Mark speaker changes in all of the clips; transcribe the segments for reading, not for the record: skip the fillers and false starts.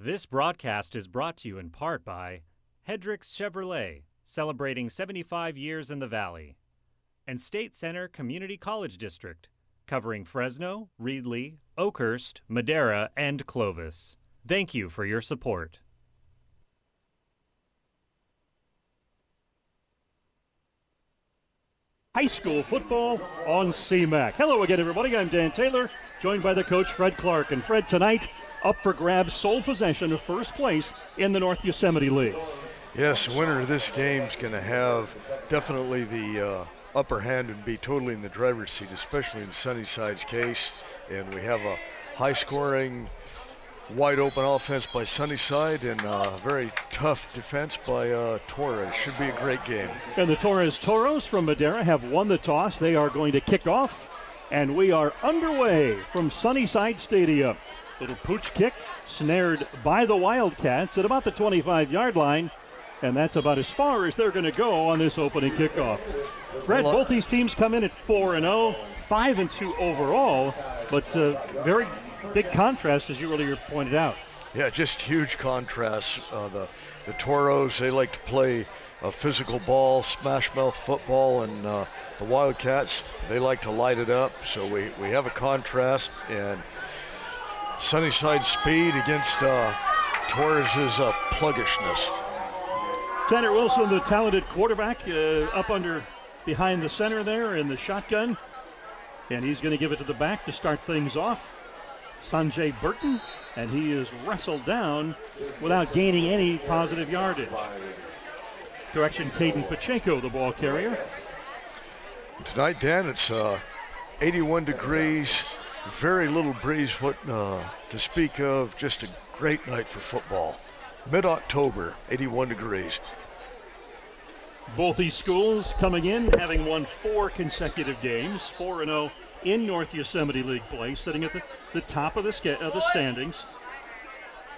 Speaker 1: This broadcast is brought to you in part by Hendricks Chevrolet, celebrating 75 years in the Valley, and State Center Community College District, covering Fresno, Reedley, Oakhurst, Madera, and Clovis. Thank you for your support.
Speaker 2: High school football on CMAC. Hello again, everybody. I'm Dan Taylor, joined by the coach, Fred Clark. And Fred, tonight, up for grabs, sole possession of first place in the North Yosemite League.
Speaker 3: Yes, the winner of this game is going to have definitely the upper hand and be totally in the driver's seat, especially in Sunnyside's case. And we have a high-scoring, wide-open offense by Sunnyside and a very tough defense by Torres. Should be a great game.
Speaker 2: And the Torres Toros from Madera have won the toss. They are going to kick off, and we are underway from Sunnyside Stadium. Little pooch kick snared by the Wildcats at about the 25-yard line, and that's about as far as they're going to go on this opening kickoff. Fred, both these teams come in at 4-0, 5-2 overall, but very big contrast, as you earlier pointed out.
Speaker 3: Yeah, just huge contrast. The Toros, they like to play a physical ball, smash mouth football, and the Wildcats, they like to light it up. So we have a contrast, and Sunnyside speed against Torres' pluggishness.
Speaker 2: Tanner Wilson, the talented quarterback, up behind the center there in the shotgun, and he's going to give it to the back to start things off. Sanjay Burton, and he is wrestled down without gaining any positive yardage. Correction, Caden Pacheco, the ball carrier.
Speaker 3: Tonight, Dan, it's 81 degrees, very little breeze to speak of, just a great night for football. Mid-October, 81 degrees.
Speaker 2: Both these schools coming in, having won 4 consecutive games, 4-0 in North Yosemite League play, sitting at the top of the standings.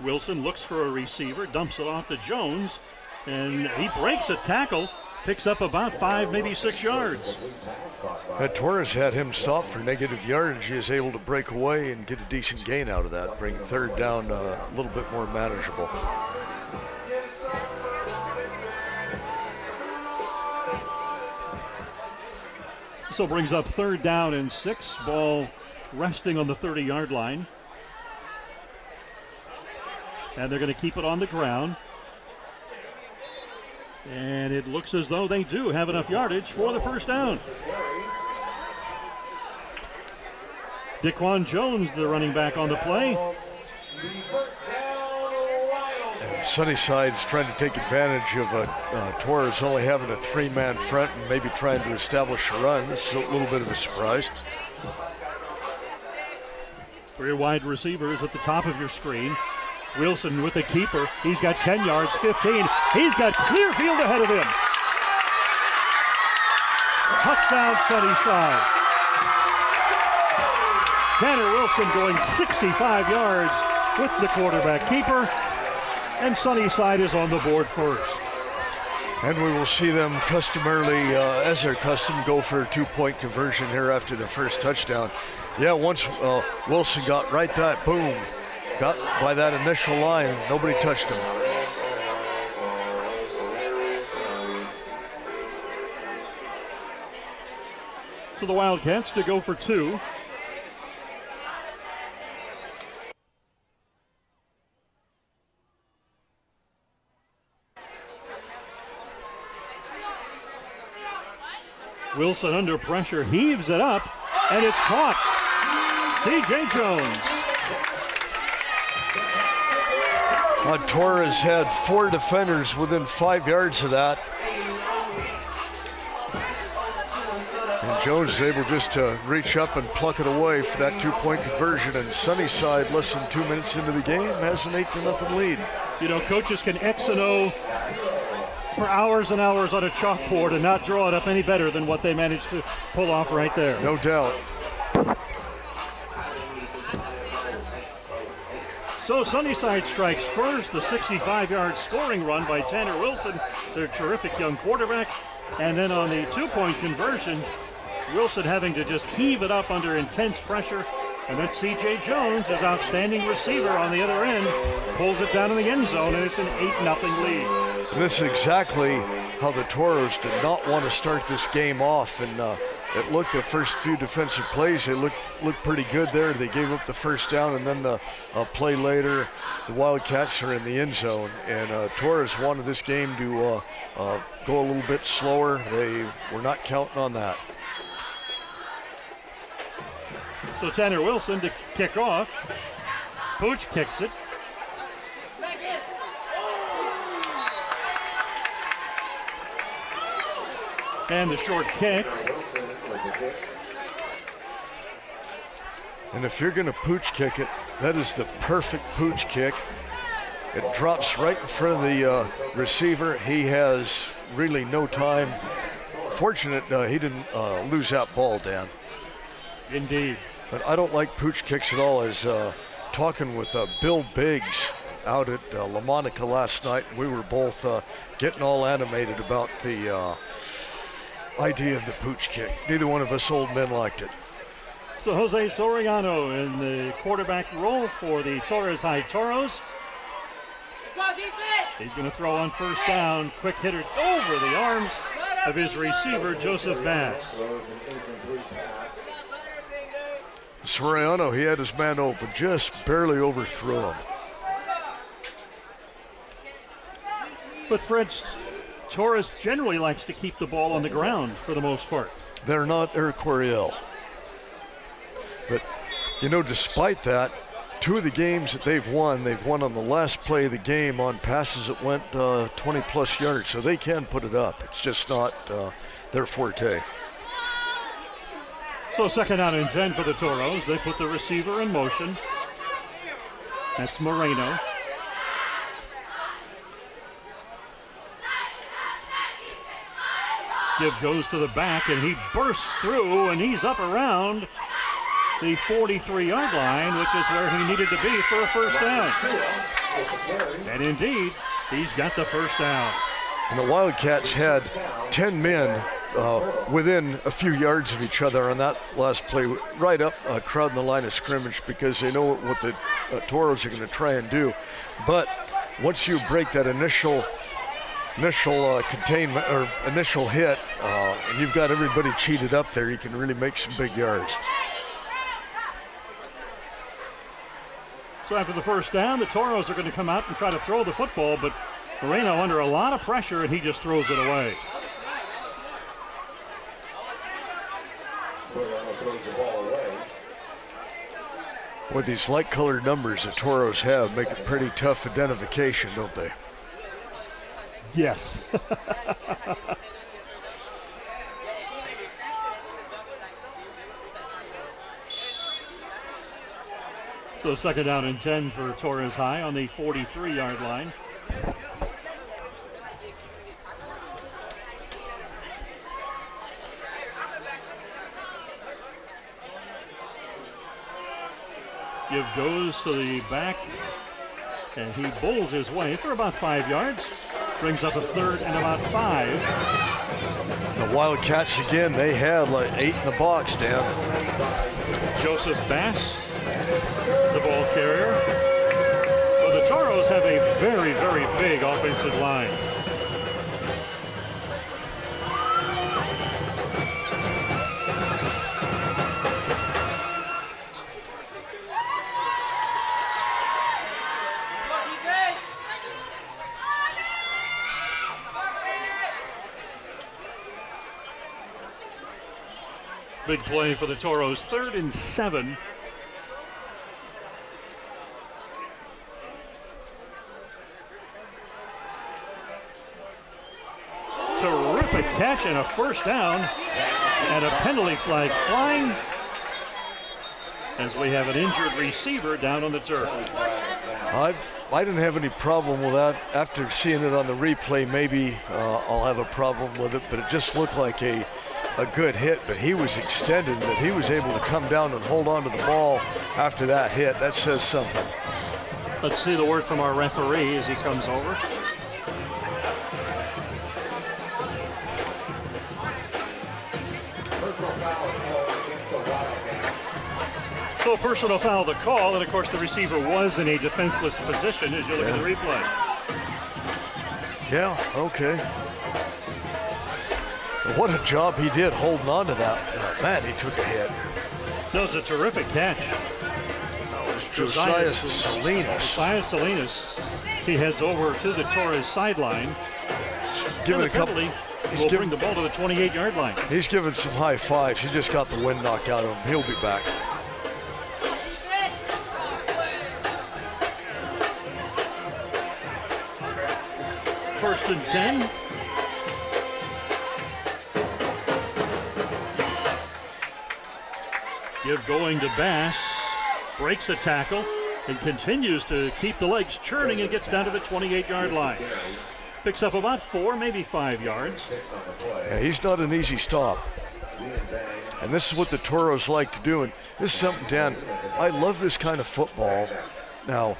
Speaker 2: Wilson looks for a receiver, dumps it off to Jones, and he breaks a tackle, picks up about 5, maybe 6 yards.
Speaker 3: Had Torres had him stopped for negative yardage, he is able to break away and get a decent gain out of that, bring third down a little bit more manageable.
Speaker 2: So brings up third down and 6, ball resting on the 30-yard line. And they're going to keep it on the ground. And it looks as though they do have enough yardage for the first down. Daquan Jones, the running back on the play.
Speaker 3: Sunnyside's trying to take advantage of Torres only having a 3-man front and maybe trying to establish a run. This is a little bit of a surprise.
Speaker 2: 3 wide receivers at the top of your screen. Wilson with the keeper. He's got 10 yards, 15. He's got clear field ahead of him. Touchdown, Sunnyside. Tanner Wilson going 65 yards with the quarterback keeper. And Sunnyside is on the board first.
Speaker 3: And we will see them customarily, as their custom, go for a 2-point conversion here after the first touchdown. Yeah, once Wilson got right that, boom, got by that initial line, nobody touched him.
Speaker 2: So the Wildcats to go for 2. Wilson under pressure, heaves it up, and it's caught. C.J. Jones.
Speaker 3: Torres had 4 defenders within 5 yards of that. And Jones is able just to reach up and pluck it away for that 2-point conversion. And Sunnyside, less than 2 minutes into the game, has an 8-0 lead.
Speaker 2: You know, coaches can X and O for hours and hours on a chalkboard and not draw it up any better than what they managed to pull off right there.
Speaker 3: No doubt.
Speaker 2: So Sunnyside strikes first, the 65-yard scoring run by Tanner Wilson, their terrific young quarterback. And then on the 2-point conversion, Wilson having to just heave it up under intense pressure And that's C.J. Jones, his outstanding receiver on the other end, pulls it down in the end zone, and it's an 8-0 lead.
Speaker 3: And this is exactly how the Toros did not want to start this game off. And it looked, the first few defensive plays, they looked pretty good there. They gave up the first down, and then the play later, the Wildcats are in the end zone. And Torres wanted this game to go a little bit slower. They were not counting on that.
Speaker 2: So Tanner Wilson to kick off. Pooch kicks it. And the short kick.
Speaker 3: And if you're going to pooch kick it, that is the perfect pooch kick. It drops right in front of the receiver. He has really no time. Fortunate he didn't lose that ball, Dan.
Speaker 2: Indeed.
Speaker 3: But I don't like pooch kicks at all. I was talking with Bill Biggs out at La Monica last night. We were both getting all animated about the idea of the pooch kick. Neither one of us old men liked it.
Speaker 2: So Jose Soriano in the quarterback role for the Torres High Toros. He's going to throw on first down. Quick hitter over the arms of his receiver, Joseph Bass.
Speaker 3: Soriano, he had his man open, just barely overthrew him.
Speaker 2: But Fred's Torres generally likes to keep the ball on the ground for the most part.
Speaker 3: They're not Air Coryell. But, you know, despite that, two of the games that they've won on the last play of the game on passes that went 20-plus yards, so they can put it up. It's just not their forte.
Speaker 2: So 2nd down and 10 for the Toros. They put the receiver in motion. That's Moreno. Give goes to the back, and he bursts through, and he's up around the 43-yard line, which is where he needed to be for a first down. And indeed, he's got the first down.
Speaker 3: And the Wildcats had 10 men within a few yards of each other on that last play, right up crowding the line of scrimmage, because they know what the Toros are going to try and do. But once you break that initial containment or initial hit, and you've got everybody cheated up there, you can really make some big yards.
Speaker 2: So after the first down, the Toros are going to come out and try to throw the football, but Moreno under a lot of pressure, and he just throws it away.
Speaker 3: Boy, these light-colored numbers the Toros have make it pretty tough identification, don't they?
Speaker 2: Yes. So 2nd down and 10 for Torres High on the 43-yard line. Give goes to the back, and he bowls his way for about 5 yards. Brings up a 3rd and about 5.
Speaker 3: The Wildcats, again, they had like 8 in the box, Dan.
Speaker 2: Joseph Bass, the ball carrier. Well, the Toros have a very, very big offensive line. Big play for the Toros, 3rd and 7. Terrific catch and a first down, and a penalty flag flying as we have an injured receiver down on the turf.
Speaker 3: I didn't have any problem with that. After seeing it on the replay, maybe I'll have a problem with it, but it just looked like a good hit, but he was extended, that he was able to come down and hold on to the ball after that hit. That says something.
Speaker 2: Let's see the word from our referee as he comes over. So a personal foul the call, and of course the receiver was in a defenseless position as you look at the replay.
Speaker 3: Yeah, okay. What a job he did holding on to that. Man, he took a hit.
Speaker 2: That was a terrific catch.
Speaker 3: That was Josiah Salinas.
Speaker 2: Josiah Salinas. He heads over to the Torres sideline.
Speaker 3: Give it a couple.
Speaker 2: Will bring the ball to the 28-yard line.
Speaker 3: He's giving some high fives. He just got the wind knocked out of him. He'll be back.
Speaker 2: First and 10. Give going to Bass. Breaks a tackle and continues to keep the legs churning and gets down to the 28-yard line. Picks up about 4, maybe 5 yards.
Speaker 3: Yeah, he's not an easy stop. And this is what the Toros like to do. And this is something, Dan, I love this kind of football. Now,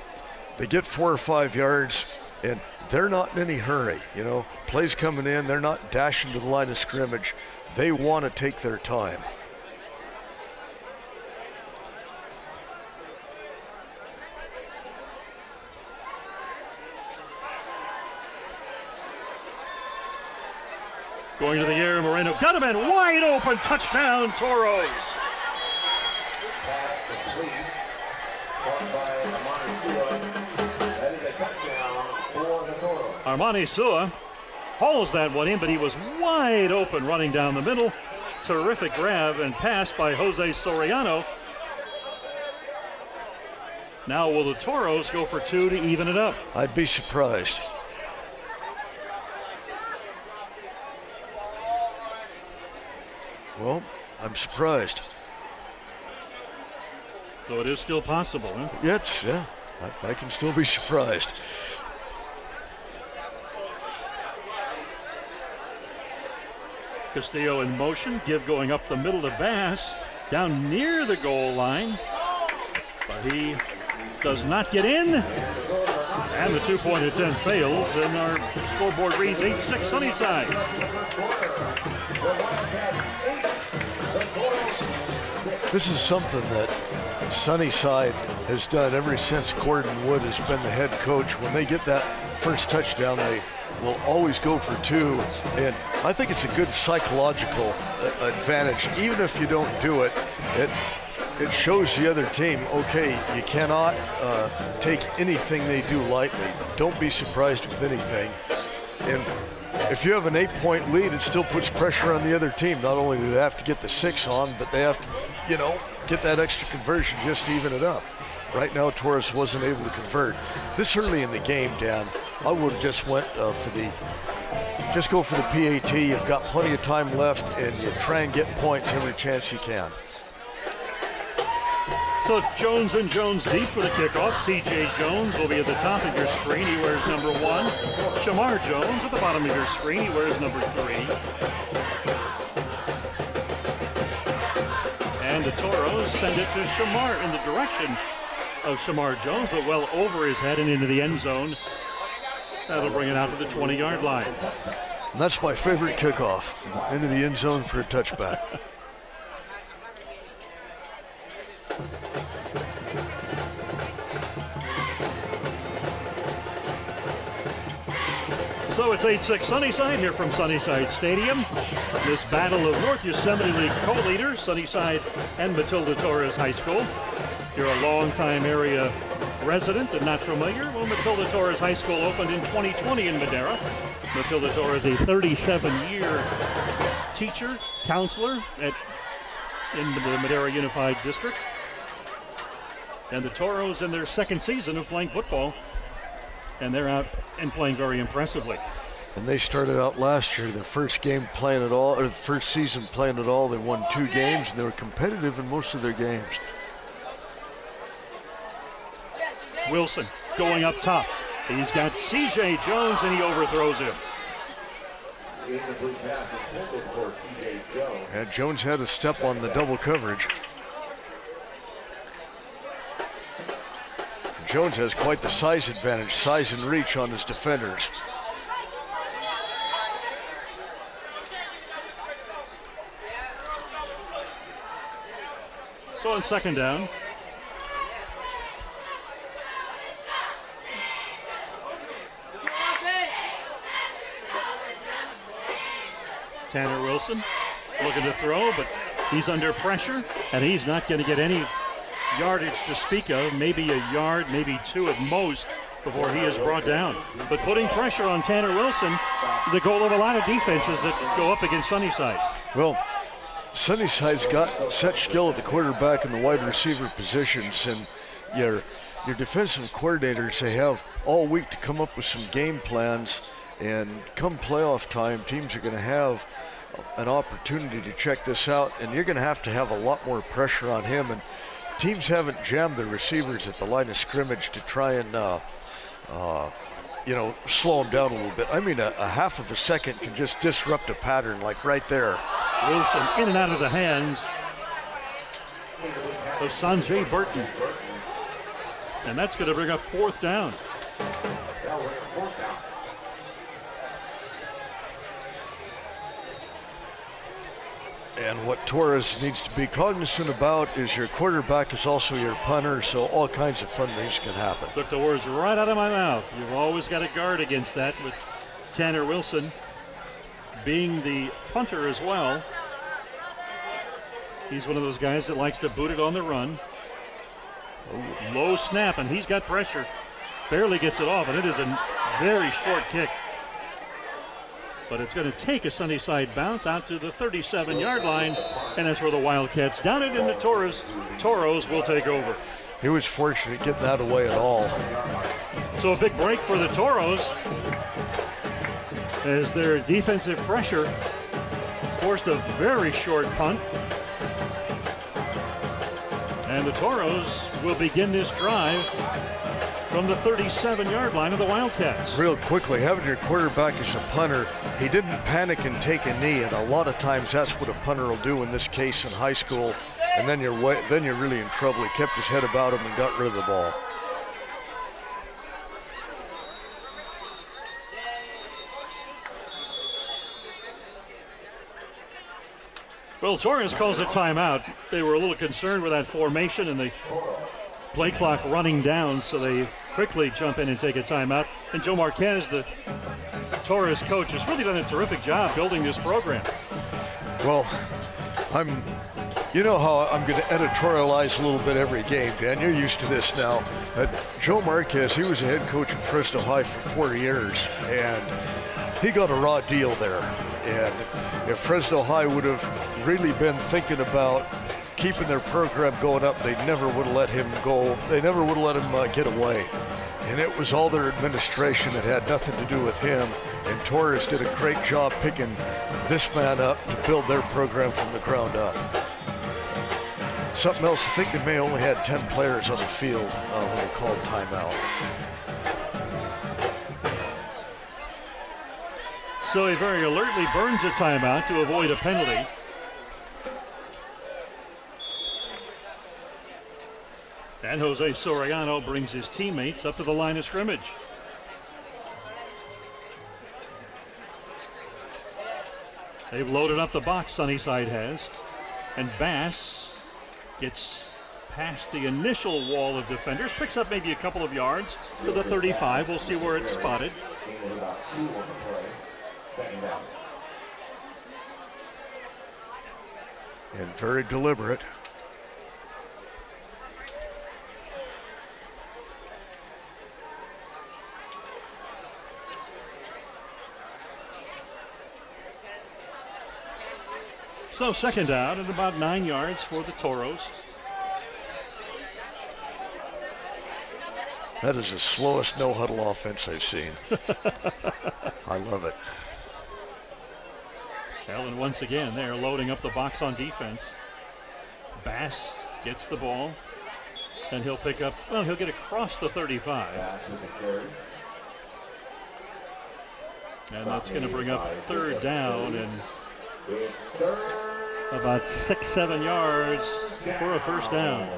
Speaker 3: they get 4 or 5 yards, and they're not in any hurry. You know, plays coming in, they're not dashing to the line of scrimmage. They want to take their time.
Speaker 2: Going to the air, Moreno got him in, wide open, touchdown, Toros. Armani Sua hauls that one in, but he was wide open running down the middle. Terrific grab and pass by Jose Soriano. Now will the Toros go for 2 to even it up?
Speaker 3: I'd be surprised. Well, I'm surprised.
Speaker 2: So it is still possible, huh?
Speaker 3: Yes, yeah. I can still be surprised.
Speaker 2: Castillo in motion, give going up the middle to Bass, down near the goal line. But he does not get in. And the 2-point attempt fails, and our scoreboard reads 8-6 Sunnyside.
Speaker 3: This is something that Sunnyside has done ever since Gordon Wood has been the head coach. When they get that first touchdown, they will always go for 2. And I think it's a good psychological advantage. Even if you don't do it, it shows the other team, okay, you cannot take anything they do lightly. Don't be surprised with anything. And if you have an 8-point lead, it still puts pressure on the other team. Not only do they have to get the 6 on, but they have to, you know, get that extra conversion just to even it up. Right now, Torres wasn't able to convert. This early in the game, Dan, I would have just went just go for the PAT. You've got plenty of time left, and you try and get points every chance you can.
Speaker 2: So Jones and Jones deep for the kickoff. C.J. Jones will be at the top of your screen. He wears number 1. Shamar Jones at the bottom of your screen. He wears number 3. And the Toros send it to Shamar in the direction of Shamar Jones, but well over his head and into the end zone. That'll bring it out to the 20-yard line.
Speaker 3: And that's my favorite kickoff, into the end zone for a touchback.
Speaker 2: So it's 8-6 Sunnyside here from Sunnyside Stadium. This battle of North Yosemite League co-leaders, Sunnyside and Matilda Torres High School. If you're a longtime area resident and not familiar, well, Matilda Torres High School opened in 2020 in Madera. Matilda Torres, a 37-year teacher, counselor in the Madera Unified District. And the Toros in their second season of playing football. And they're out and playing very impressively.
Speaker 3: And they started out last year, their first game playing at all, or the first season playing at all. They won 2 games, and they were competitive in most of their games.
Speaker 2: Wilson going up top. He's got C.J. Jones, and he overthrows him.
Speaker 3: And Jones had a step on the double coverage. Jones has quite the size advantage, size and reach on his defenders.
Speaker 2: So on second down, Tanner Wilson looking to throw, but he's under pressure, and he's not going to get any yardage to speak of. Maybe a yard, maybe two at most, before he is brought down. But putting pressure on Tanner Wilson, the goal of a lot of defenses that go up against Sunnyside.
Speaker 3: Well, Sunnyside's got such skill at the quarterback and the wide receiver positions, and your defensive coordinators, they have all week to come up with some game plans, and come playoff time, teams are going to have an opportunity to check this out, and you're going to have a lot more pressure on him. And teams haven't jammed their receivers at the line of scrimmage to try and slow him down a little bit. I mean, a half of a second can just disrupt a pattern, like right there.
Speaker 2: Wilson in and out of the hands of Sanjay Burton. And that's going to bring up fourth down.
Speaker 3: And what Torres needs to be cognizant about is your quarterback is also your punter, so all kinds of fun things can happen.
Speaker 2: Took the words right out of my mouth. You've always got to guard against that, with Tanner Wilson being the punter as well. He's one of those guys that likes to boot it on the run. Low snap, and he's got pressure. Barely gets it off, and it is a very short kick. But it's going to take a Sunnyside bounce out to the 37-yard line, and that's where the Wildcats down it into Torres. Toros will take over.
Speaker 3: He was fortunate getting that away at all.
Speaker 2: So a big break for the Toros as their defensive pressure forced a very short punt. And the Toros will begin this drive from the 37-yard line of the Wildcats.
Speaker 3: Real quickly, having your quarterback as a punter, he didn't panic and take a knee, and a lot of times that's what a punter will do in this case in high school, and then you're really in trouble. He kept his head about him and got rid of the ball.
Speaker 2: Well, Torres calls a timeout. They were a little concerned with that formation and the play clock running down, so they quickly jump in and take a timeout. And Joe Marquez, the Torres coach, has really done a terrific job building this program.
Speaker 3: Well, you know how I'm going to editorialize a little bit every game, Dan. You're used to this now. Joe Marquez, he was a head coach at Fresno High for 4 years, and he got a raw deal there. And if Fresno High would have really been thinking about keeping their program going up, they never would have let him go. They never would have let him get away. And it was all their administration. It had nothing to do with him. And Torres did a great job picking this man up to build their program from the ground up. Something else, I think they may only had 10 players on the field when they called timeout.
Speaker 2: So he very alertly burns a timeout to avoid a penalty. And Jose Soriano brings his teammates up to the line of scrimmage. They've loaded up the box, Sunnyside has. And Bass gets past the initial wall of defenders, picks up maybe a couple of yards to the 35. We'll see where it's spotted.
Speaker 3: And very deliberate.
Speaker 2: So second down and about 9 yards for the Toros.
Speaker 3: That is the slowest no-huddle offense I've seen. I love it.
Speaker 2: Well, once again, they're loading up the box on defense. Bass gets the ball, and he'll pick up, well, he'll get across the 35. And that's going to bring up third down and about 6-7 yards for a first down.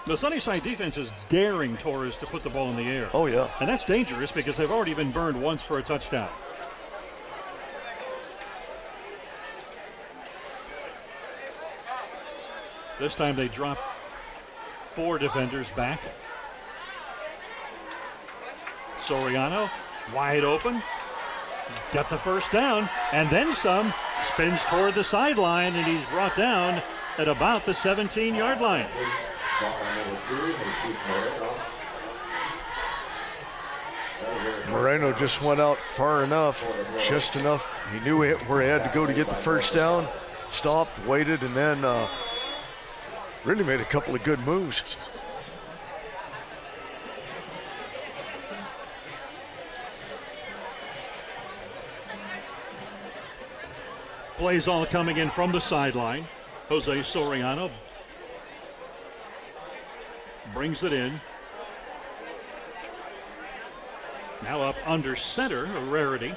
Speaker 2: The Sunnyside defense is daring Torres to put the ball in the air.
Speaker 3: Oh, yeah.
Speaker 2: And that's dangerous because they've already been burned once for a touchdown. This time they dropped 4 defenders back. Soriano wide open. Got the first down and then some. Spins toward the sideline and he's brought down at about the 17-yard line.
Speaker 3: Moreno just went out far enough, just enough. He knew where he had to go to get the first down. Stopped, waited, and then really made a couple of good moves.
Speaker 2: Plays all coming in from the sideline. Jose Soriano brings it in. Now up under center, a rarity.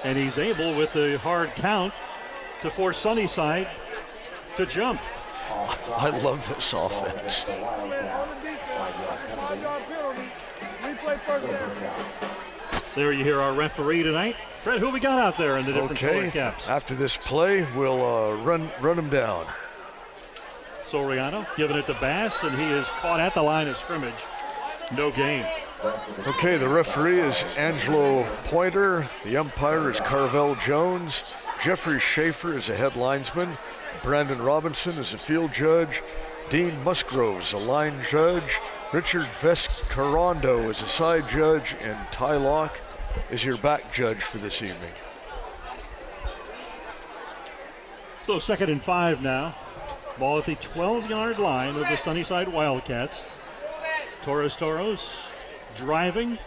Speaker 2: And he's able, with the hard count, to force Sunnyside to jump.
Speaker 3: I love this offense.
Speaker 2: There you hear our referee tonight. Fred, who we got out there in the different color caps?
Speaker 3: After this play, we'll run him down.
Speaker 2: Soriano giving it to Bass, and he is caught at the line of scrimmage. No gain.
Speaker 3: Okay, the referee is Angelo Pointer. The umpire is Carvel Jones. Jeffrey Schaefer is a head linesman. Brandon Robinson is a field judge. Dean Musgrove is a line judge. Richard Vescarondo is a side judge. And Ty Locke is your back judge for this evening.
Speaker 2: So 2nd and 5 now. Ball at the 12-yard line of the Sunnyside Wildcats. Torres driving,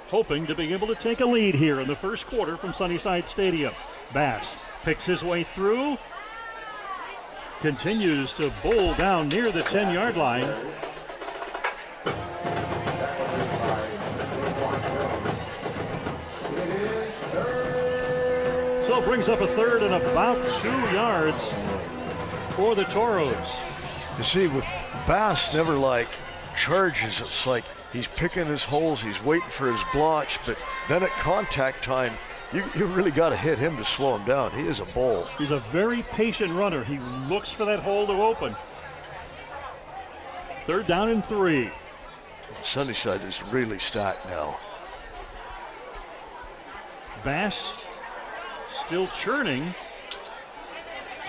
Speaker 2: hoping to be able to take a lead here in the first quarter from Sunnyside Stadium. Bass picks his way through, continues to bowl down near the 10-yard line. So it brings up a third and about 2 yards for the Toros.
Speaker 3: You see, with Bass never charges, it's like he's picking his holes, he's waiting for his blocks, but then at contact time, you really got to hit him to slow him down. He is a bull.
Speaker 2: He's a very patient runner. He looks for that hole to open. 3rd down and 3.
Speaker 3: Sunnyside is really stacked now.
Speaker 2: Bass still churning.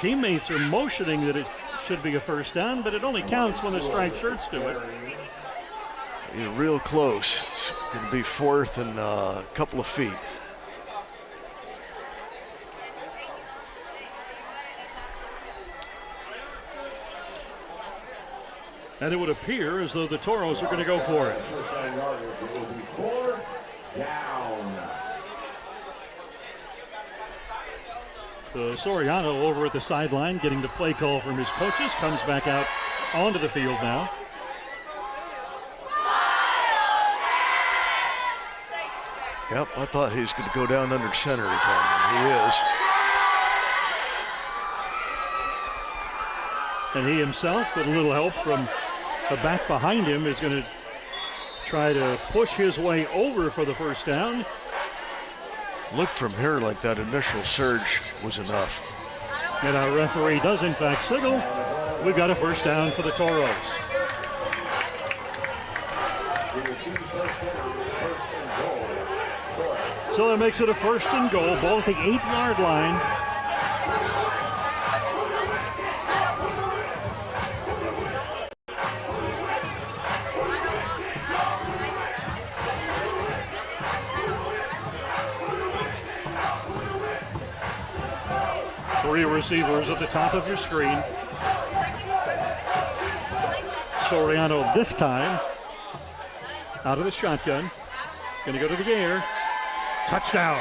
Speaker 2: Teammates are motioning that it should be a first down, but it only counts when the striped shirts do it.
Speaker 3: You're real close. It's going to be 4th and a couple of feet.
Speaker 2: And it would appear as though the Toros are going to go for it. So Soriano over at the sideline getting the play call from his coaches, comes back out onto the field now.
Speaker 3: Yep, I thought he was going to go down under center again, and he is.
Speaker 2: And he himself, with a little help from the back behind him, is going to try to push his way over for the first down.
Speaker 3: Look from here like that initial surge was enough.
Speaker 2: And our referee does in fact signal. We've got a first down for the Toros. So that makes it a 1st and goal, ball at the 8-yard line. Three receivers at the top of your screen. Soriano this time out of the shotgun. Going to go to the air. Touchdown.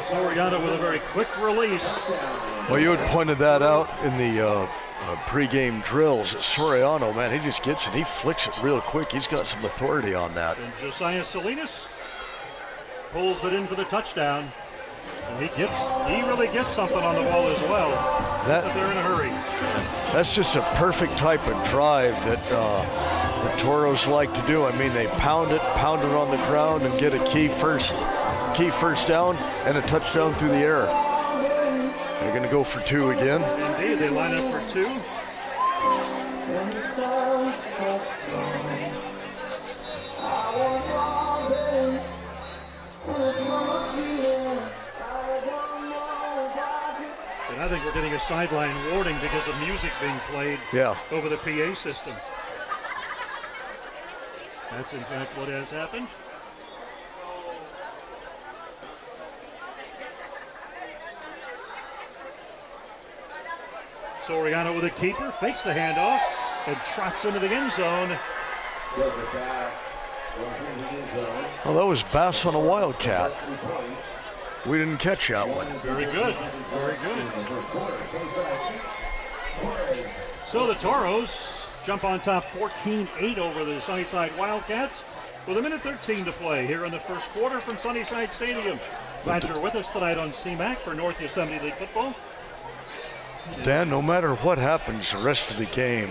Speaker 2: Soriano with a very quick release.
Speaker 3: Well, you had pointed that out in the pregame drills. Soriano, man, he just gets it. He flicks it real quick. He's got some authority on that.
Speaker 2: And Josiah Salinas pulls it in for the touchdown. And he really gets something on the ball as well. They're in a hurry.
Speaker 3: That's just a perfect type of drive that the Toros like to do. I mean, they pound it on the ground and get a key first down and a touchdown through the air. going to go for two again.
Speaker 2: Indeed, they line up for two. And I think we're getting a sideline warning because of music being played over the PA system. That's in fact what has happened. Soriano with a keeper, fakes the handoff, and trots into the end zone.
Speaker 3: Well, that was Bass on a Wildcat. We didn't catch that one.
Speaker 2: Very good, very good. So the Toros jump on top 14-8 over the Sunnyside Wildcats with 1:13 to play here in the first quarter from Sunnyside Stadium. Glad you're with us tonight on CMAC for North Yosemite League football.
Speaker 3: Dan, no matter what happens the rest of the game,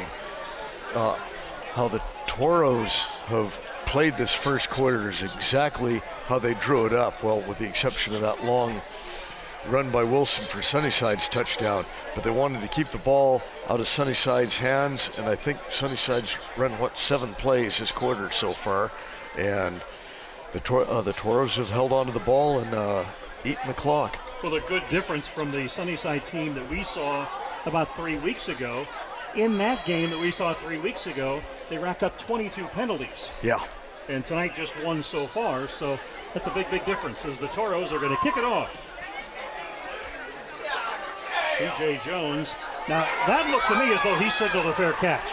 Speaker 3: how the Toros have played this first quarter is exactly how they drew it up. Well, with the exception of that long run by Wilson for Sunnyside's touchdown, but they wanted to keep the ball out of Sunnyside's hands, and I think Sunnyside's run, 7 plays this quarter so far, and the Toros have held on to the ball and eaten the clock.
Speaker 2: Well, a good difference from the Sunnyside team that we saw about 3 weeks ago. In that game that we saw 3 weeks ago, they racked up 22 penalties.
Speaker 3: Yeah.
Speaker 2: And tonight just one so far, so that's a big, big difference as the Toros are going to kick it off. C.J. Jones. Now, that looked to me as though he signaled a fair catch.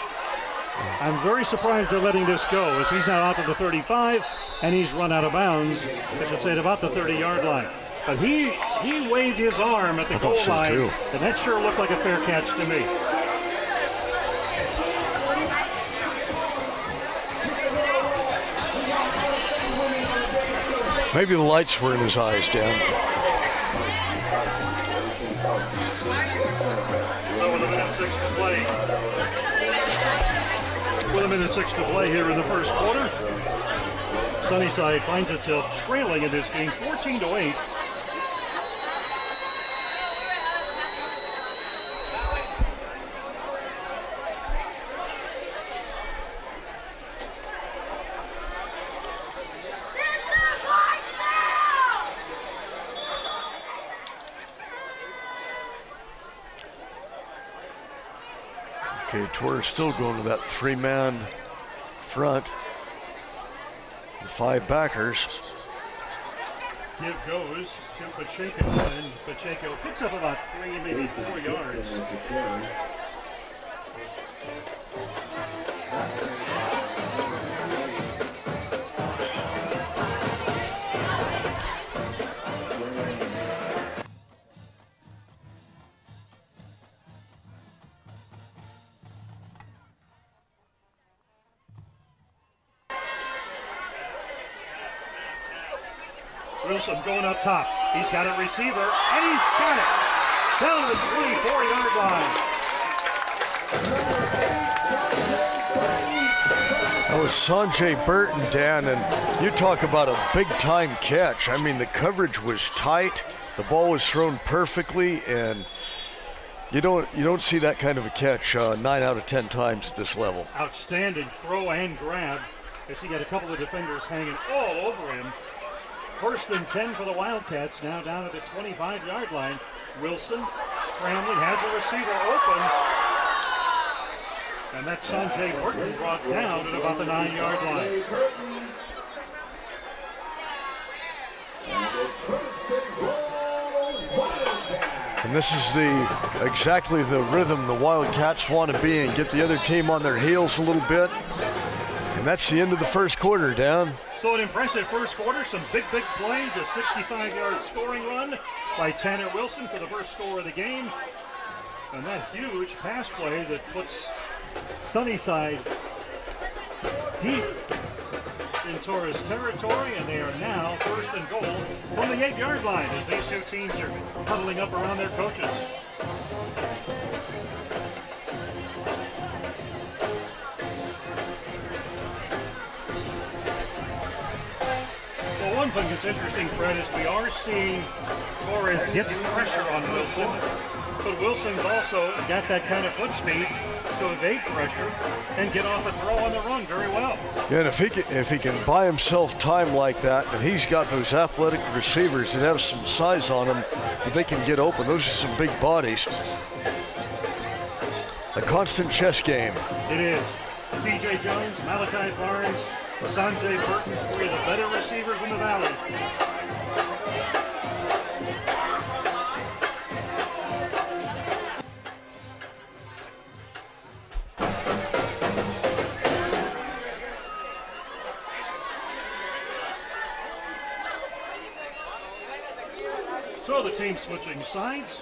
Speaker 2: I'm very surprised they're letting this go as he's now out to the 35, and he's run out of bounds, I should say, at about the 30-yard line. But he waved his arm at the goal line, and that sure looked like a fair catch to me.
Speaker 3: Maybe the lights were in his eyes, Dan.
Speaker 2: So with 1:06 to play. With 1:06 to play here in the first quarter, Sunnyside finds itself trailing in this game 14-8.
Speaker 3: Okay, Torres still going to that 3-man front. 5 backers.
Speaker 2: Give goes to Pacheco, and Pacheco picks up about 3, maybe 4 yards. Wilson going up top. He's got a receiver, and he's got it. Down to the 24-yard line.
Speaker 3: That was Sanjay Burton, Dan, and you talk about a big-time catch. I mean, the coverage was tight. The ball was thrown perfectly, and you don't see that kind of a catch 9 out of 10 times at this level.
Speaker 2: Outstanding throw and grab as he got a couple of defenders hanging all over him. 1st and 10 for the Wildcats, now down at the 25-yard line. Wilson scrambling, has a receiver open. And that's Sanjay Burton brought down at about the 9-yard line.
Speaker 3: And this is exactly the rhythm the Wildcats want to be in, get the other team on their heels a little bit. And that's the end of the first quarter, Dan.
Speaker 2: So an impressive first quarter, some big plays, a 65-yard scoring run by Tanner Wilson for the first score of the game. And that huge pass play that puts Sunnyside deep in Torres territory, and they are now 1st and goal from the 8-yard line as these two teams are huddling up around their coaches. something that's interesting, Fred, is we are seeing Torres get pressure on Wilson, but Wilson's also got that kind of foot speed to evade pressure and get off a throw on the run very well.
Speaker 3: Yeah, and if he can buy himself time like that, and he's got those athletic receivers that have some size on them that they can get open. Those are some big bodies. A constant chess game.
Speaker 2: It is. C.J. Jones, Malachi Barnes, Sanjay Burton, three of the better receivers in the Valley. So the team switching sides.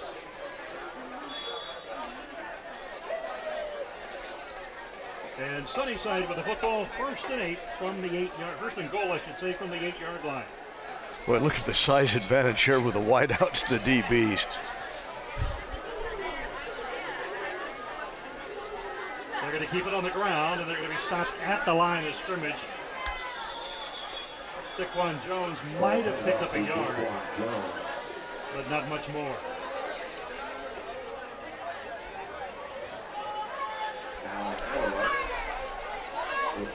Speaker 2: And Sunnyside with the football, 1st and 8 from the 8-yard, 1st and goal, I should say, from the 8-yard line.
Speaker 3: Boy, look at the size advantage here with the wideouts, the DBs.
Speaker 2: They're going to keep it on the ground, and they're going to be stopped at the line of scrimmage. Daquan Jones might have picked up a yard, but not much more.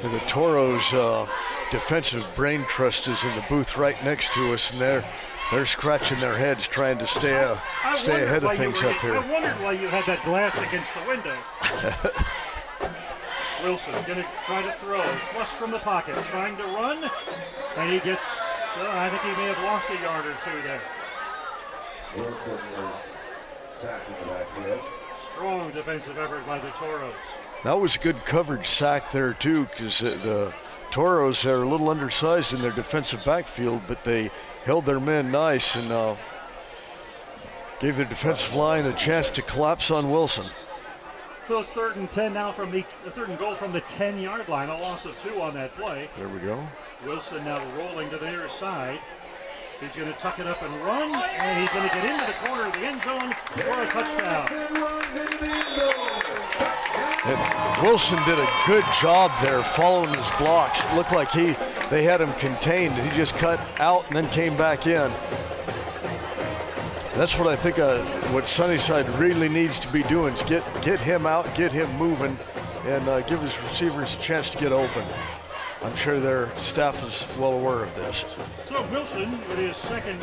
Speaker 3: And the Toros defensive brain trust is in the booth right next to us, and they're scratching their heads trying to stay ahead of things up here.
Speaker 2: I wondered why you had that glass against the window. Wilson going to try to throw, flush from the pocket, trying to run, and he gets, I think he may have lost a yard or two there.
Speaker 4: Wilson was sacked in the backfield.
Speaker 2: Strong defensive effort by the Toros.
Speaker 3: That was a good coverage sack there too, because the Toros are a little undersized in their defensive backfield, but they held their men nice and gave their defensive line a chance to collapse on Wilson.
Speaker 2: So it's 3rd and 10 now from the 3rd and goal from the 10-yard line, a loss of 2 on that play.
Speaker 3: There we go.
Speaker 2: Wilson now rolling to the near side. He's going to tuck it up and run, and he's going to get into the corner of the end zone for a touchdown.
Speaker 3: And Wilson did a good job there following his blocks. It looked like they had him contained, and he just cut out and then came back in. That's what I think what Sunnyside really needs to be doing is get him out, get him moving, and give his receivers a chance to get open. I'm sure their staff is well aware of this.
Speaker 2: So Wilson with his 2nd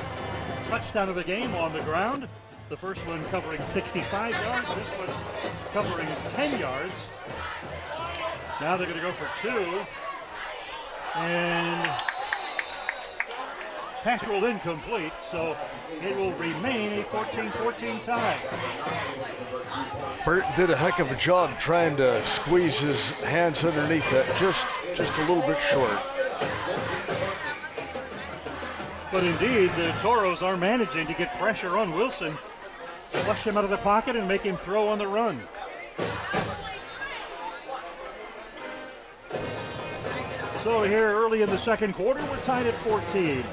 Speaker 2: touchdown of the game on the ground. The first one covering 65 yards, this one covering 10 yards. Now they're going to go for 2. And pass rolled incomplete, so it will remain a 14-14 tie.
Speaker 3: Burton did a heck of a job trying to squeeze his hands underneath that, just a little bit short.
Speaker 2: But indeed, the Toros are managing to get pressure on Wilson, flush him out of the pocket and make him throw on the run. So here early in the 2nd quarter, we're tied at 14.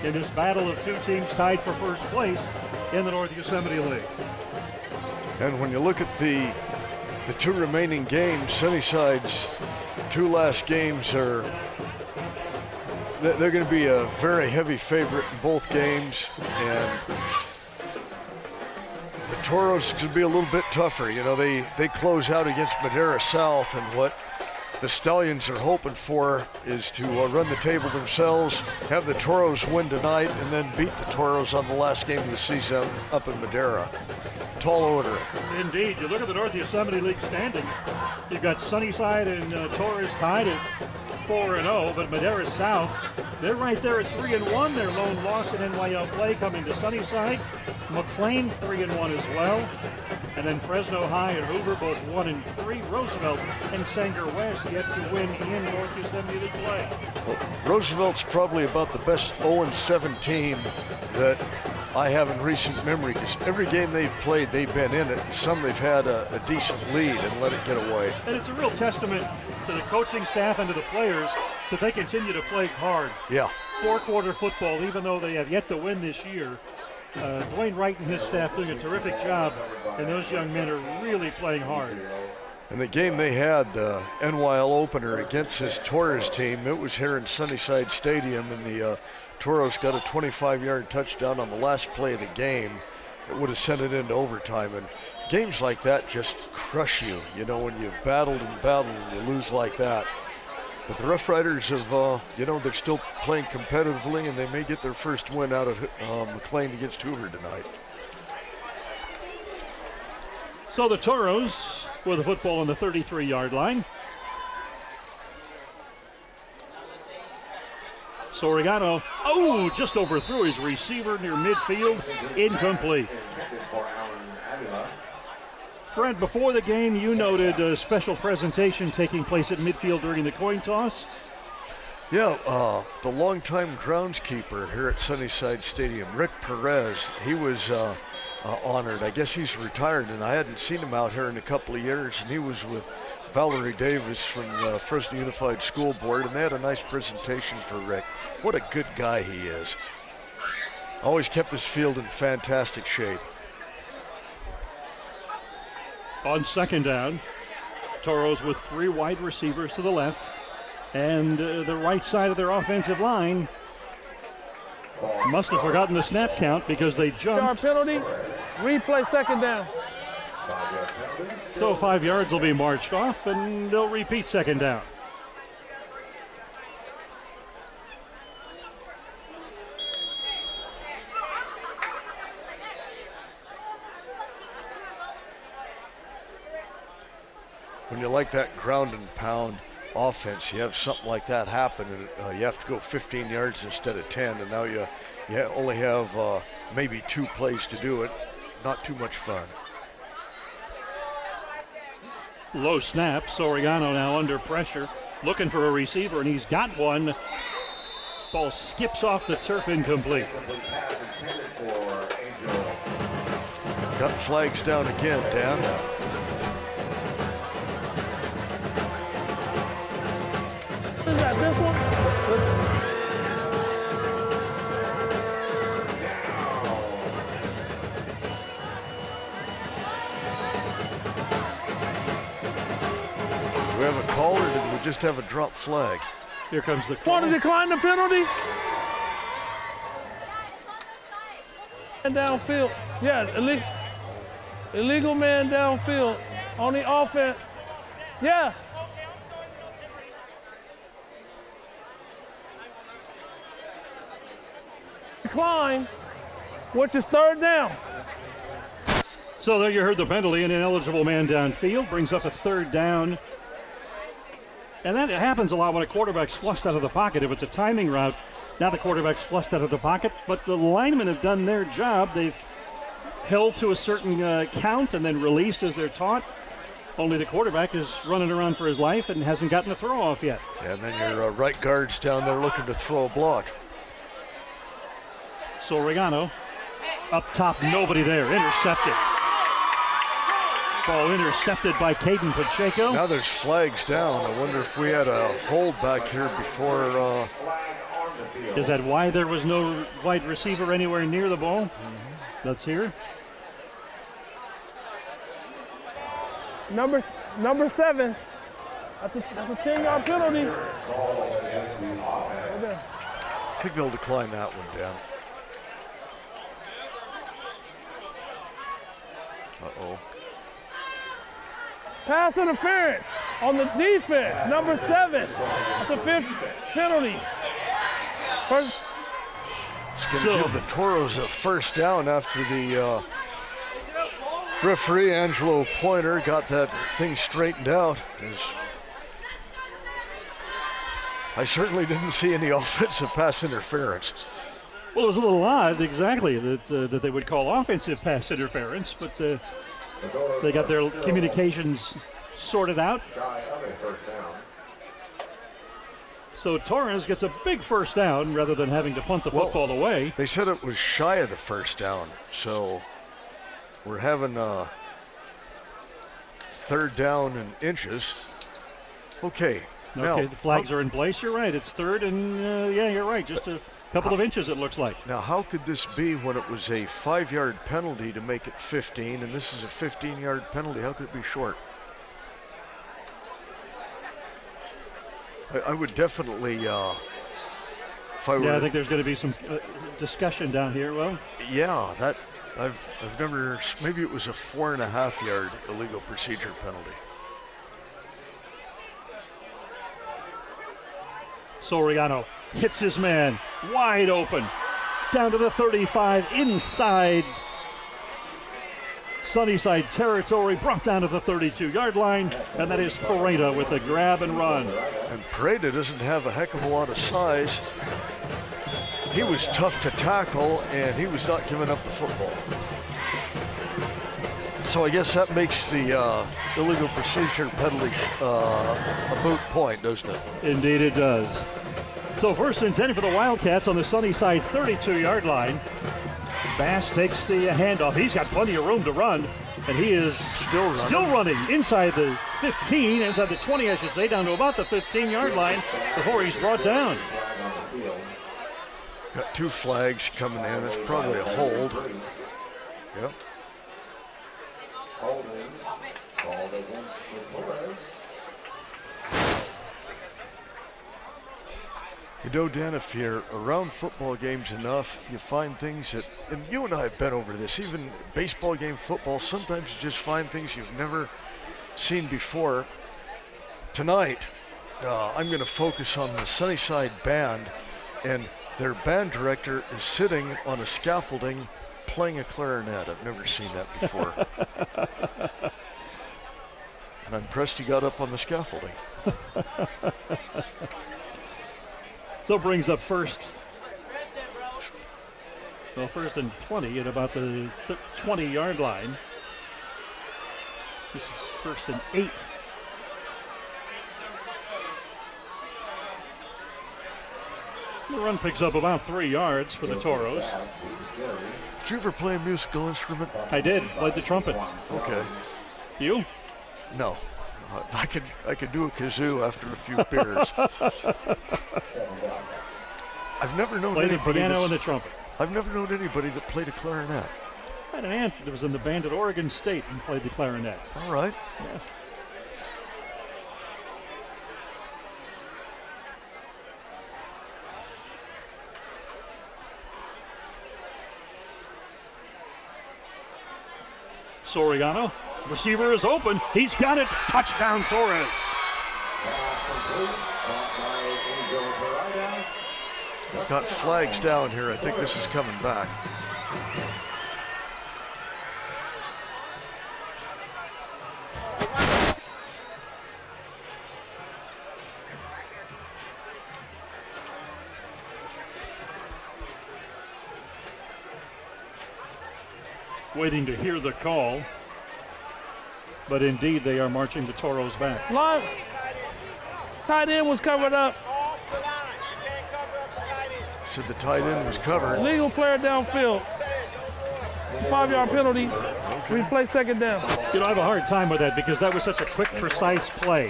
Speaker 2: In this battle of 2 teams tied for 1st place in the North Yosemite League.
Speaker 3: And when you look at the 2 remaining games, Sunnyside's 2 last games they're going to be a very heavy favorite in both games, and the Toros could be a little bit tougher. You know, they close out against Madera South, and what the Stallions are hoping for is to run the table themselves, have the Toros win tonight, and then beat the Toros on the last game of the season up in Madera. Tall order.
Speaker 2: Indeed. You look at the North Yosemite League standings. You've got Sunnyside and Torres tied at 4-0, but Madera South, they're right there at 3-1. Their lone loss in NYL play coming to Sunnyside. McLean 3-1 as well. And then Fresno High and Hoover both 1-3. Roosevelt and Sanger West yet to win in North Yosemite League play.
Speaker 3: Well, Roosevelt's probably about the best 0-7 team that I have in recent memory, because every game they've played, they've been in it. Some they've had a decent lead and let it get away.
Speaker 2: And it's a real testament to the coaching staff and to the players that they continue to play hard.
Speaker 3: Yeah.
Speaker 2: 4-quarter football, even though they have yet to win this year. Dwayne Wright and his staff doing a terrific job, and those young men are really playing hard.
Speaker 3: And the game they had, the NYL opener against this Torres team, it was here in Sunnyside Stadium, and the Toros got a 25-yard touchdown on the last play of the game. It would have sent it into overtime. And games like that just crush you, you know, when you've battled and you lose like that. But the Rough Riders have, you know, they're still playing competitively, and they may get their first win out of McLean against Hoover tonight.
Speaker 2: So the Toros with the football on the 33-yard line. Soriano, just overthrew his receiver near midfield, incomplete. Fred, before the game, you noted a special presentation taking place at midfield during the coin toss.
Speaker 3: Yeah, the longtime groundskeeper here at Sunnyside Stadium, Rick Perez, he was honored. I guess he's retired, and I hadn't seen him out here in a couple of years, and he was with Valerie Davis from the Fresno Unified School Board, and they had a nice presentation for Rick. What a good guy he is. Always kept this field in fantastic shape.
Speaker 2: On second down, Toros with 3 wide receivers to the left, and the right side of their offensive line must have forgotten the snap count because they jumped.
Speaker 5: Penalty, replay second down.
Speaker 2: So 5 yards will be marched off, and they'll repeat second down.
Speaker 3: When you like that ground and pound offense, you have something like that happen, and you have to go 15 yards instead of 10, and now you only have maybe 2 plays to do it. Not too much fun.
Speaker 2: Low snap. Soriano now under pressure, looking for a receiver, and he's got one. Ball skips off the turf, incomplete.
Speaker 3: Got flags down again, Dan.
Speaker 5: Is that this one?
Speaker 3: Do we have a call, or did we just have a drop flag?
Speaker 2: Here comes the call.
Speaker 5: Want to decline the penalty? And downfield. Yeah, illegal man downfield on the offense. Yeah. Decline, which is third down.
Speaker 2: So there you heard the penalty. An ineligible man downfield brings up a third down. And that happens a lot when a quarterback's flushed out of the pocket. If it's a timing route, now the quarterback's flushed out of the pocket, but the linemen have done their job. They've held to a certain count and then released as they're taught. Only the quarterback is running around for his life and hasn't gotten a throw off yet.
Speaker 3: And then your right guard's down there looking to throw a block.
Speaker 2: Soriano up top, nobody there, intercepted. Ball intercepted by Caden Pacheco.
Speaker 3: Now there's flags down. I wonder if we had a hold back here before.
Speaker 2: Is that why there was no wide receiver anywhere near the ball? Let's hear.
Speaker 5: Number 7. That's a 10-yard penalty.
Speaker 3: I think they'll decline that one, Dan. Uh-oh.
Speaker 5: Pass interference on the defense, number 7. That's a 5th penalty. First.
Speaker 3: It's going to give the Toros a first down after the referee, Angelo Pointer, got that thing straightened out. I certainly didn't see any offensive pass interference.
Speaker 2: Well, it was a little odd, exactly, that they would call offensive pass interference, but they got their communications sorted out. So Torres gets a big first down rather than having to punt the football away.
Speaker 3: They said it was shy of the first down, so we're having third down and inches. Okay.
Speaker 2: Okay, the flags are in place. You're right. It's third and, yeah, you're right. Just a couple of inches, it looks like.
Speaker 3: Now, how could this be when it was a 5-yard penalty to make it 15, and this is a 15-yard penalty? How could it be short? I would definitely, if I were.
Speaker 2: Yeah, I think there's going to be some discussion down here. Well,
Speaker 3: yeah, that I've never. Maybe it was a 4.5-yard illegal procedure penalty.
Speaker 2: Soriano hits his man wide open down to the 35 inside Sunnyside territory, brought down to the 32-yard line, and that is Pareda with a grab and run.
Speaker 3: And Pareda doesn't have a heck of a lot of size. He was tough to tackle, and he was not giving up the football. So I guess that makes the illegal procedure penalty a moot point, doesn't it?
Speaker 2: Indeed it does. So 1st and 10 for the Wildcats on the Sunnyside 32-yard line. Bass takes the handoff. He's got plenty of room to run, and he is still running inside the 15, inside the 20, I should say, down to about the 15-yard line before he's brought down.
Speaker 3: Got 2 flags coming in. It's probably a hold. Yep.
Speaker 4: Holding called against the Torres.
Speaker 3: You know, Dan, if you're around football games enough, you find things that, and you and I have been over this, even baseball game, football, sometimes you just find things you've never seen before. Tonight, I'm going to focus on the Sunnyside band, and their band director is sitting on a scaffolding playing a clarinet. I've never seen that before. And I'm impressed he got up on the scaffolding.
Speaker 2: So brings up first. Well, 1st and 20 at about the 20-yard line. This is 1st and 8. The run picks up about 3 yards for the Toros.
Speaker 3: Did you ever play a musical instrument?
Speaker 2: I did. Played the trumpet.
Speaker 3: Okay.
Speaker 2: You?
Speaker 3: No. I could do a kazoo after a few beers. I've never known
Speaker 2: Played the
Speaker 3: anybody.
Speaker 2: piano and the trumpet.
Speaker 3: I've never known anybody that played a clarinet.
Speaker 2: I had an aunt that was in the band at Oregon State and played the clarinet.
Speaker 3: All right.
Speaker 2: Yeah. Soriano, receiver is open. He's got it. Touchdown, Torres.
Speaker 3: Got flags down here. I think this is coming back.
Speaker 2: Waiting to hear the call. But indeed, they are marching the Toros back.
Speaker 5: Line. Tight end was covered up.
Speaker 3: So the tight end was covered.
Speaker 5: Legal player downfield. 5-yard penalty. Replay 2nd down.
Speaker 2: You know, I have a hard time with that because that was such a quick, precise play.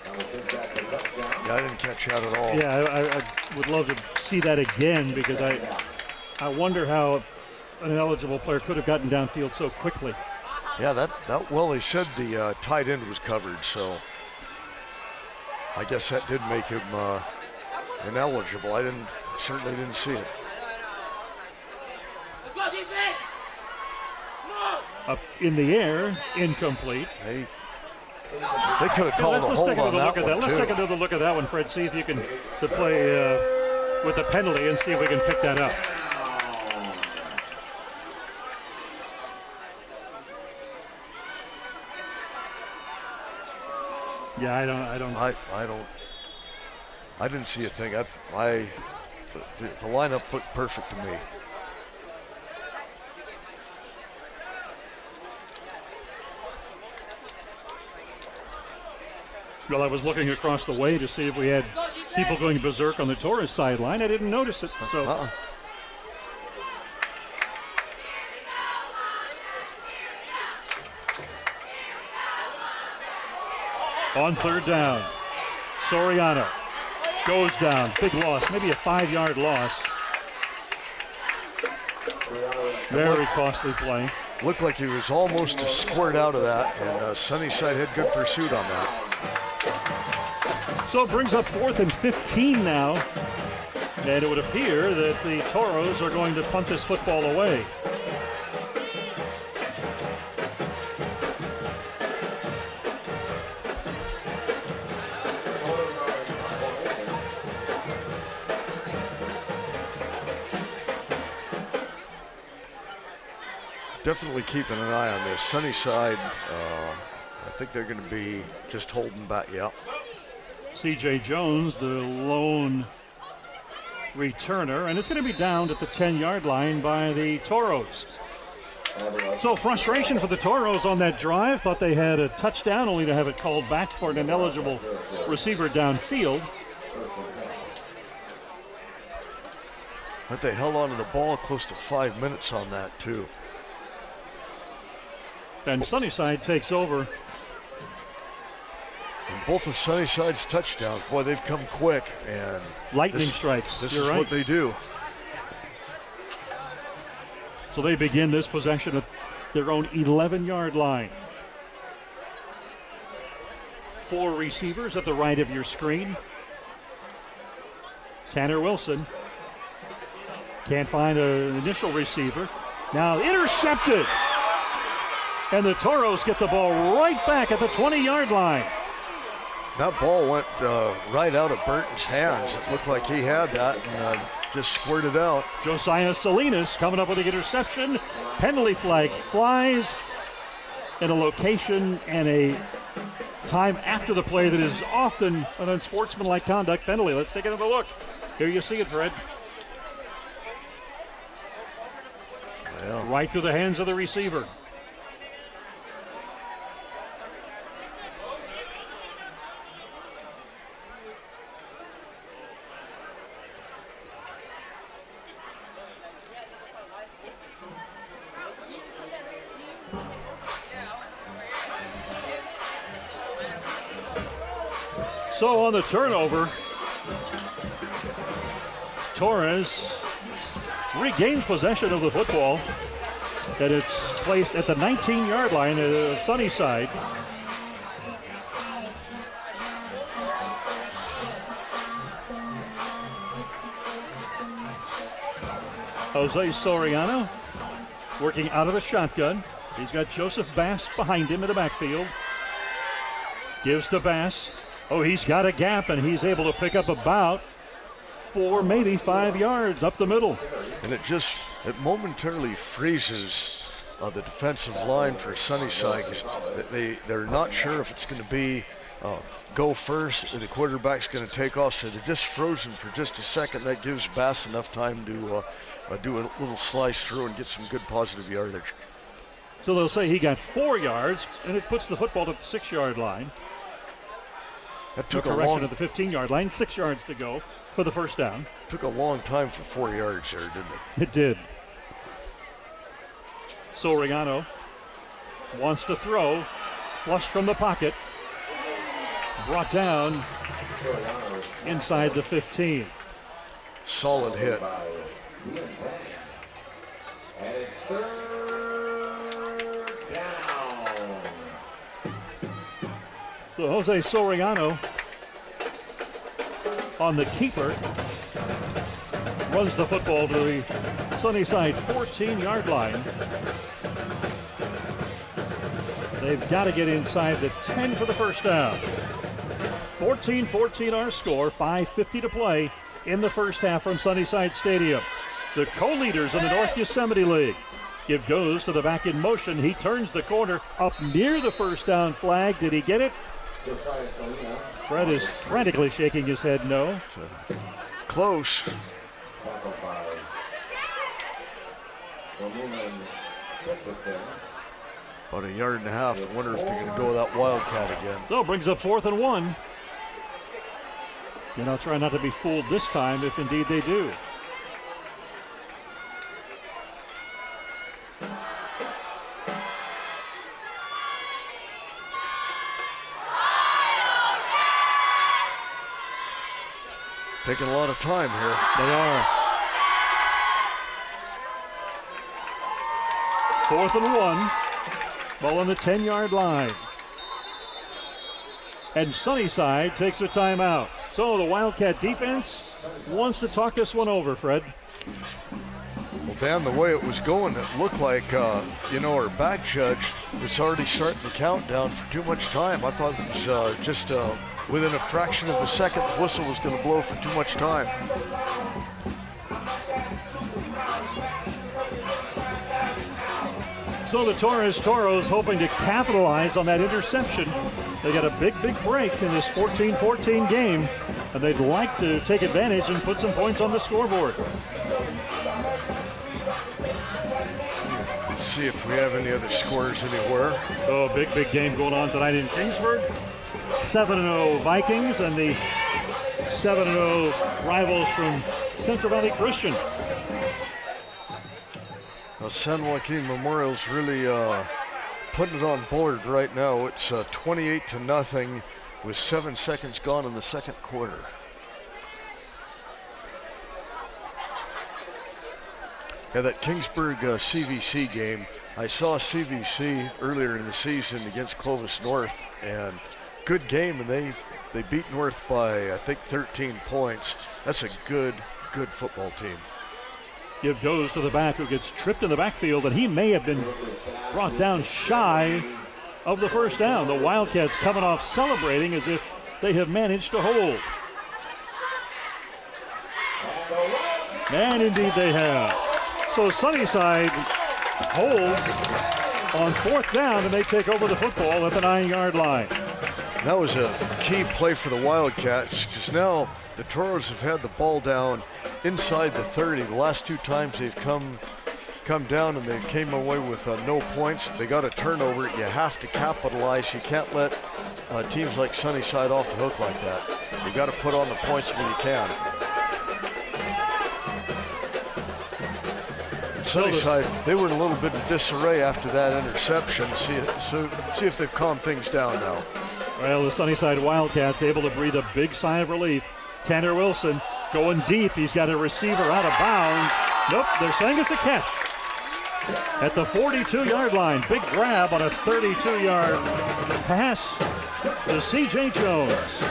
Speaker 3: Yeah, I didn't catch that at all.
Speaker 2: Yeah, I would love to see that again because I wonder how an eligible player could have gotten downfield so quickly.
Speaker 3: Yeah, that well, they said the tight end was covered, so I guess that did make him ineligible. I certainly didn't see it.
Speaker 2: Up in the air, incomplete.
Speaker 3: They could have called a
Speaker 2: let's
Speaker 3: hold
Speaker 2: take
Speaker 3: on
Speaker 2: another
Speaker 3: that
Speaker 2: look at
Speaker 3: one
Speaker 2: that. Let's
Speaker 3: too.
Speaker 2: take another look at that one, Fred. See if you can play with the penalty and see if we can pick that up. Yeah,
Speaker 3: I didn't see a thing. The lineup looked perfect to me.
Speaker 2: Well, I was looking across the way to see if we had people going berserk on the Torres sideline. I didn't notice it. So. On 3rd down, Soriano goes down. Big loss, maybe a 5-yard loss. Very costly play.
Speaker 3: Looked like he was almost squared out of that, and Sunnyside had good pursuit on that.
Speaker 2: So it brings up 4th and 15 now. And it would appear that the Toros are going to punt this football away.
Speaker 3: Definitely keeping an eye on this. Sunnyside, I think they're going to be just holding back. Yeah.
Speaker 2: C.J. Jones, the lone returner, and it's going to be downed at the 10-yard line by the Toros. So frustration for the Toros on that drive. Thought they had a touchdown, only to have it called back for an ineligible receiver downfield.
Speaker 3: But they held on to the ball close to 5 minutes on that, too.
Speaker 2: And Sunnyside takes over.
Speaker 3: And both of Sunnyside's touchdowns, boy, they've come quick. And
Speaker 2: lightning strikes.
Speaker 3: This
Speaker 2: You're
Speaker 3: is
Speaker 2: right.
Speaker 3: what they do.
Speaker 2: So they begin this possession at their own 11-yard line. 4 receivers at the right of your screen. Tanner Wilson can't find an initial receiver. Now intercepted. And the Toros get the ball right back at the 20-yard line.
Speaker 3: That ball went right out of Burton's hands. It looked like he had that and just squirted out.
Speaker 2: Josiah Salinas coming up with the interception. Penalty flag flies in a location and a time after the play that is often an unsportsmanlike conduct penalty. Let's take another look. Here you see it, Fred.
Speaker 3: Yeah.
Speaker 2: Right through the hands of the receiver. So on the turnover, Torres regains possession of the football, and it's placed at the 19-yard line at Sunnyside. Jose Soriano working out of the shotgun. He's got Joseph Bass behind him in the backfield. Gives to Bass. Oh, he's got a gap, and he's able to pick up about 4, maybe 5 yards up the middle.
Speaker 3: And it momentarily freezes the defensive line for Sunnyside. They're not sure if it's going to be go first or the quarterback's going to take off, so they're just frozen for just a second. That gives Bass enough time to do a little slice through and get some good positive yardage.
Speaker 2: So they'll say he got 4 yards, and it puts the football at the 6-yard line.
Speaker 3: That took
Speaker 2: a
Speaker 3: a
Speaker 2: correction
Speaker 3: long,
Speaker 2: at the 15-yard line, 6 yards to go for the first down.
Speaker 3: Took a long time for 4 yards there, didn't it?
Speaker 2: It did. Soriano wants to throw, flushed from the pocket, brought down inside the 15.
Speaker 3: Solid hit.
Speaker 4: And it's third down.
Speaker 2: So Jose Soriano on the keeper runs the football to the Sunnyside 14-yard line. They've got to get inside the 10 for the first down. 14-14 our score, 5:50 to play in the first half from Sunnyside Stadium. The co-leaders in the North Yosemite League. Give goes to the back in motion. He turns the corner up near the first down flag. Did he get it? Fred is frantically shaking his head no.
Speaker 3: Close. About a yard and a half. I wonder if they're going to go with that Wildcat again.
Speaker 2: So brings up 4th and 1. And I'll try not to be fooled this time if indeed they do.
Speaker 3: Taking a lot of time here.
Speaker 2: They are. 4th and 1. Ball on the 10-yard line. and Sunnyside takes a timeout. So the Wildcat defense wants to talk this one over, Fred.
Speaker 3: Well, Dan, the way it was going, it looked like, our back judge was already starting the countdown for too much time. I thought it was just within a fraction of a second, the whistle was going to blow for too much time.
Speaker 2: So the Torres Toros hoping to capitalize on that interception. They got a big break in this 14-14 game, and they'd like to take advantage and put some points on the scoreboard.
Speaker 3: Let's see if we have any other scores anywhere.
Speaker 2: Oh, big game going on tonight in Kingsburg. 7-0 Vikings and the 7-0 rivals from Central Valley Christian.
Speaker 3: Now, San Joaquin Memorial's really putting it on board right now. It's 28-0 with 7 seconds gone in the second quarter. Yeah, that Kingsburg CVC game, I saw CVC earlier in the season against Clovis North, and good game, and they beat North by, I think, 13 points. That's a good football team.
Speaker 2: Give goes to the back, who gets tripped in the backfield, and he may have been brought down shy of the first down. The Wildcats coming off celebrating as if they have managed to hold. And indeed they have. So Sunnyside holds on fourth down, and they take over the football at the 9-yard line.
Speaker 3: That was a key play for the Wildcats, because now the Toros have had the ball down inside the 30. The last 2 times they've come down and they came away with no points. They got a turnover. You have to capitalize. You can't let teams like Sunnyside off the hook like that. You got to put on the points when you can. Sunnyside, they were in a little bit of disarray after that interception. See if they've calmed things down now.
Speaker 2: Well, the Sunnyside Wildcats able to breathe a big sigh of relief. Tanner Wilson going deep. He's got a receiver out of bounds. Nope, they're saying it's a catch. At the 42-yard line, big grab on a 32-yard pass to C.J. Jones.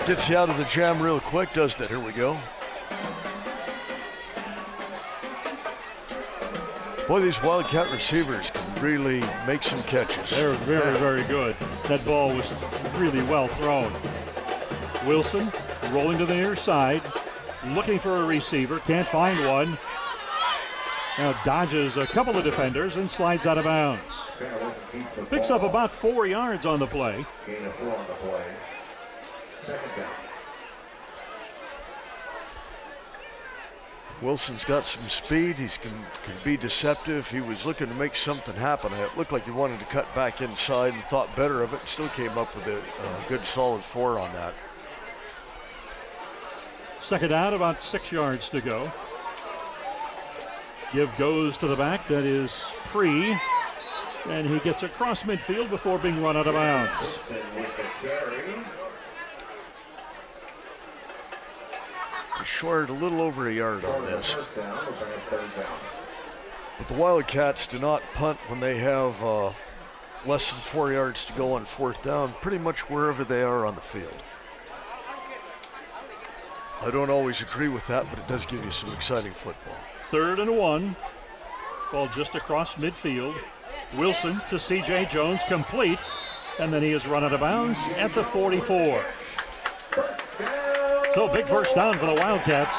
Speaker 3: Gets you out of the jam real quick, doesn't it? Here we go. Boy, these Wildcat receivers can really make some catches.
Speaker 2: They're very good. That ball was really well thrown. Wilson rolling to the near side, looking for a receiver, can't find one. Now dodges a couple of defenders and slides out of bounds. Picks up about 4 yards on the play.
Speaker 4: Gain of 4 on the play. Second down.
Speaker 3: Wilson's got some speed. He can be deceptive. He was looking to make something happen. It looked like he wanted to cut back inside and thought better of it. Still came up with a good solid 4 on that.
Speaker 2: Second out, about 6 yards to go. Give goes to the back. That is Pre. And he gets across midfield before being run out of bounds.
Speaker 3: Short a little over a yard on this. But the Wildcats do not punt when they have less than 4 yards to go on fourth down, pretty much wherever they are on the field. I don't always agree with that, but it does give you some exciting football.
Speaker 2: 3rd and 1. Ball just across midfield. Wilson to C.J. Jones, complete. And then he is run out of bounds at the 44. So big first down for the Wildcats.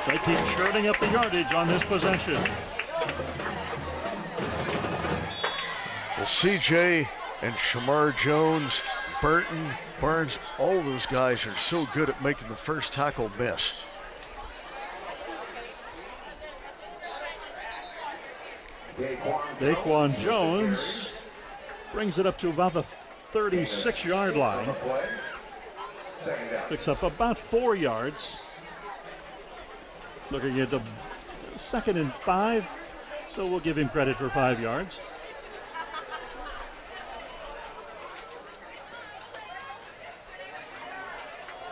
Speaker 2: They keep churning up the yardage on this possession.
Speaker 3: Well, C.J. and Shamar Jones, Burton, Barnes, all of those guys are so good at making the first tackle miss.
Speaker 2: Daquan Jones brings it up to about the 36-yard line. Picks up about 4 yards. Looking at the 2nd and 5, so we'll give him credit for 5 yards.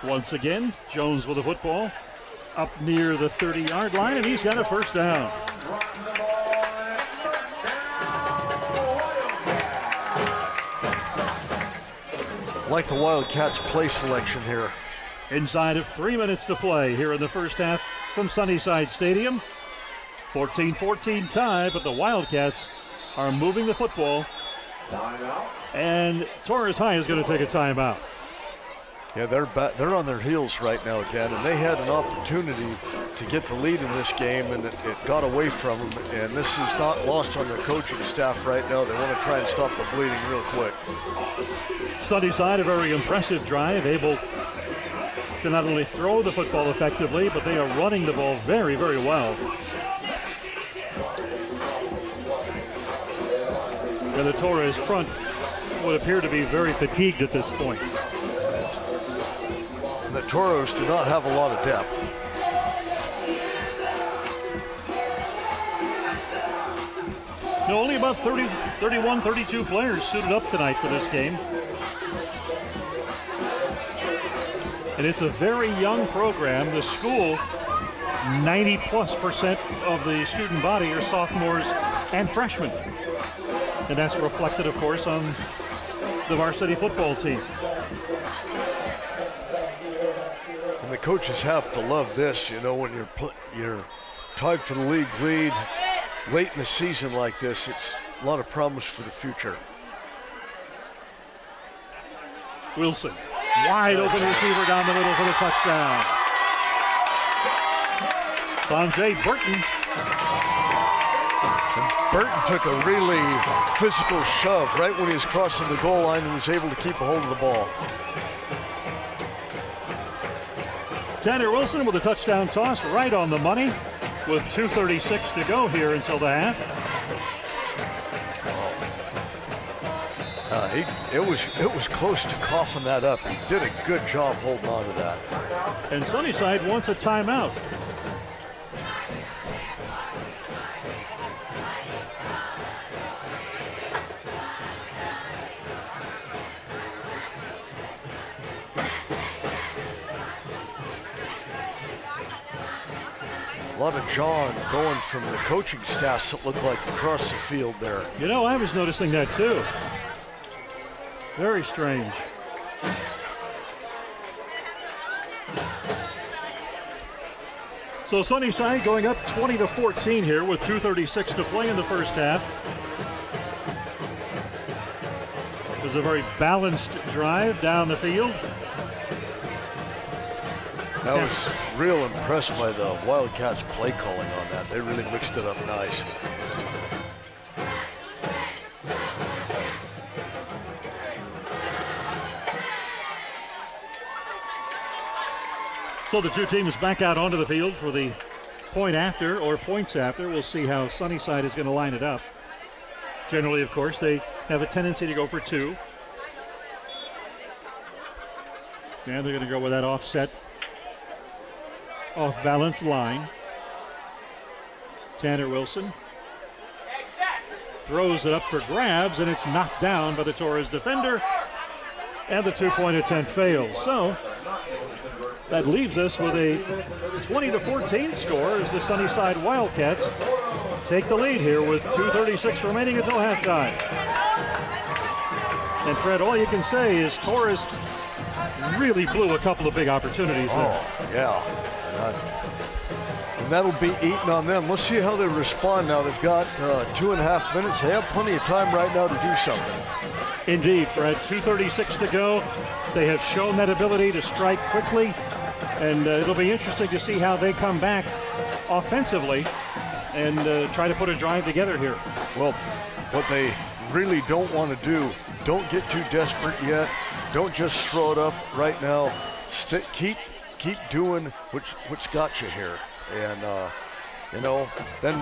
Speaker 2: Once again, Jones with the football up near the 30-yard line, and he's got a first down.
Speaker 3: like the Wildcats' play selection here.
Speaker 2: Inside of 3 minutes to play here in the first half from Sunnyside Stadium. 14-14 tie, but the Wildcats are moving the football.
Speaker 4: Timeout.
Speaker 2: And Torres High is going to take a timeout.
Speaker 3: Yeah, they're on their heels right now again, and they had an opportunity to get the lead in this game, and it got away from them. And this is not lost on their coaching staff right now. They want to try and stop the bleeding real quick.
Speaker 2: Sunnyside, a very impressive drive, able to not only throw the football effectively, but they are running the ball very, very well. And the Torres front would appear to be very fatigued at this point.
Speaker 3: And the Toros do not have a lot of depth.
Speaker 2: No, only about 31, 32 players suited up tonight for this game. And it's a very young program. The school, 90+% of the student body are sophomores and freshmen. And that's reflected, of course, on the varsity football team.
Speaker 3: And the coaches have to love this, you know, when you're tied for the league lead late in the season like this. It's a lot of promise for the future.
Speaker 2: Wilson, wide open receiver down the middle for the touchdown. Sanjay Burton.
Speaker 3: Burton took a really physical shove right when he was crossing the goal line and was able to keep a hold of the ball.
Speaker 2: Tanner Wilson with a touchdown toss right on the money with 2:36 to go here until the half.
Speaker 3: It was close to coughing that up. He did a good job holding on to that.
Speaker 2: And Sunnyside wants a timeout.
Speaker 3: A lot of John going from the coaching staffs that look like across the field there.
Speaker 2: You know, I was noticing that too. Very strange. So Sunnyside going up 20-14 here with 2:36 to play in the first half. It was a very balanced drive down the field.
Speaker 3: I was real impressed by the Wildcats play calling on that. They really mixed it up nice.
Speaker 2: So the two teams back out onto the field for the point after or points after. We'll see how Sunnyside is going to line it up. Generally, of course, they have a tendency to go for two. And they're going to go with that offset, off-balance line. Tanner Wilson throws it up for grabs, and it's knocked down by the Torres defender, and the two-point attempt fails. So that leaves us with a 20-14 score as the Sunnyside Wildcats take the lead here with 2:36 remaining until halftime. And Fred, all you can say is Torres really blew a couple of big opportunities there.
Speaker 3: Oh, yeah. And that'll be eaten on them. Let's see how they respond now. They've got 2.5 minutes. They have plenty of time right now to do something.
Speaker 2: Indeed, Fred. 2:36 to go. They have shown that ability to strike quickly, and it'll be interesting to see how they come back offensively and try to put a drive together here.
Speaker 3: Well, what they really don't want to do, don't get too desperate yet. Don't just throw it up right now. Keep doing what's got you here. And, you know, then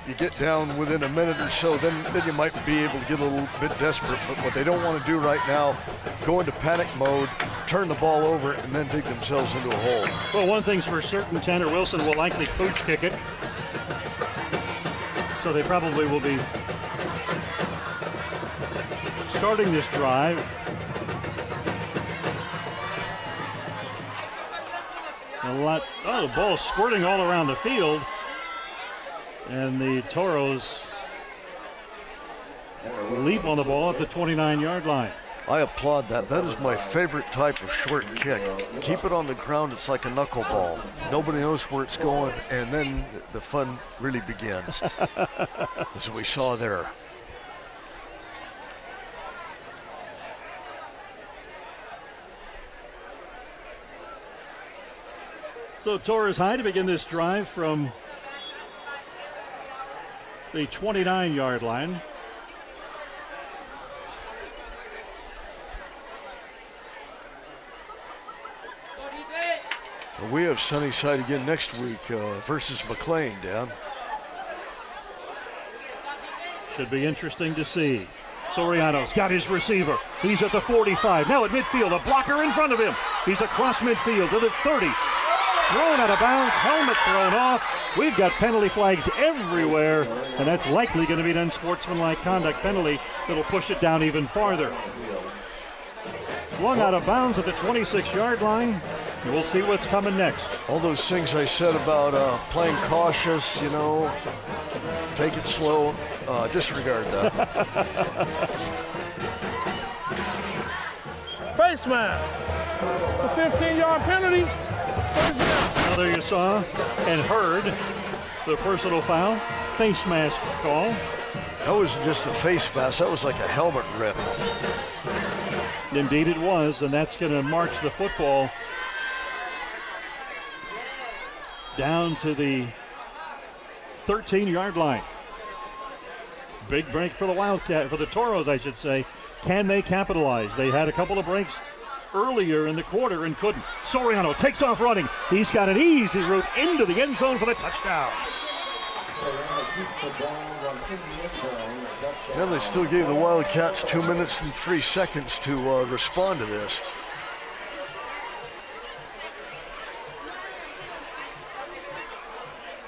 Speaker 3: you get down within a minute or so, then you might be able to get a little bit desperate. But what they don't want to do right now, go into panic mode, turn the ball over, and then dig themselves into a hole.
Speaker 2: Well, one thing's for certain, Tanner Wilson will likely pooch kick it. So they probably will be starting this drive. The ball squirting all around the field. And the Toros leap on the ball at the 29-yard line.
Speaker 3: I applaud that. That is my favorite type of short kick. Keep it on the ground, it's like a knuckleball. Nobody knows where it's going, and then the fun really begins, as we saw there.
Speaker 2: So Torres High to begin this drive from the 29-yard line.
Speaker 3: We have Sunnyside again next week versus McLean, Dan.
Speaker 2: Should be interesting to see. Soriano's got his receiver. He's at the 45. Now at midfield, a blocker in front of him. He's across midfield to the 30. Thrown out of bounds, helmet thrown off. We've got penalty flags everywhere, and that's likely going to be an unsportsmanlike conduct penalty that'll push it down even farther. Flung out of bounds at the 26-yard line. We'll see what's coming next.
Speaker 3: All those things I said about playing cautious, you know, take it slow, disregard that.
Speaker 5: Face mask. A 15-yard penalty.
Speaker 2: Now there you saw and heard the personal foul, face mask call.
Speaker 3: That wasn't just a face mask, that was like a helmet rip.
Speaker 2: Indeed it was, and that's going to march the football down to the 13-yard line. Big break for the Wildcat, for the Toros, I should say. Can they capitalize? They had a couple of breaks earlier in the quarter and couldn't. Soriano takes off running. He's got an easy route into the end zone for the touchdown.
Speaker 3: Yeah, they still gave the Wildcats 2 minutes and 3 seconds to respond to this.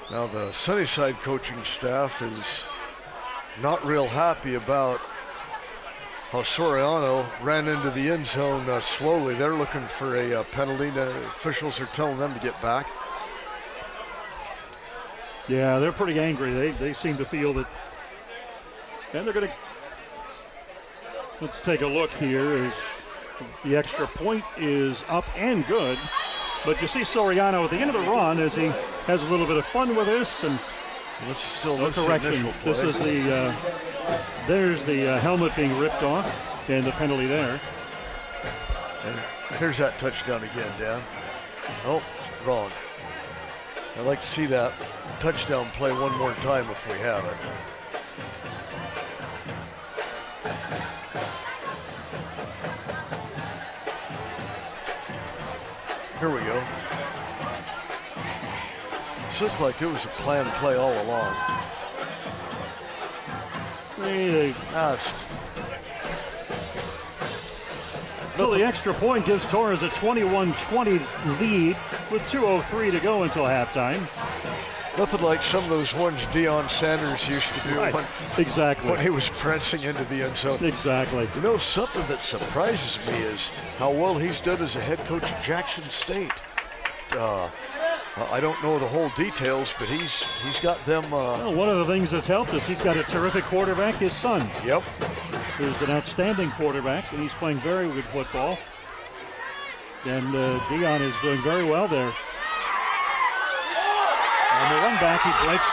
Speaker 3: Now the Sunnyside coaching staff is not real happy about how Soriano ran into the end zone slowly. They're looking for a penalty. The officials are telling them to get back.
Speaker 2: Yeah, they're pretty angry. They seem to feel that, and they're going to, let's take a look here as the extra point is up and good. But you see Soriano at the end of the run as he has a little bit of fun with this, and
Speaker 3: this is still
Speaker 2: no correction. This is the there's the helmet being ripped off and the penalty there.
Speaker 3: And here's that touchdown again, Dan. Oh, wrong. I'd like to see that touchdown play one more time if we have it. Here we go. This looked like it was a planned play all along.
Speaker 2: So the extra point gives Torres a 21-20 lead with 2:03 to go until halftime.
Speaker 3: Nothing like some of those ones Deion Sanders used to do when he was prancing into the end zone.
Speaker 2: Exactly.
Speaker 3: You know, something that surprises me is how well he's done as a head coach at Jackson State. I don't know the whole details, but he's got them.
Speaker 2: Well, one of the things that's helped is he's got a terrific quarterback, his son.
Speaker 3: Yep.
Speaker 2: Who's an outstanding quarterback, and he's playing very good football. And Deion is doing very well there. On the run back, he breaks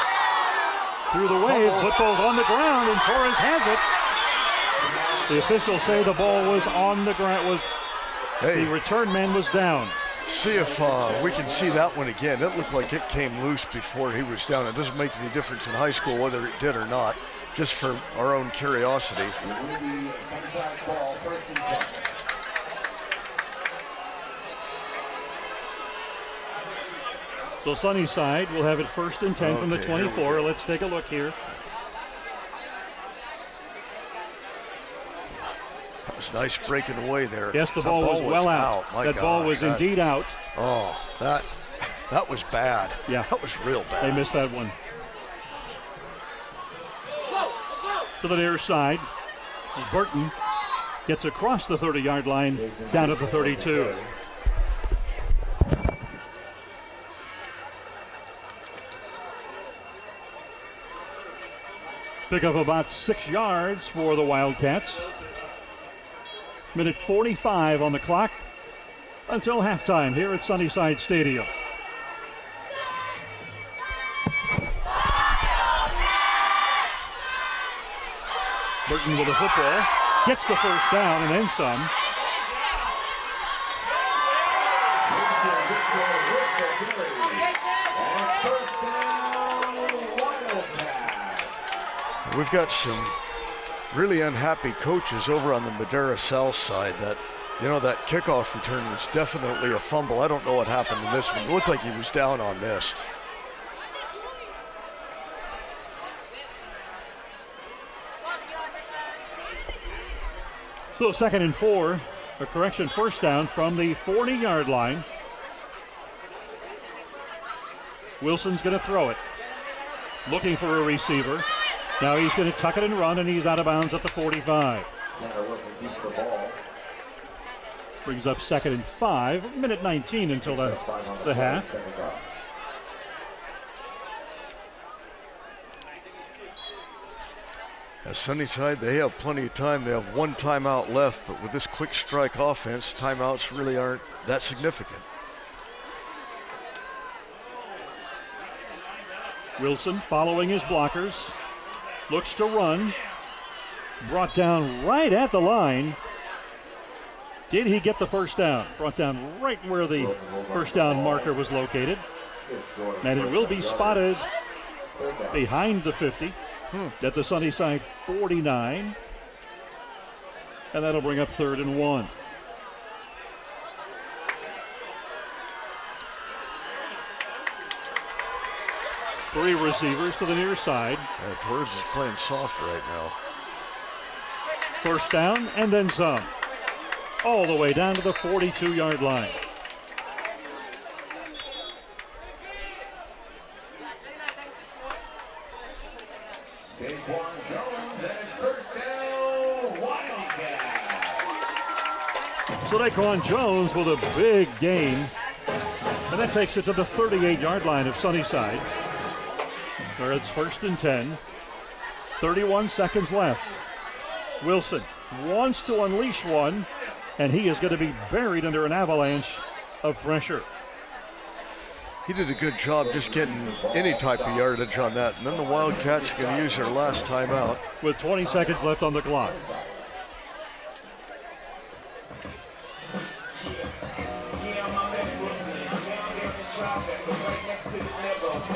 Speaker 2: through the wave. Football's on the ground, and Torres has it. The officials say the ball was on the ground. The return man was down.
Speaker 3: See if we can see that one again. It looked like it came loose before he was down. It doesn't make any difference in high school whether it did or not, just for our own curiosity.
Speaker 2: So Sunnyside will have it 1st and 10 from the 24. Let's take a look here.
Speaker 3: That was nice breaking away there.
Speaker 2: Yes, the ball was well out. That ball was indeed out.
Speaker 3: Oh, that was bad.
Speaker 2: Yeah.
Speaker 3: That was real bad.
Speaker 2: They missed that one. To the near side, Burton gets across the 30-yard line down at the 32. Pick up about 6 yards for the Wildcats. Minute 45 on the clock until halftime here at Sunnyside Stadium. Burton with the football, gets the first down and then some.
Speaker 3: We've got some really unhappy coaches over on the Madera South side. That kickoff return was definitely a fumble. I don't know what happened in this one. It looked like he was down on this.
Speaker 2: So 2nd and 4, first down from the 40-yard line. Wilson's going to throw it. Looking for a receiver. Now he's going to tuck it and run, and he's out of bounds at the 45. Brings up 2nd and 5, minute 19 until the half.
Speaker 3: At Sunnyside, they have plenty of time. They have one timeout left, but with this quick strike offense, timeouts really aren't that significant.
Speaker 2: Wilson following his blockers. Looks to run. Brought down right at the line. Did he get the first down? Brought down right where the first down marker was located. And it will be spotted behind the 50 at the Sunnyside 49. And that'll bring up 3rd and 1. Three receivers to the near side.
Speaker 3: Torres is playing soft right now.
Speaker 2: First down and then some. All the way down to the 42-yard line. So Daquan Jones with a big gain. And that takes it to the 38-yard line of Sunnyside, where it's 1st and 10. 31 seconds left. Wilson wants to unleash one, and he is going to be buried under an avalanche of pressure.
Speaker 3: He did a good job just getting any type of yardage on that. And then the Wildcats are going to use their last timeout.
Speaker 2: With 20 seconds left on the clock.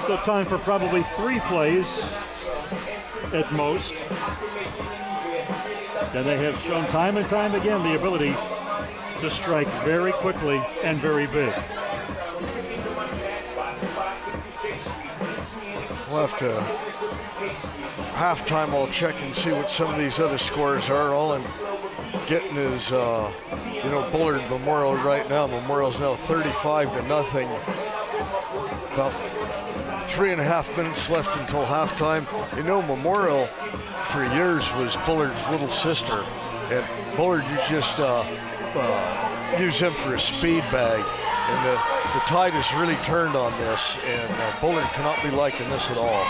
Speaker 2: So time for probably 3 plays at most. And they have shown time and time again the ability to strike very quickly and very big.
Speaker 3: We'll have to halftime. I'll check and see what some of these other scores are. All I'm getting is, Bullard Memorial right now. Memorial's now 35-0. About 3.5 minutes left until halftime. Memorial for years was Bullard's little sister, and Bullard just use him for a speed bag. And the tide has really turned on this, and Bullard cannot be liking this at all.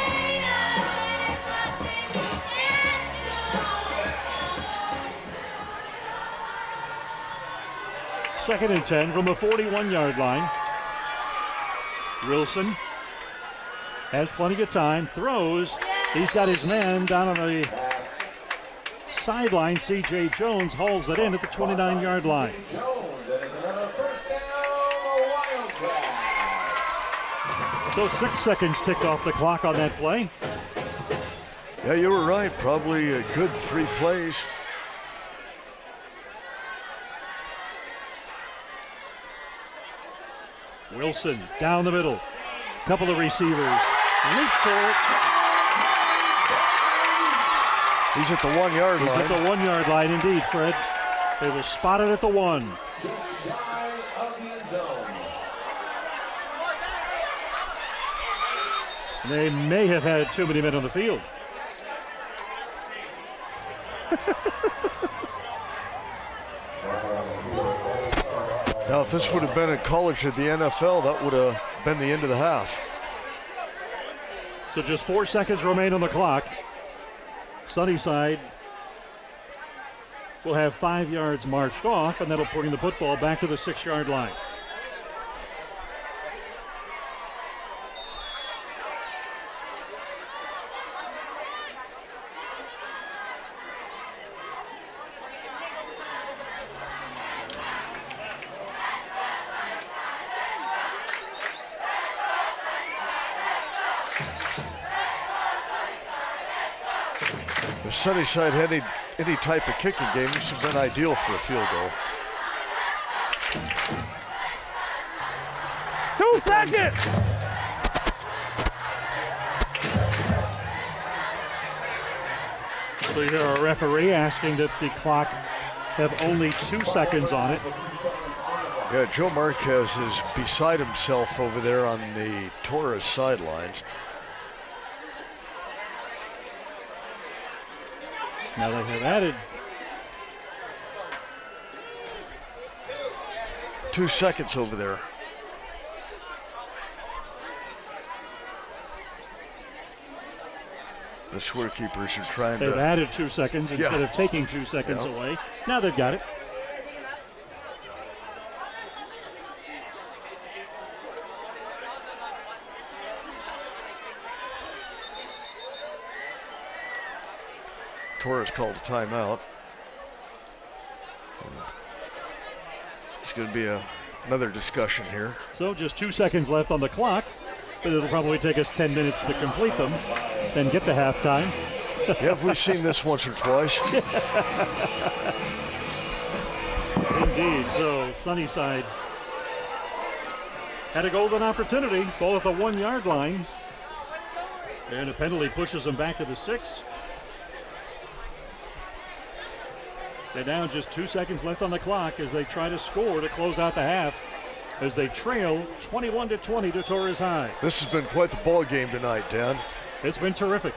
Speaker 2: Second and 10 from the 41-yard line. Wilson has plenty of time, throws. He's got his man down on the sideline. C.J. Jones hauls it in at the 29-yard line. So 6 seconds ticked off the clock on that play.
Speaker 3: Yeah, you were right. Probably a good 3 plays.
Speaker 2: Wilson down the middle. Couple of receivers. Leap for it.
Speaker 3: He's at the 1-yard line.
Speaker 2: He's at the 1-yard line indeed, Fred. They will spot it at the 1. They may have had too many men on the field.
Speaker 3: Now, if this would have been at college or the NFL, that would have been the end of the half.
Speaker 2: So just 4 seconds remain on the clock. Sunnyside will have 5 yards marched off, and that'll bring the football back to the 6-yard line.
Speaker 3: If Sunnyside had any type of kicking game, this would have been ideal for a field goal.
Speaker 5: 2 seconds.
Speaker 2: So you hear a referee asking that the clock have only 2 seconds on it.
Speaker 3: Yeah, Joe Marquez is beside himself over there on the Torres sidelines.
Speaker 2: Now they have added
Speaker 3: 2 seconds over there. The scorekeepers are trying
Speaker 2: They've
Speaker 3: to...
Speaker 2: added 2 seconds instead of taking 2 seconds away. Now they've got it.
Speaker 3: Torres called a timeout. It's going to be another discussion here.
Speaker 2: So just 2 seconds left on the clock, but it'll probably take us 10 minutes to complete them, then get to halftime.
Speaker 3: Yeah, we've seen this once or twice.
Speaker 2: Indeed, so Sunnyside had a golden opportunity, ball at the 1-yard line, and a penalty pushes them back to the 6. They're down just 2 seconds left on the clock as they try to score to close out the half as they trail 21-20 to Torres High.
Speaker 3: This has been quite the ball game tonight, Dan.
Speaker 2: It's been terrific.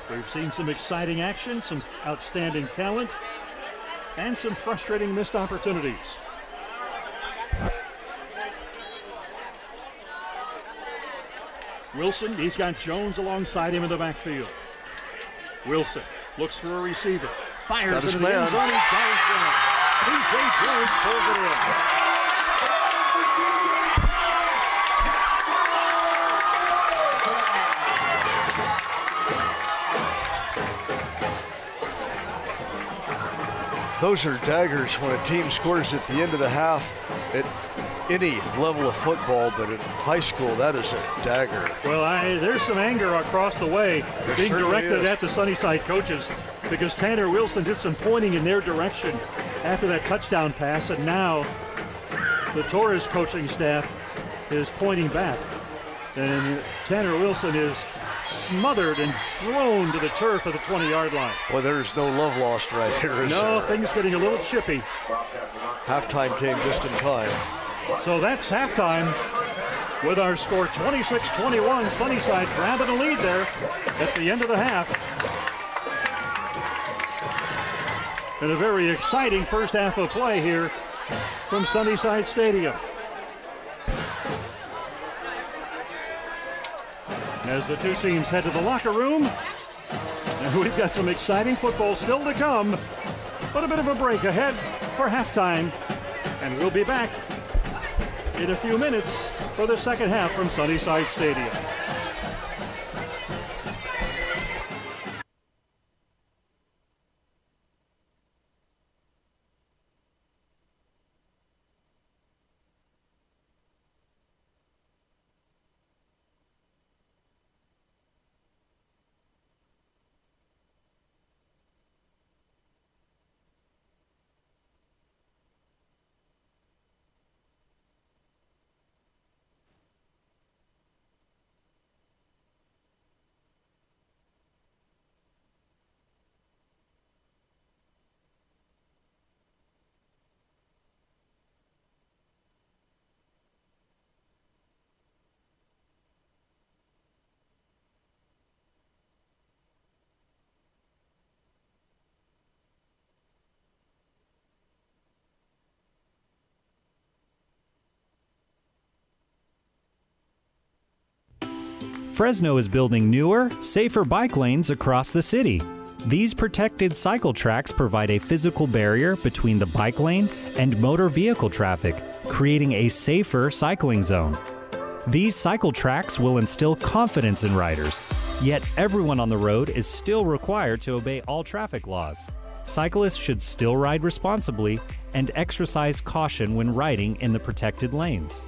Speaker 2: We've seen some exciting action, some outstanding talent, and some frustrating missed opportunities. Wilson, he's got Jones alongside him in the backfield. Wilson looks for a receiver, fires into the end zone, he dives down. P.J. Jones pulls it in.
Speaker 3: Those are daggers when a team scores at the end of the half at any level of football, but in high school, that is a dagger.
Speaker 2: Well, there's some anger across the way being directed
Speaker 3: is.
Speaker 2: at the Sunnyside coaches because Tanner Wilson did some pointing in their direction after that touchdown pass, and now the Torres coaching staff is pointing back. And Tanner Wilson is smothered and thrown to the turf at the 20-yard line.
Speaker 3: Well, there's no love lost right here, is
Speaker 2: No,
Speaker 3: there?
Speaker 2: things getting a little chippy.
Speaker 3: Halftime came just in time.
Speaker 2: So that's halftime with our score 26-21. Sunnyside grabbing a lead there at the end of the half. And a very exciting first half of play here from Sunnyside Stadium. As the two teams head to the locker room, and we've got some exciting football still to come, but a bit of a break ahead for halftime, and we'll be back in a few minutes for the second half from Sunnyside Stadium.
Speaker 1: Fresno is building newer, safer bike lanes across the city. These protected cycle tracks provide a physical barrier between the bike lane and motor vehicle traffic, creating a safer cycling zone. These cycle tracks will instill confidence in riders, yet everyone on the road is still required to obey all traffic laws. Cyclists should still ride responsibly and exercise caution when riding in the protected lanes.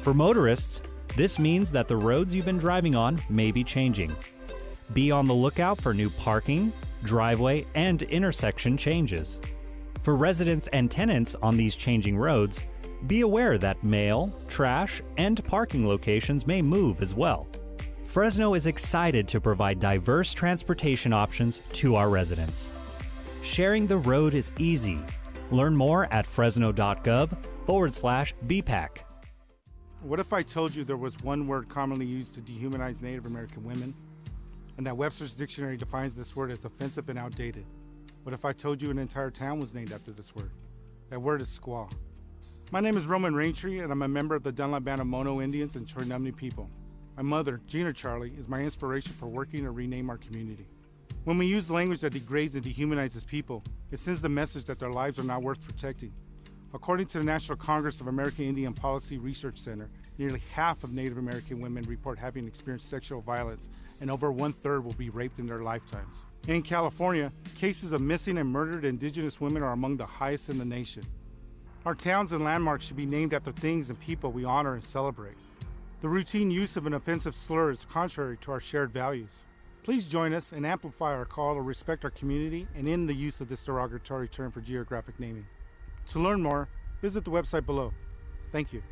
Speaker 1: For motorists, this means that the roads you've been driving on may be changing. Be on the lookout for new parking, driveway, and intersection changes. For residents and tenants on these changing roads, be aware that mail, trash, and parking locations may move as well. Fresno is excited to provide diverse transportation options to our residents. Sharing the road is easy. Learn more at fresno.gov/BPAC.
Speaker 6: What if I told you there was one word commonly used to dehumanize Native American women, and that Webster's dictionary defines this word as offensive and outdated? What if I told you an entire town was named after this word? That word is squaw. My name is Roman Raintree, and I'm a member of the Dunlap Band of Mono Indians and Choinumni people. My mother, Gina Charlie, is my inspiration for working to rename our community. When we use language that degrades and dehumanizes people, it sends the message that their lives are not worth protecting. According to the National Congress of American Indian Policy Research Center, nearly half of Native American women report having experienced sexual violence, and over 1/3 will be raped in their lifetimes. In California, cases of missing and murdered Indigenous women are among the highest in the nation. Our towns and landmarks should be named after things and people we honor and celebrate. The routine use of an offensive slur is contrary to our shared values. Please join us and amplify our call to respect our community and end the use of this derogatory term for geographic naming. To learn more, visit the website below. Thank you.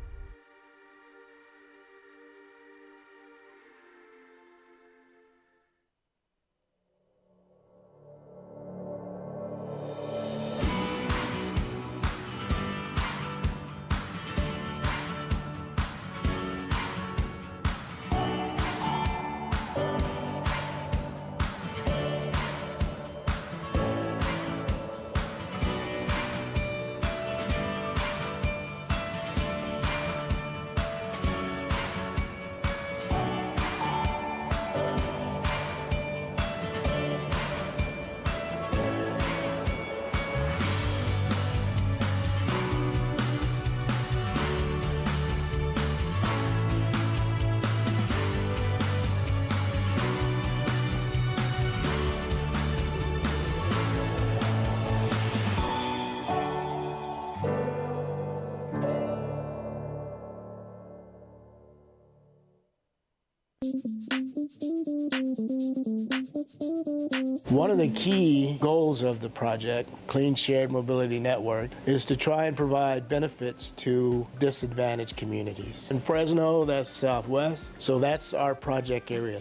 Speaker 7: One of the key goals of the project, Clean Shared Mobility Network, is to try and provide benefits to disadvantaged communities. In Fresno, that's Southwest, so that's our project area.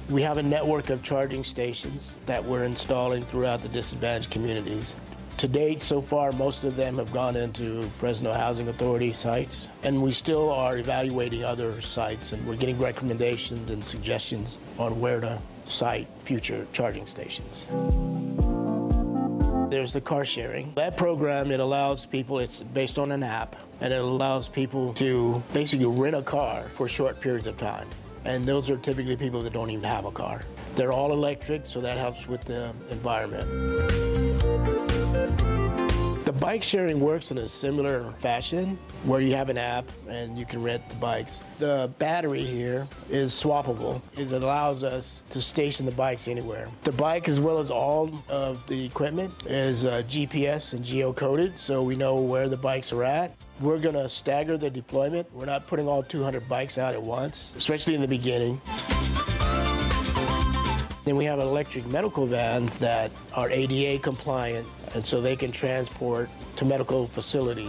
Speaker 7: We have a network of charging stations that we're installing throughout the disadvantaged communities. To date, so far, most of them have gone into Fresno Housing Authority sites, and we still are evaluating other sites, and we're getting recommendations and suggestions on where to site future charging stations. There's the car sharing. That program, it allows people, it's based on an app, and it allows people to basically rent a car for short periods of time. And those are typically people that don't even have a car. They're all electric, so that helps with the environment. The bike sharing works in a similar fashion where you have an app and you can rent the bikes. The battery here is swappable. It allows us to station the bikes anywhere. The bike, as well as all of the equipment, is GPS and geocoded, so we know where the bikes are at. We're going to stagger the deployment. We're not putting all 200 bikes out at once, especially in the beginning. Then we have an electric medical van that are ADA compliant, and so they can transport to medical facilities.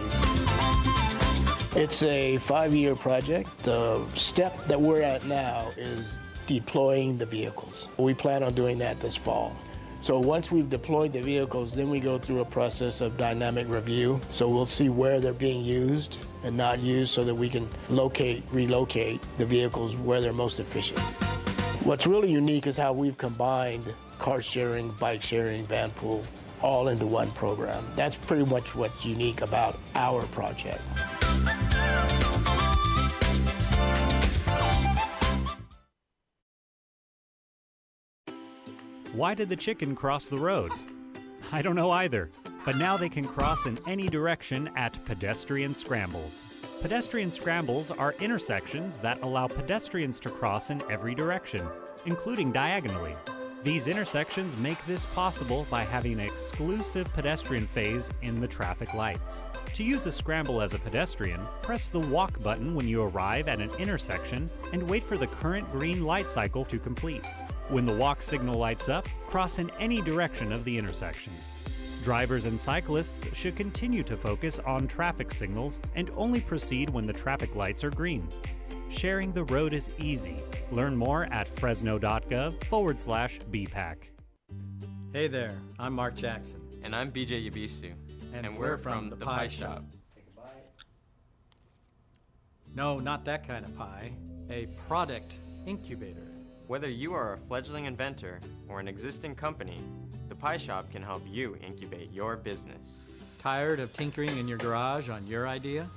Speaker 7: It's a 5-year project. The step that we're at now is deploying the vehicles. We plan on doing that this fall. So once we've deployed the vehicles, then we go through a process of dynamic review. So we'll see where they're being used and not used so that we can relocate the vehicles where they're most efficient. What's really unique is how we've combined car sharing, bike sharing, van pool, all into one program. That's pretty much what's unique about our project.
Speaker 1: Why did the chicken cross the road? I don't know either, but now they can cross in any direction at pedestrian scrambles. Pedestrian scrambles are intersections that allow pedestrians to cross in every direction, including diagonally. These intersections make this possible by having an exclusive pedestrian phase in the traffic lights. To use a scramble as a pedestrian, press the walk button when you arrive at an intersection and wait for the current green light cycle to complete. When the walk signal lights up, cross in any direction of the intersection. Drivers and cyclists should continue to focus on traffic signals and only proceed when the traffic lights are green. Sharing the road is easy. Learn more at fresno.gov/BPAC.
Speaker 8: Hey there, I'm Mark Jackson.
Speaker 9: And I'm BJ Yabisu. And we're from the Pie Shop.
Speaker 8: No, not that kind of pie. A product incubator.
Speaker 9: Whether you are a fledgling inventor or an existing company, the Pie Shop can help you incubate your business.
Speaker 8: Tired of tinkering in your garage on your idea?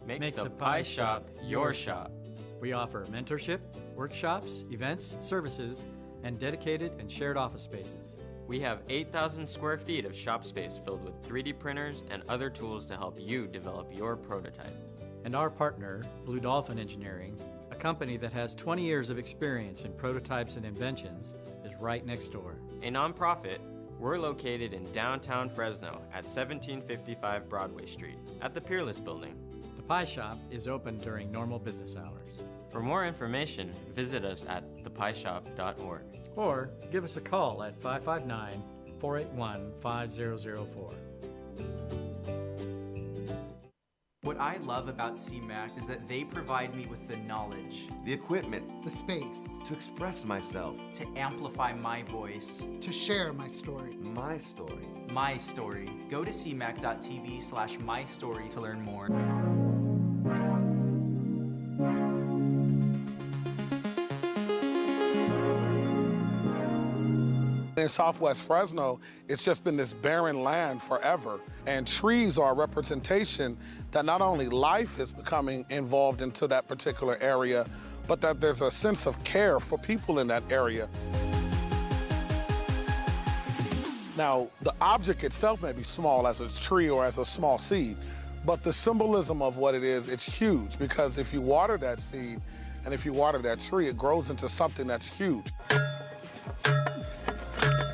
Speaker 9: Make the Pie Shop your shop.
Speaker 8: We offer mentorship, workshops, events, services, and dedicated and shared office spaces.
Speaker 9: We have 8,000 square feet of shop space filled with 3D printers and other tools to help you develop your prototype.
Speaker 8: And our partner, Blue Dolphin Engineering, a company that has 20 years of experience in prototypes and inventions, is right next door.
Speaker 9: A nonprofit, we're located in downtown Fresno at 1755 Broadway Street at the Peerless Building.
Speaker 8: The Pie Shop is open during normal business hours.
Speaker 9: For more information, visit us at thepieshop.org.
Speaker 8: Or give us a call at 559-481-5004.
Speaker 10: What I love about CMAC is that they provide me with the knowledge,
Speaker 11: the equipment,
Speaker 12: the space,
Speaker 11: to express myself,
Speaker 10: to amplify my voice,
Speaker 12: to share my story.
Speaker 11: My story.
Speaker 10: My story. Go to cmac.tv/mystory to learn more.
Speaker 13: In Southwest Fresno, it's just been this barren land forever. And trees are a representation that not only life is becoming involved into that particular area, but that there's a sense of care for people in that area. Now, the object itself may be small as a tree or as a small seed, but the symbolism of what it is, it's huge, because if you water that seed and if you water that tree, it grows into something that's huge.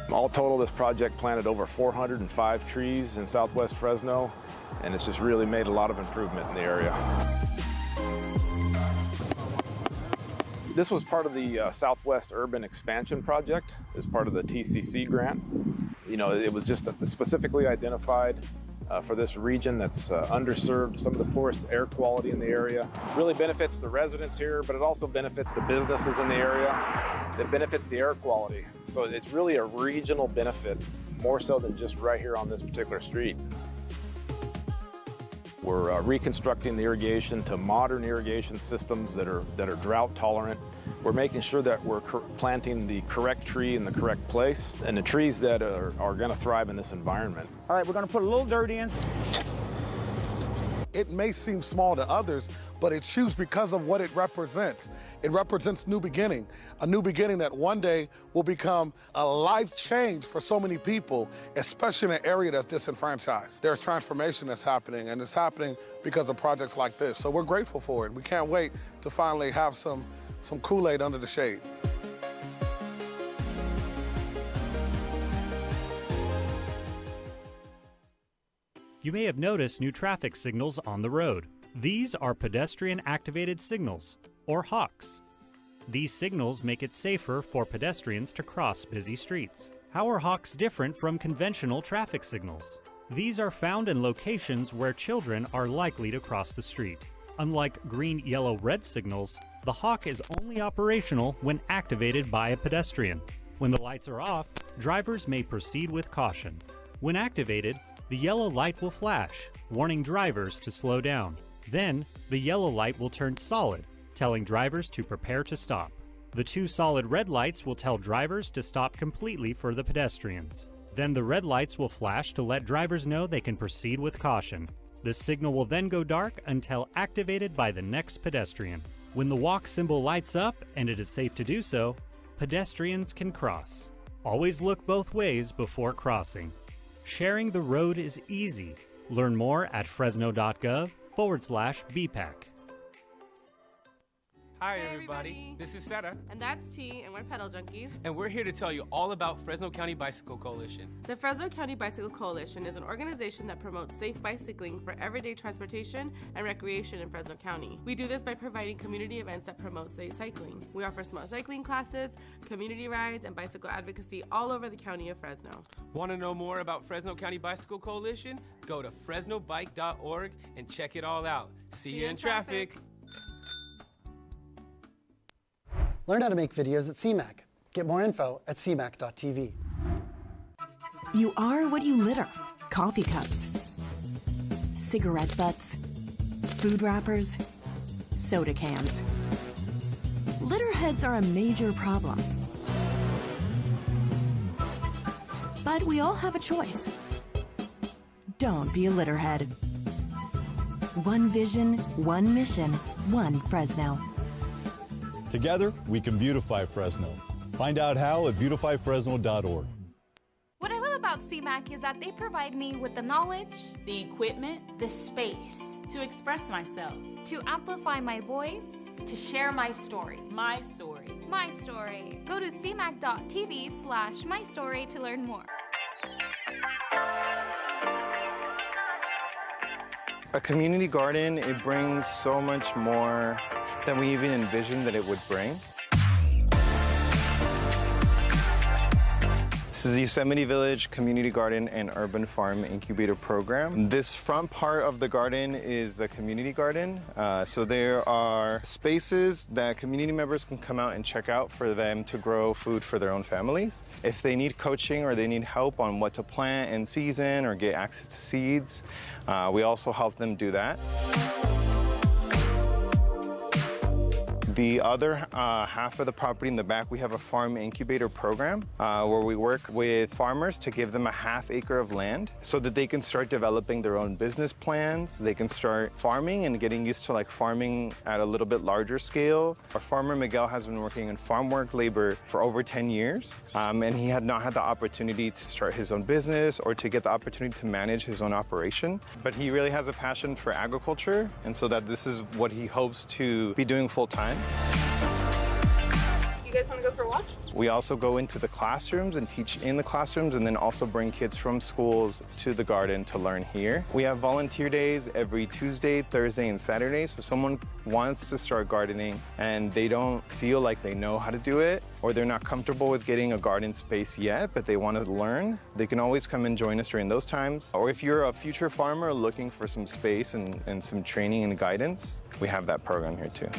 Speaker 14: All total, this project planted over 405 trees in Southwest Fresno, and it's just really made a lot of improvement in the area. This was part of the Southwest Urban Expansion Project as part of the TCC grant. You know, it was just specifically identified for this region that's underserved, some of the poorest air quality in the area. It really benefits the residents here, but it also benefits the businesses in the area. It benefits the air quality. So it's really a regional benefit, more so than just right here on this particular street. We're reconstructing the irrigation to modern irrigation systems that are drought tolerant. We're making sure that we're planting the correct tree in the correct place and the trees that are going to thrive in this environment.
Speaker 15: All right, we're going to put a little dirt in.
Speaker 13: It may seem small to others, but it's huge because of what it represents. It represents new beginning, a new beginning that one day will become a life change for so many people, especially in an area that's disenfranchised. There's transformation that's happening, and it's happening because of projects like this. So we're grateful for it. We can't wait to finally have some Kool-Aid under the shade.
Speaker 1: You may have noticed new traffic signals on the road. These are pedestrian-activated signals, or HAWKs. These signals make it safer for pedestrians to cross busy streets. How are HAWKs different from conventional traffic signals? These are found in locations where children are likely to cross the street. Unlike green, yellow, red signals, the HAWK is only operational when activated by a pedestrian. When the lights are off, drivers may proceed with caution. When activated, the yellow light will flash, warning drivers to slow down. Then, the yellow light will turn solid, telling drivers to prepare to stop. The two solid red lights will tell drivers to stop completely for the pedestrians. Then the red lights will flash to let drivers know they can proceed with caution. The signal will then go dark until activated by the next pedestrian. When the walk symbol lights up and it is safe to do so, pedestrians can cross. Always look both ways before crossing. Sharing the road is easy. Learn more at fresno.gov/BPAC.
Speaker 15: Hi everybody, this is Sarah.
Speaker 16: And that's T, and we're Pedal Junkies.
Speaker 15: And we're here to tell you all about Fresno County Bicycle Coalition.
Speaker 16: The Fresno County Bicycle Coalition is an organization that promotes safe bicycling for everyday transportation and recreation in Fresno County. We do this by providing community events that promote safe cycling. We offer smart cycling classes, community rides, and bicycle advocacy all over the county of Fresno.
Speaker 15: Want to know more about Fresno County Bicycle Coalition? Go to fresnobike.org and check it all out. See you in traffic.
Speaker 17: Learn how to make videos at CMAC. Get more info at cmac.tv.
Speaker 18: You are what you litter. Coffee cups, cigarette butts, food wrappers, soda cans. Litter heads are a major problem. But we all have a choice. Don't be a litterhead. One vision, one mission, one Fresno.
Speaker 19: Together, we can beautify Fresno. Find out how at beautifyfresno.org.
Speaker 20: What I love about CMAC is that they provide me with the knowledge,
Speaker 21: the equipment, the space to express myself,
Speaker 20: to amplify my voice,
Speaker 21: to share my story. My story.
Speaker 20: My story. Go to cmac.tv/mystory to learn more.
Speaker 22: A community garden, it brings so much more than we even envisioned that it would bring. This is the Yosemite Village Community Garden and Urban Farm Incubator Program. This front part of the garden is the community garden. So there are spaces that community members can come out and check out for them to grow food for their own families. If they need coaching or they need help on what to plant in season or get access to seeds, we also help them do that. The other half of the property in the back, we have a farm incubator program where we work with farmers to give them a ½ acre of land so that they can start developing their own business plans. They can start farming and getting used to like farming at a little bit larger scale. Our farmer Miguel has been working in farm work labor for over 10 years and he had not had the opportunity to start his own business or to get the opportunity to manage his own operation. But he really has a passion for agriculture, and so that this is what he hopes to be doing full time.
Speaker 16: You guys want to go for a walk?
Speaker 22: We also go into the classrooms and teach in the classrooms, and then also bring kids from schools to the garden to learn here. We have volunteer days every Tuesday, Thursday, and Saturday. So if someone wants to start gardening and they don't feel like they know how to do it, or they're not comfortable with getting a garden space yet, but they want to learn, they can always come and join us during those times. Or if you're a future farmer looking for some space and some training and guidance, we have that program here too.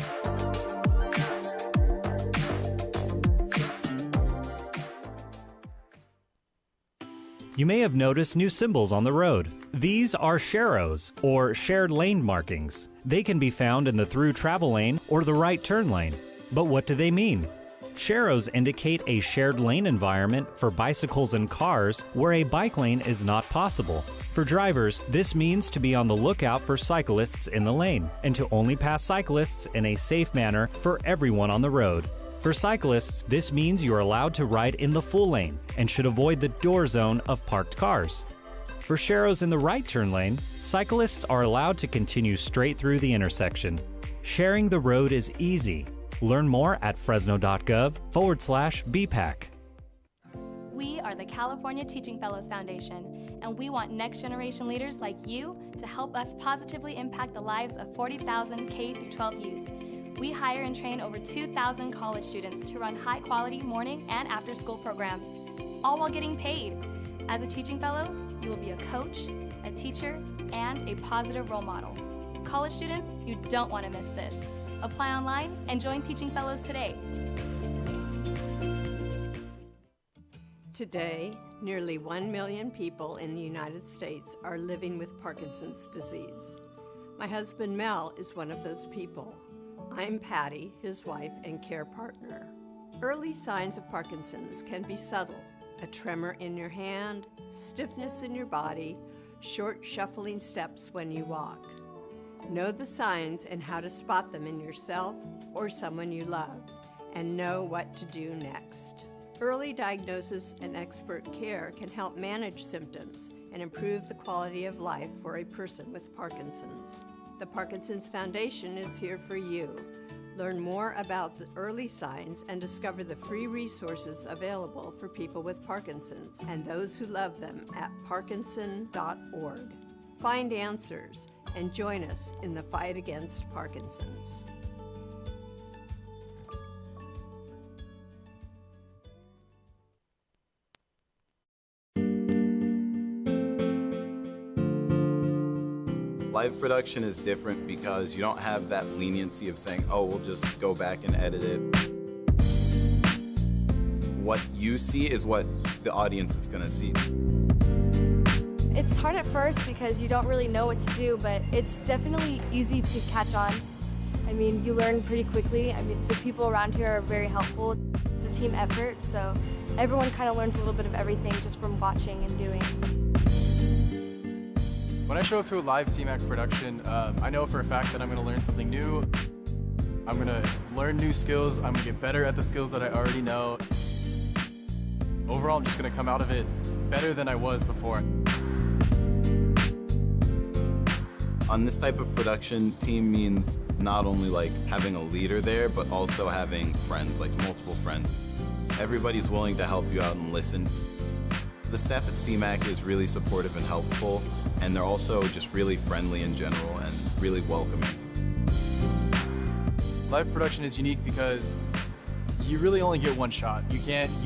Speaker 1: You may have noticed new symbols on the road. These are sharrows, or shared lane markings. They can be found in the through travel lane or the right turn lane. But what do they mean? Sharrows indicate a shared lane environment for bicycles and cars where a bike lane is not possible. For drivers, this means to be on the lookout for cyclists in the lane, and to only pass cyclists in a safe manner for everyone on the road. For cyclists, this means you are allowed to ride in the full lane and should avoid the door zone of parked cars. For sharrows in the right turn lane, cyclists are allowed to continue straight through the intersection. Sharing the road is easy. Learn more at fresno.gov/BPAC.
Speaker 20: We are the California Teaching Fellows Foundation, and we want next generation leaders like you to help us positively impact the lives of 40,000 K-12 youth. We hire and train over 2,000 college students to run high-quality morning and after-school programs, all while getting paid. As a teaching fellow, you will be a coach, a teacher, and a positive role model. College students, you don't want to miss this. Apply online and join Teaching Fellows today.
Speaker 23: Today, nearly 1 million people in the United States are living with Parkinson's disease. My husband Mel is one of those people. I'm Patty, his wife and care partner. Early signs of Parkinson's can be subtle: a tremor in your hand, stiffness in your body, short shuffling steps when you walk. Know the signs and how to spot them in yourself or someone you love, and know what to do next. Early diagnosis and expert care can help manage symptoms and improve the quality of life for a person with Parkinson's. The Parkinson's Foundation is here for you. Learn more about the early signs and discover the free resources available for people with Parkinson's and those who love them at parkinson.org. Find answers and join us in the fight against Parkinson's.
Speaker 3: Live production is different because you don't have that leniency of saying, oh, we'll just go back and edit it. What you see is what the audience is going to see.
Speaker 4: It's hard at first because you don't really know what to do, but it's definitely easy to catch on. I mean, you learn pretty quickly. I mean, the people around here are very helpful. It's a team effort, so everyone kind of learns a little bit of everything just from watching and doing.
Speaker 5: When I show up to a live CMAC production, I know for a fact that I'm going to learn something new. I'm going to learn new skills. I'm going to get better at the skills that I already know. Overall, I'm just going to come out of it better than I was before.
Speaker 3: On this type of production, team means not only like having a leader there, but also having friends, like multiple friends. Everybody's willing to help you out and listen. The staff at CMAC is really supportive and helpful, and they're also just really friendly in general and really welcoming.
Speaker 5: Live production is unique because you really only get one shot. You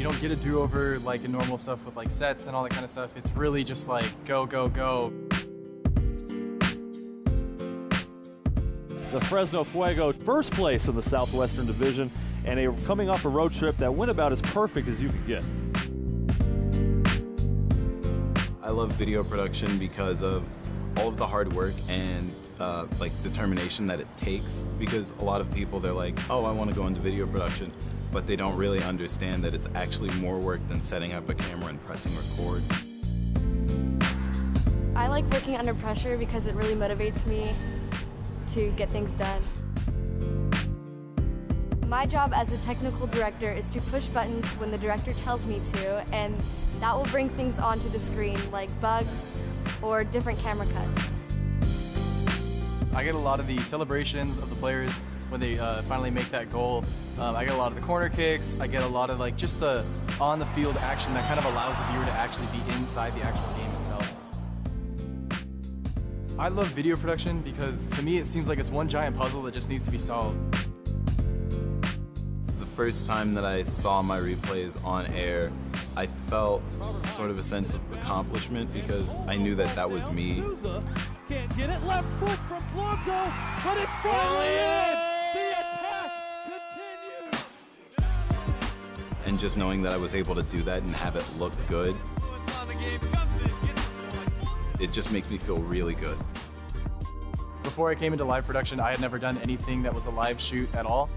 Speaker 5: don't get a do-over like in normal stuff with like sets and all that kind of stuff. It's really just like go, go, go.
Speaker 2: The Fresno Fuego, first place in the Southwestern Division, and they're coming off a road trip that went about as perfect as you could get.
Speaker 3: I love video production because of all of the hard work and like determination that it takes, because a lot of people, they're like, oh, I want to go into video production, but they don't really understand that it's actually more work than setting up a camera and pressing record.
Speaker 4: I like working under pressure because it really motivates me to get things done. My job as a technical director is to push buttons when the director tells me to, and that will bring things onto the screen, like bugs or different camera cuts.
Speaker 5: I get a lot of the celebrations of the players when they finally make that goal. I get a lot of the corner kicks. I get a lot of like just the on-the-field action that kind of allows the viewer to actually be inside the actual game itself. I love video production because to me it seems like it's one giant puzzle that just needs to be solved.
Speaker 3: The first time that I saw my replays on air, I felt sort of a sense of accomplishment because I knew that that was me.
Speaker 2: Can't get it, left foot from Blanco, but it's finally in! The attack continues!
Speaker 3: And just knowing that I was able to do that and have it look good, it just makes me feel really good.
Speaker 5: Before I came into live production, I had never done anything that was a live shoot at all.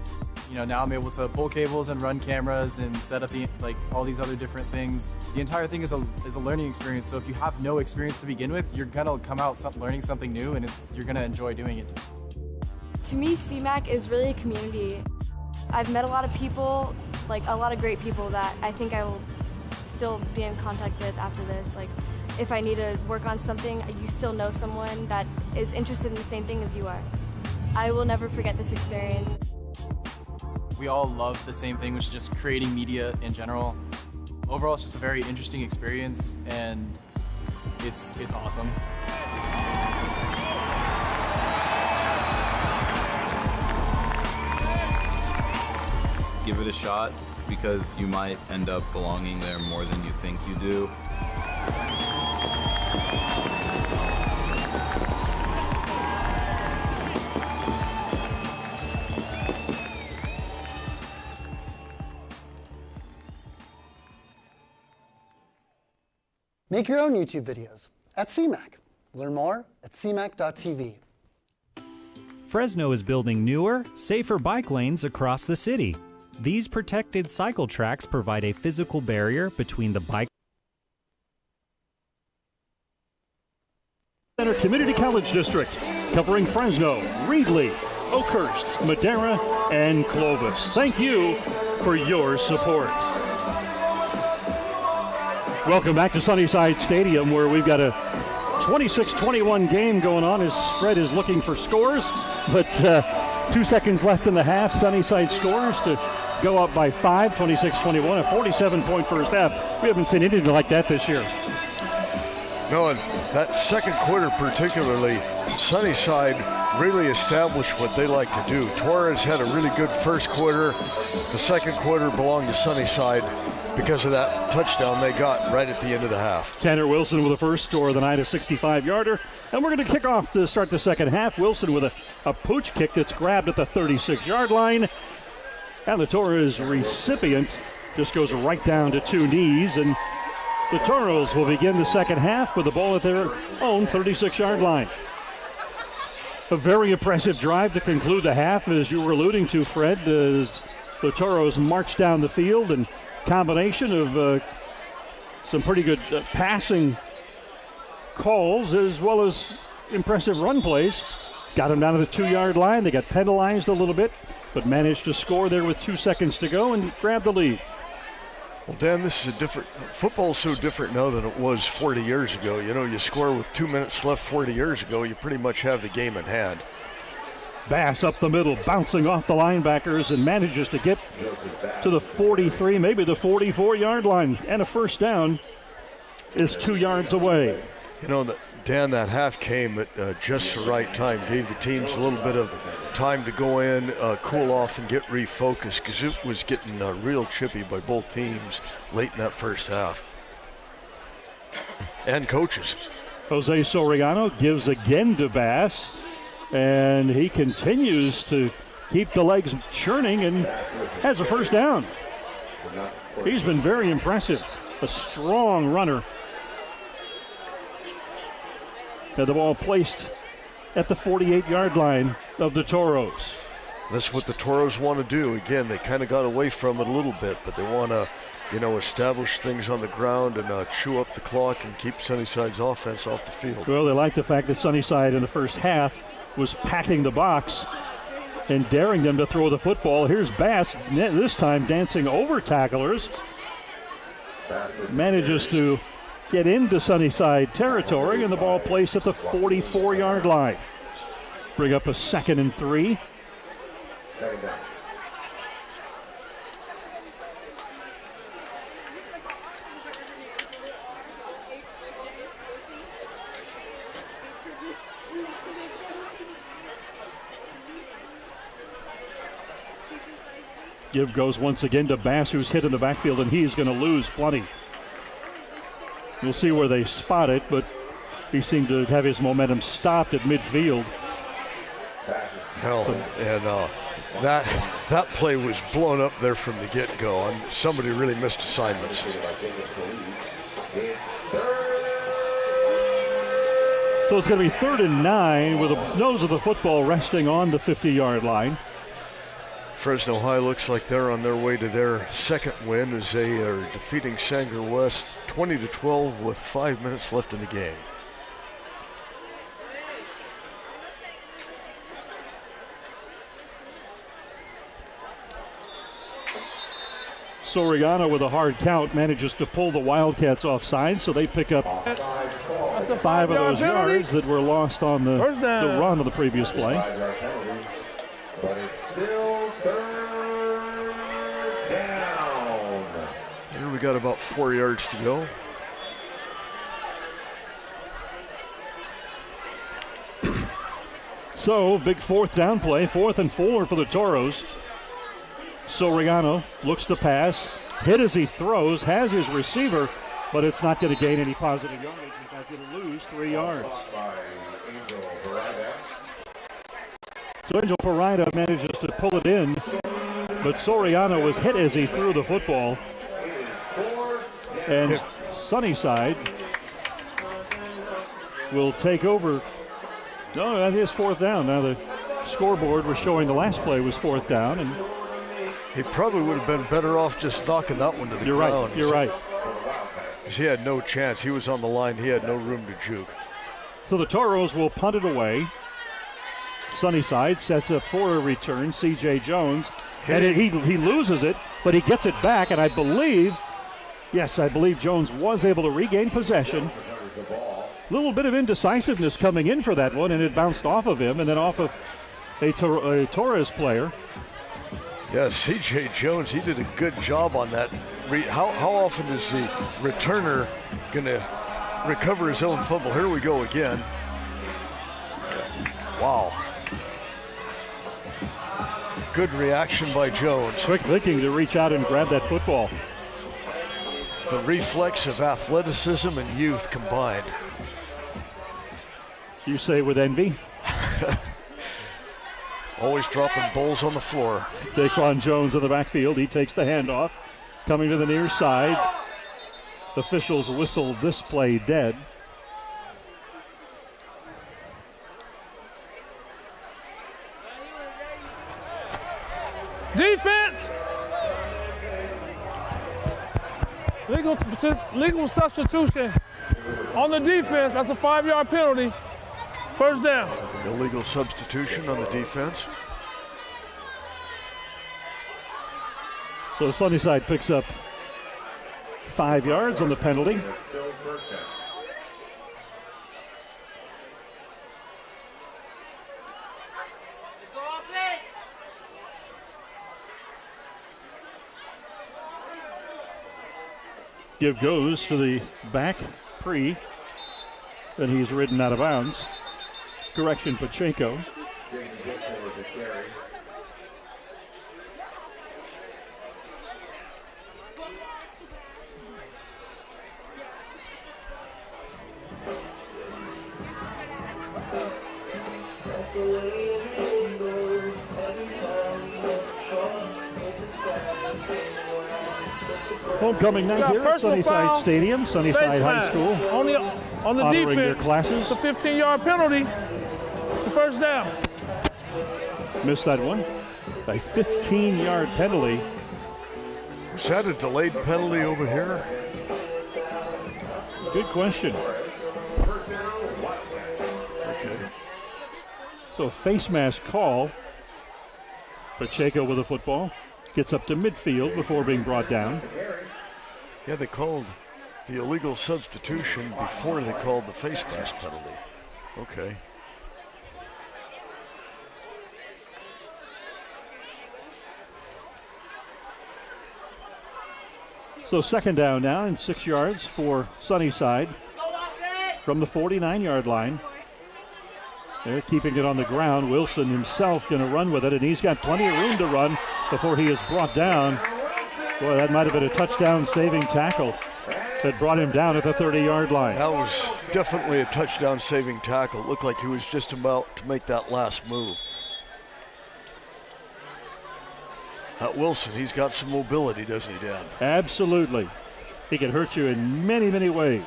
Speaker 5: You know, now I'm able to pull cables and run cameras and set up all these other different things. The entire thing is a learning experience. So if you have no experience to begin with, you're gonna come out learning something new, and you're gonna enjoy doing it.
Speaker 4: To me, CMAC is really a community. I've met a lot of people, like a lot of great people that I think I will still be in contact with after this. Like, if I need to work on something, you still know someone that is interested in the same thing as you are. I will never forget this experience.
Speaker 5: We all love the same thing, which is just creating media in general. Overall, it's just a very interesting experience, and it's awesome.
Speaker 3: Give it a shot because you might end up belonging there more than you think you do.
Speaker 17: Make your own YouTube videos at CMAC. Learn more at cmac.tv.
Speaker 1: Fresno is building newer, safer bike lanes across the city. These protected cycle tracks provide a physical barrier between the bike
Speaker 2: Center Community College District, covering Fresno, Reedley, Oakhurst, Madera, and Clovis. Thank you for your support. Welcome back to Sunnyside Stadium, where we've got a 26-21 game going on as Fred is looking for scores, but 2 seconds left in the half. Sunnyside scores to go up by 5, 26-21, a 47-point first half. We haven't seen anything like that this year.
Speaker 6: No, and that second quarter particularly, Sunnyside really established what they like to do. Torres had a really good first quarter. The second quarter belonged to Sunnyside because of that touchdown they got right at the end of the half.
Speaker 2: Tanner Wilson with the first score of the night, a 65-yarder. And we're going to kick off to start the second half. Wilson with a pooch kick that's grabbed at the 36-yard line. And the Torres recipient just goes right down to 2 knees. And the Toros will begin the second half with the ball at their own 36-yard line. A very impressive drive to conclude the half, as you were alluding to, Fred, as the Toros march down the field, and combination of some pretty good passing calls as well as impressive run plays. Got them down to the 2-yard line. They got penalized a little bit, but managed to score there with 2 seconds to go and grab the lead.
Speaker 6: Well, Dan, this is football's so different now than it was 40 years ago. You know, you score with 2 minutes left 40 years ago, you pretty much have the game in hand.
Speaker 2: Bass up the middle, bouncing off the linebackers, and manages to get to the 43, maybe the 44-yard line. And a first down is 2 yards away.
Speaker 6: You know, Dan, that half came at just the right time. Gave the teams a little bit of time to go in, cool off, and get refocused, because it was getting real chippy by both teams late in that first half. And coaches.
Speaker 2: Jose Soriano gives again to Bass, and he continues to keep the legs churning and has a first down. He's been very impressive. A strong runner. Had the ball placed at the 48-yard line of the Toros.
Speaker 6: That's what the Toros want to do. Again, they kind of got away from it a little bit, but they want to, you know, establish things on the ground and chew up the clock and keep Sunnyside's offense off the field.
Speaker 2: Well, they like the fact that Sunnyside in the first half was packing the box and daring them to throw the football. Here's Bass, this time dancing over tacklers. Manages to get into Sunnyside territory, and the ball placed at the 44-yard line. Bring up a 2nd and 3. Give goes once again to Bass, who's hit in the backfield, and he's going to lose plenty. We'll see where they spot it, but he seemed to have his momentum stopped at midfield.
Speaker 6: Hell, and that play was blown up there from the get-go, and somebody really missed assignments.
Speaker 2: So it's going to be 3rd and 9 with the nose of the football resting on the 50-yard line.
Speaker 6: Fresno High looks like they're on their way to their second win as they are defeating Sanger West 20-12 with 5 minutes left in the game.
Speaker 2: Soriano with a hard count manages to pull the Wildcats offside, so they pick up 5 of those yards that were lost on the run of the previous play.
Speaker 7: But it's still 3rd down.
Speaker 6: Here we got about 4 yards to go.
Speaker 2: So, big 4th down play, 4th and 4 for the Toros. Soriano looks to pass, hit as he throws, has his receiver, but it's not going to gain any positive yardage. In fact, it'll lose 3 yards. So Angel Parida manages to pull it in, but Soriano was hit as he threw the football. And Sunnyside will take over. No, that is 4th down. Now the scoreboard was showing the last play was 4th down, and
Speaker 6: he probably would have been better off just knocking that one to the ground.
Speaker 2: Right, you're right.
Speaker 6: He had no chance. He was on the line. He had no room to juke.
Speaker 2: So the Toros will punt it away. Sunnyside sets up for a return. C.J. Jones And he loses it, but he gets it back, and I believe Jones was able to regain possession. A little bit of indecisiveness coming in for that one, and it bounced off of him and then off of a Torres player.
Speaker 6: Yeah, C.J. Jones, he did a good job on that. How often is the returner going to recover his own fumble? Here we go again. Wow. Good reaction by Jones.
Speaker 2: Quick thinking to reach out and grab that football.
Speaker 6: The reflex of athleticism and youth combined.
Speaker 2: You say with envy?
Speaker 6: Always dropping bowls on the floor.
Speaker 2: Daquan Jones in the backfield. He takes the handoff. Coming to the near side. Officials whistle this play dead.
Speaker 8: Defense! Legal substitution on the defense. That's a 5-yard penalty. First down.
Speaker 6: Illegal substitution on the defense.
Speaker 2: So Sunnyside picks up 5 yards on the penalty. Give goes to the back pre, and he's ridden out of bounds. Correction, Pacheco. Homecoming night here at Sunnyside Stadium, Sunnyside High School.
Speaker 8: On the
Speaker 2: honoring
Speaker 8: defense,
Speaker 2: their classes.
Speaker 8: it's a 15-yard penalty. It's a first down.
Speaker 2: Missed that one. A 15-yard penalty.
Speaker 6: Is that a delayed penalty over here?
Speaker 2: Good question.
Speaker 6: Okay.
Speaker 2: So a face mask call. Pacheco with the football. Gets up to midfield before being brought down.
Speaker 6: Yeah, they called the illegal substitution before they called the face mask penalty. Okay.
Speaker 2: So second down now and 6 yards for Sunnyside from the 49-yard line. They're keeping it on the ground. Wilson himself going to run with it, and he's got plenty of room to run before he is brought down. Boy, that might have been a touchdown-saving tackle that brought him down at the 30-yard line.
Speaker 6: That was definitely a touchdown-saving tackle. It looked like he was just about to make that last move. That Wilson, he's got some mobility, doesn't he, Dan?
Speaker 2: Absolutely. He can hurt you in many, many ways.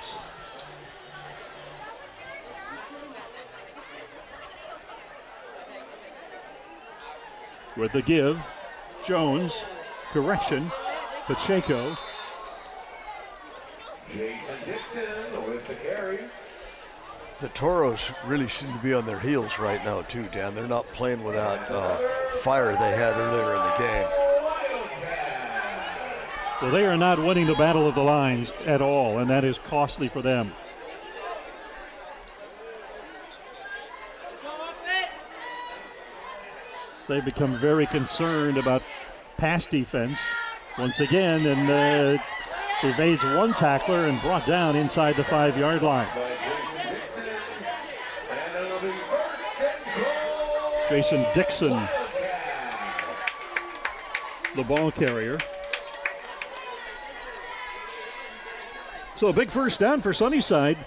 Speaker 2: With the give, Jones, correction, Pacheco.
Speaker 7: Jason Dixon with the carry.
Speaker 6: The Toros really seem to be on their heels right now, too, Dan. They're not playing with that fire they had earlier in the game.
Speaker 2: Well, they are not winning the battle of the lines at all, and that is costly for them. They become very concerned about pass defense once again, and evades one tackler and brought down inside the 5-yard line. Jason Dixon, the ball carrier. So a big first down for Sunnyside.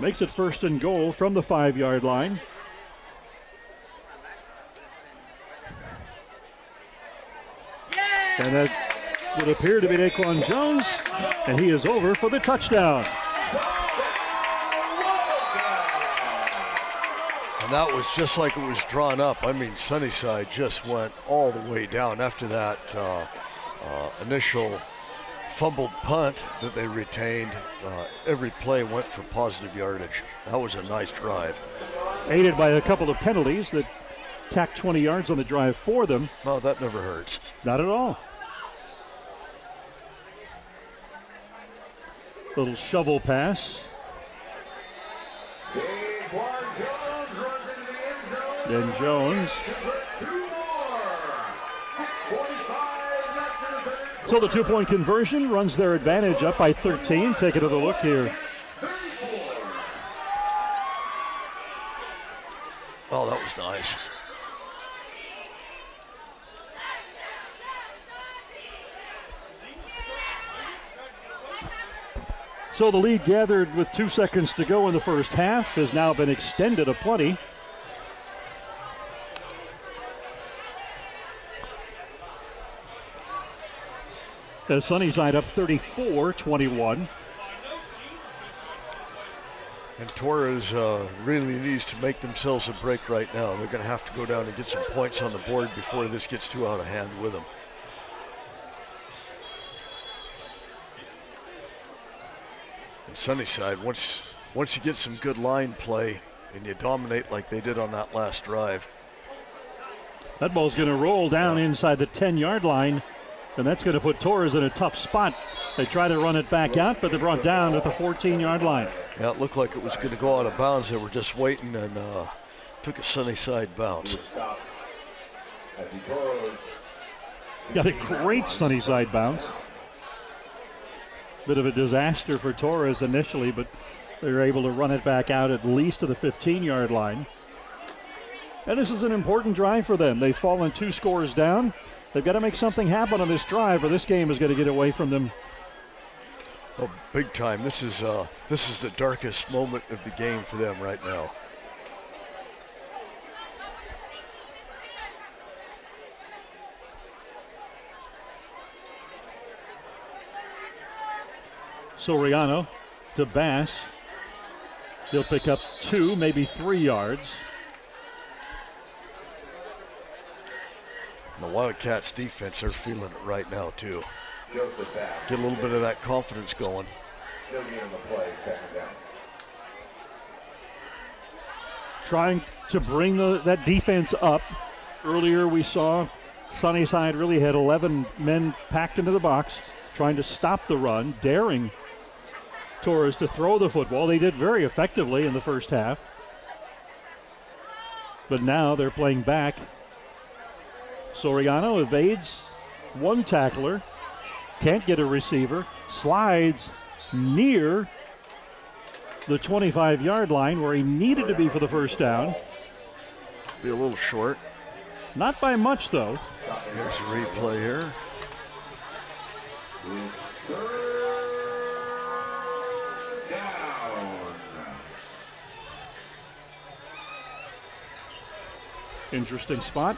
Speaker 2: Makes it 1st and goal from the 5-yard line. And that would appear to be Daquan Jones, and he is over for the touchdown.
Speaker 6: And that was just like it was drawn up. I mean, Sunnyside just went all the way down after that initial fumbled punt that they retained. Every play went for positive yardage. That was a nice drive.
Speaker 2: Aided by a couple of penalties that tack 20 yards on the drive for them.
Speaker 6: No, that never hurts.
Speaker 2: Not at all. Little shovel pass. Then Jones. So the two-point conversion runs their advantage up by 13. Take another look here.
Speaker 6: Oh, that was nice.
Speaker 2: So the lead gathered with 2 seconds to go in the first half has now been extended aplenty. As Sunnyside up 34-21.
Speaker 6: And Torres really needs to make themselves a break right now. They're going to have to go down and get some points on the board before this gets too out of hand with them. And Sunnyside, once you get some good line play and you dominate like they did on that last drive.
Speaker 2: That ball's going to roll down inside the 10-yard line, and that's going to put Torres in a tough spot. They try to run it back out, but they're brought down at the 14-yard line.
Speaker 6: Yeah, it looked like it was going to go out of bounds. They were just waiting and took a Sunnyside bounce.
Speaker 2: Got a great Sunnyside bounce. Bit of a disaster for Torres initially, but they're able to run it back out at least to the 15-yard line. And this is an important drive for them. They've fallen 2 scores down. They've got to make something happen on this drive, or this game is going to get away from them.
Speaker 6: Oh, big time. This is the darkest moment of the game for them right now.
Speaker 2: Soriano to Bass. He'll pick up 2, maybe 3 yards.
Speaker 6: And the Wildcats defense are feeling it right now too. Get a little bit of that confidence going.
Speaker 2: Trying to bring that defense up. Earlier we saw Sunnyside really had 11 men packed into the box, trying to stop the run, daring Torres to throw the football. They did very effectively in the first half. But now they're playing back. Soriano evades one tackler, can't get a receiver, slides near the 25-yard line where he needed to be for the first down.
Speaker 6: Be a little short.
Speaker 2: Not by much, though.
Speaker 6: Here's a replay here.
Speaker 2: Interesting spot.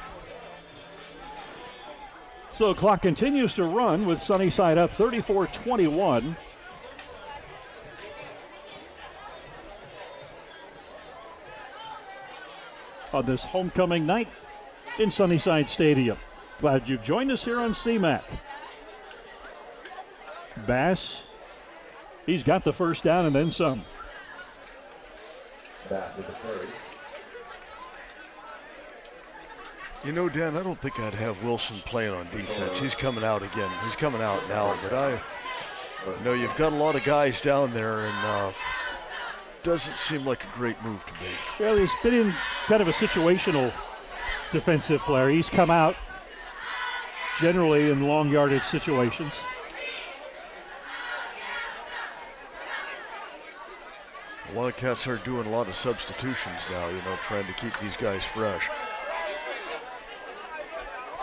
Speaker 2: So clock continues to run with Sunnyside up 34-21. On this homecoming night in Sunnyside Stadium. Glad you've joined us here on CMAC. Bass, he's got the first down and then some.
Speaker 7: Bass with the carry.
Speaker 6: You know, Dan, I don't think I'd have Wilson playing on defense. He's coming out again. He's coming out now, but you've got a lot of guys down there, and doesn't seem like a great move to me.
Speaker 2: Well, he's been in kind of a situational defensive player. He's come out generally in long yardage situations.
Speaker 6: The Wildcats are doing a lot of substitutions now, trying to keep these guys fresh.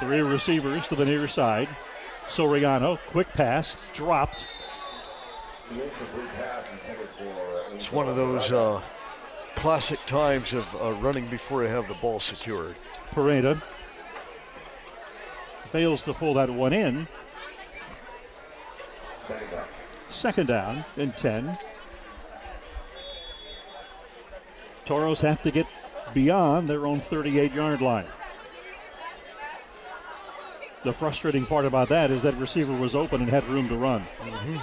Speaker 2: 3 receivers to the near side. Soriano, quick pass, dropped.
Speaker 6: It's one of those classic times of running before you have the ball secured.
Speaker 2: Pareda fails to pull that one in. Second down and 10. Toros have to get beyond their own 38-yard line. The frustrating part about that is that receiver was open and had room to run.
Speaker 6: Mm-hmm.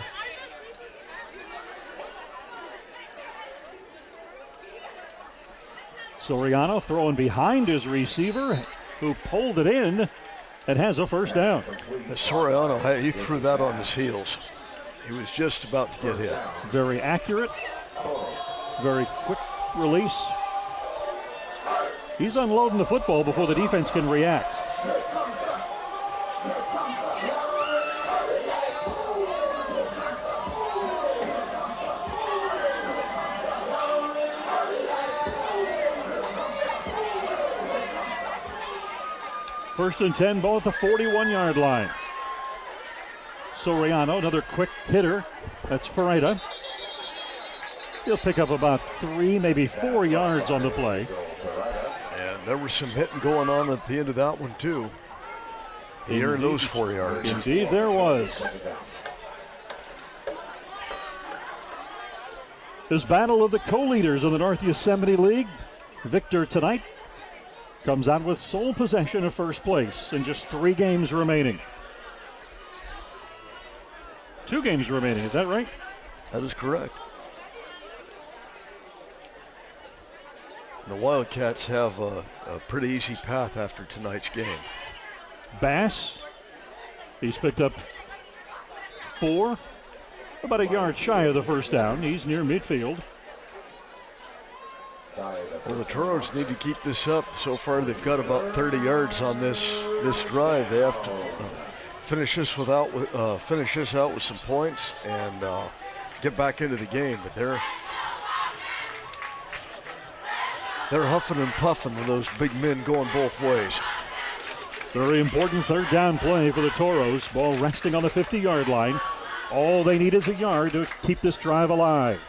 Speaker 2: Soriano throwing behind his receiver, who pulled it in and has a first down.
Speaker 6: Soriano, he threw that on his heels. He was just about to get hit.
Speaker 2: Very accurate, very quick release. He's unloading the football before the defense can react. First and 10, ball at the 41-yard line. Soriano, another quick hitter. That's Pereira. He'll pick up about 3, maybe 4 yards on the play.
Speaker 6: And there was some hitting going on at the end of that one, too. He earned those 4 yards.
Speaker 2: Indeed, there was. This battle of the co-leaders in the North Yosemite League. Victor tonight comes out with sole possession of first place in just 3 games remaining. 2 games remaining, is that right?
Speaker 6: That is correct. The Wildcats have a pretty easy path after tonight's game.
Speaker 2: Bass, he's picked up 4, about a yard shy of the first down. He's near midfield.
Speaker 6: Well, the Toros need to keep this up. So far, they've got about 30 yards on this drive. They have to finish this out with some points and get back into the game. But they're huffing and puffing with those big men going both ways.
Speaker 2: Very important third down play for the Toros. Ball resting on the 50-yard line. All they need is a yard to keep this drive alive.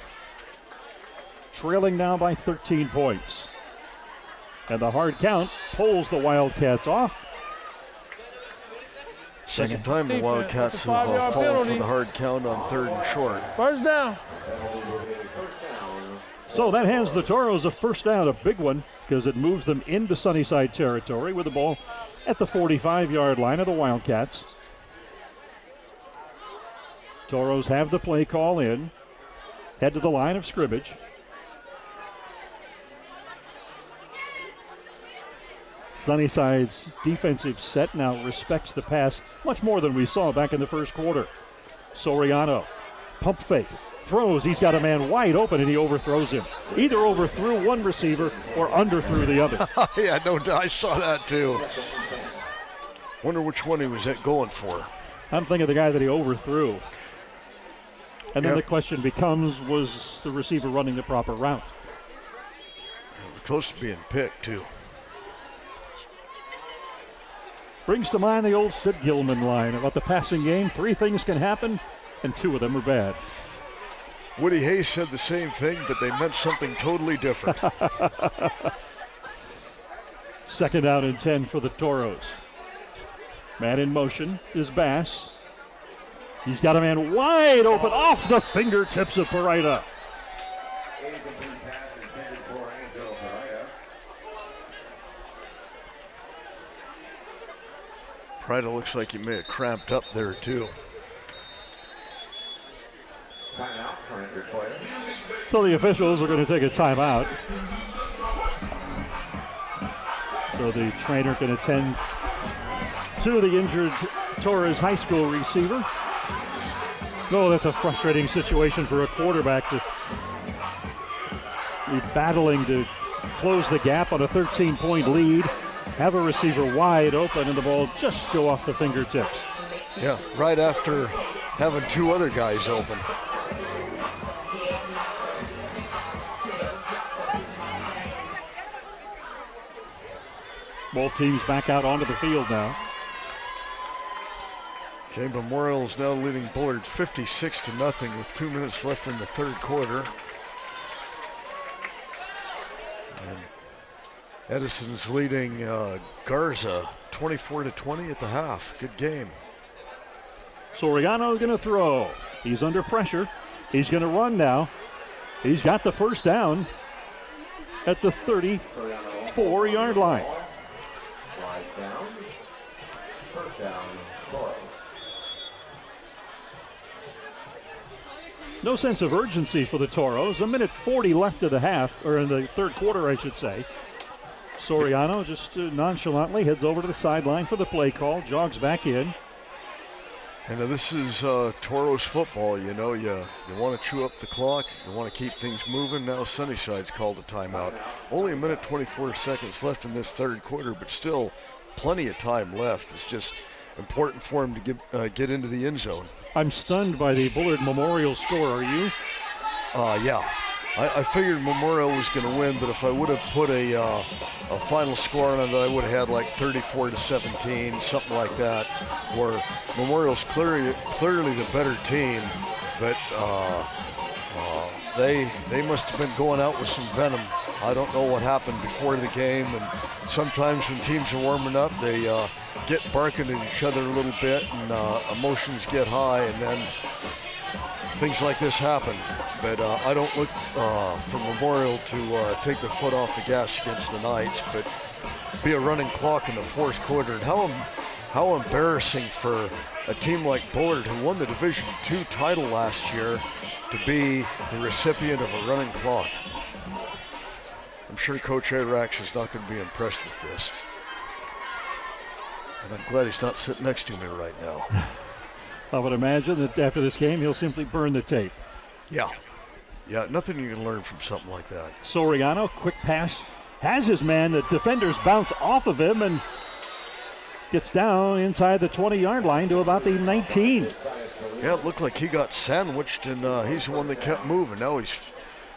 Speaker 2: Trailing now by 13 points. And the hard count pulls the Wildcats off.
Speaker 6: Second time the Wildcats have fallen for the hard count on 3rd and short.
Speaker 8: First down.
Speaker 2: So that hands the Toros a first down, a big one, because it moves them into Sunnyside territory with the ball at the 45-yard line of the Wildcats. Toros have the play call in, head to the line of scrimmage. Sunnyside's defensive set now respects the pass much more than we saw back in the first quarter. Soriano, pump fake, throws. He's got a man wide open and he overthrows him. Either overthrew one receiver or underthrew the other.
Speaker 6: Yeah, no doubt. I saw that too. Wonder which one he was going for.
Speaker 2: I'm thinking the guy that he overthrew. And then the question becomes, was the receiver running the proper route?
Speaker 6: Close to being picked too.
Speaker 2: Brings to mind the old Sid Gilman line about the passing game. 3 things can happen, and 2 of them are bad.
Speaker 6: Woody Hayes said the same thing, but they meant something totally different.
Speaker 2: Second down and 10 for the Toros. Man in motion is Bass. He's got a man wide open off the fingertips of Pereira.
Speaker 6: Pereira looks like he may have cramped up there too.
Speaker 2: So the officials are going to take a timeout. So the trainer can attend to the injured Torres High School receiver. Oh, that's a frustrating situation for a quarterback to be battling to close the gap on a 13-point lead. Have a receiver wide open and the ball just go off the fingertips.
Speaker 6: Yeah, right after having 2 other guys open.
Speaker 2: Both teams back out onto the field now.
Speaker 6: Jay Memorial is now leading Bullard 56-0 with 2 minutes left in the 3rd quarter. And Edison's leading Garza 24-20 at the half. Good game.
Speaker 2: Soriano's going to throw. He's under pressure. He's going to run now. He's got the first down at the 34-yard line. No sense of urgency for the Toros. 1:40 left of the half, or in the third quarter, I should say. Soriano just nonchalantly heads over to the sideline for the play call, jogs back in.
Speaker 6: And this is Toros football, you know. You want to chew up the clock. You want to keep things moving. Now Sunnyside's called a timeout. Only 1:24 seconds left in this third quarter, but still plenty of time left. It's just important for him to get into the end zone.
Speaker 2: I'm stunned by the Bullard Memorial score. Are you?
Speaker 6: Yeah. I figured Memorial was going to win, but if I would have put a final score on it, I would have had like 34-17, something like that, where Memorial's clearly the better team, but they must have been going out with some venom. I don't know what happened before the game, and sometimes when teams are warming up, they get barking at each other a little bit, and emotions get high, and then things like this happen. But I don't look for Memorial to take their foot off the gas against the Knights, but be a running clock in the fourth quarter. And how embarrassing for a team like Bullard, who won the Division II title last year, to be the recipient of a running clock. I'm sure Coach Arax is not going to be impressed with this. And I'm glad he's not sitting next to me right now.
Speaker 2: I would imagine that after this game, he'll simply burn the tape.
Speaker 6: Yeah, nothing you can learn from something like that.
Speaker 2: Soriano, quick pass, has his man. The defenders bounce off of him and gets down inside the 20-yard line to about the 19.
Speaker 6: Yeah, it looked like he got sandwiched, and he's the one that kept moving. Now he's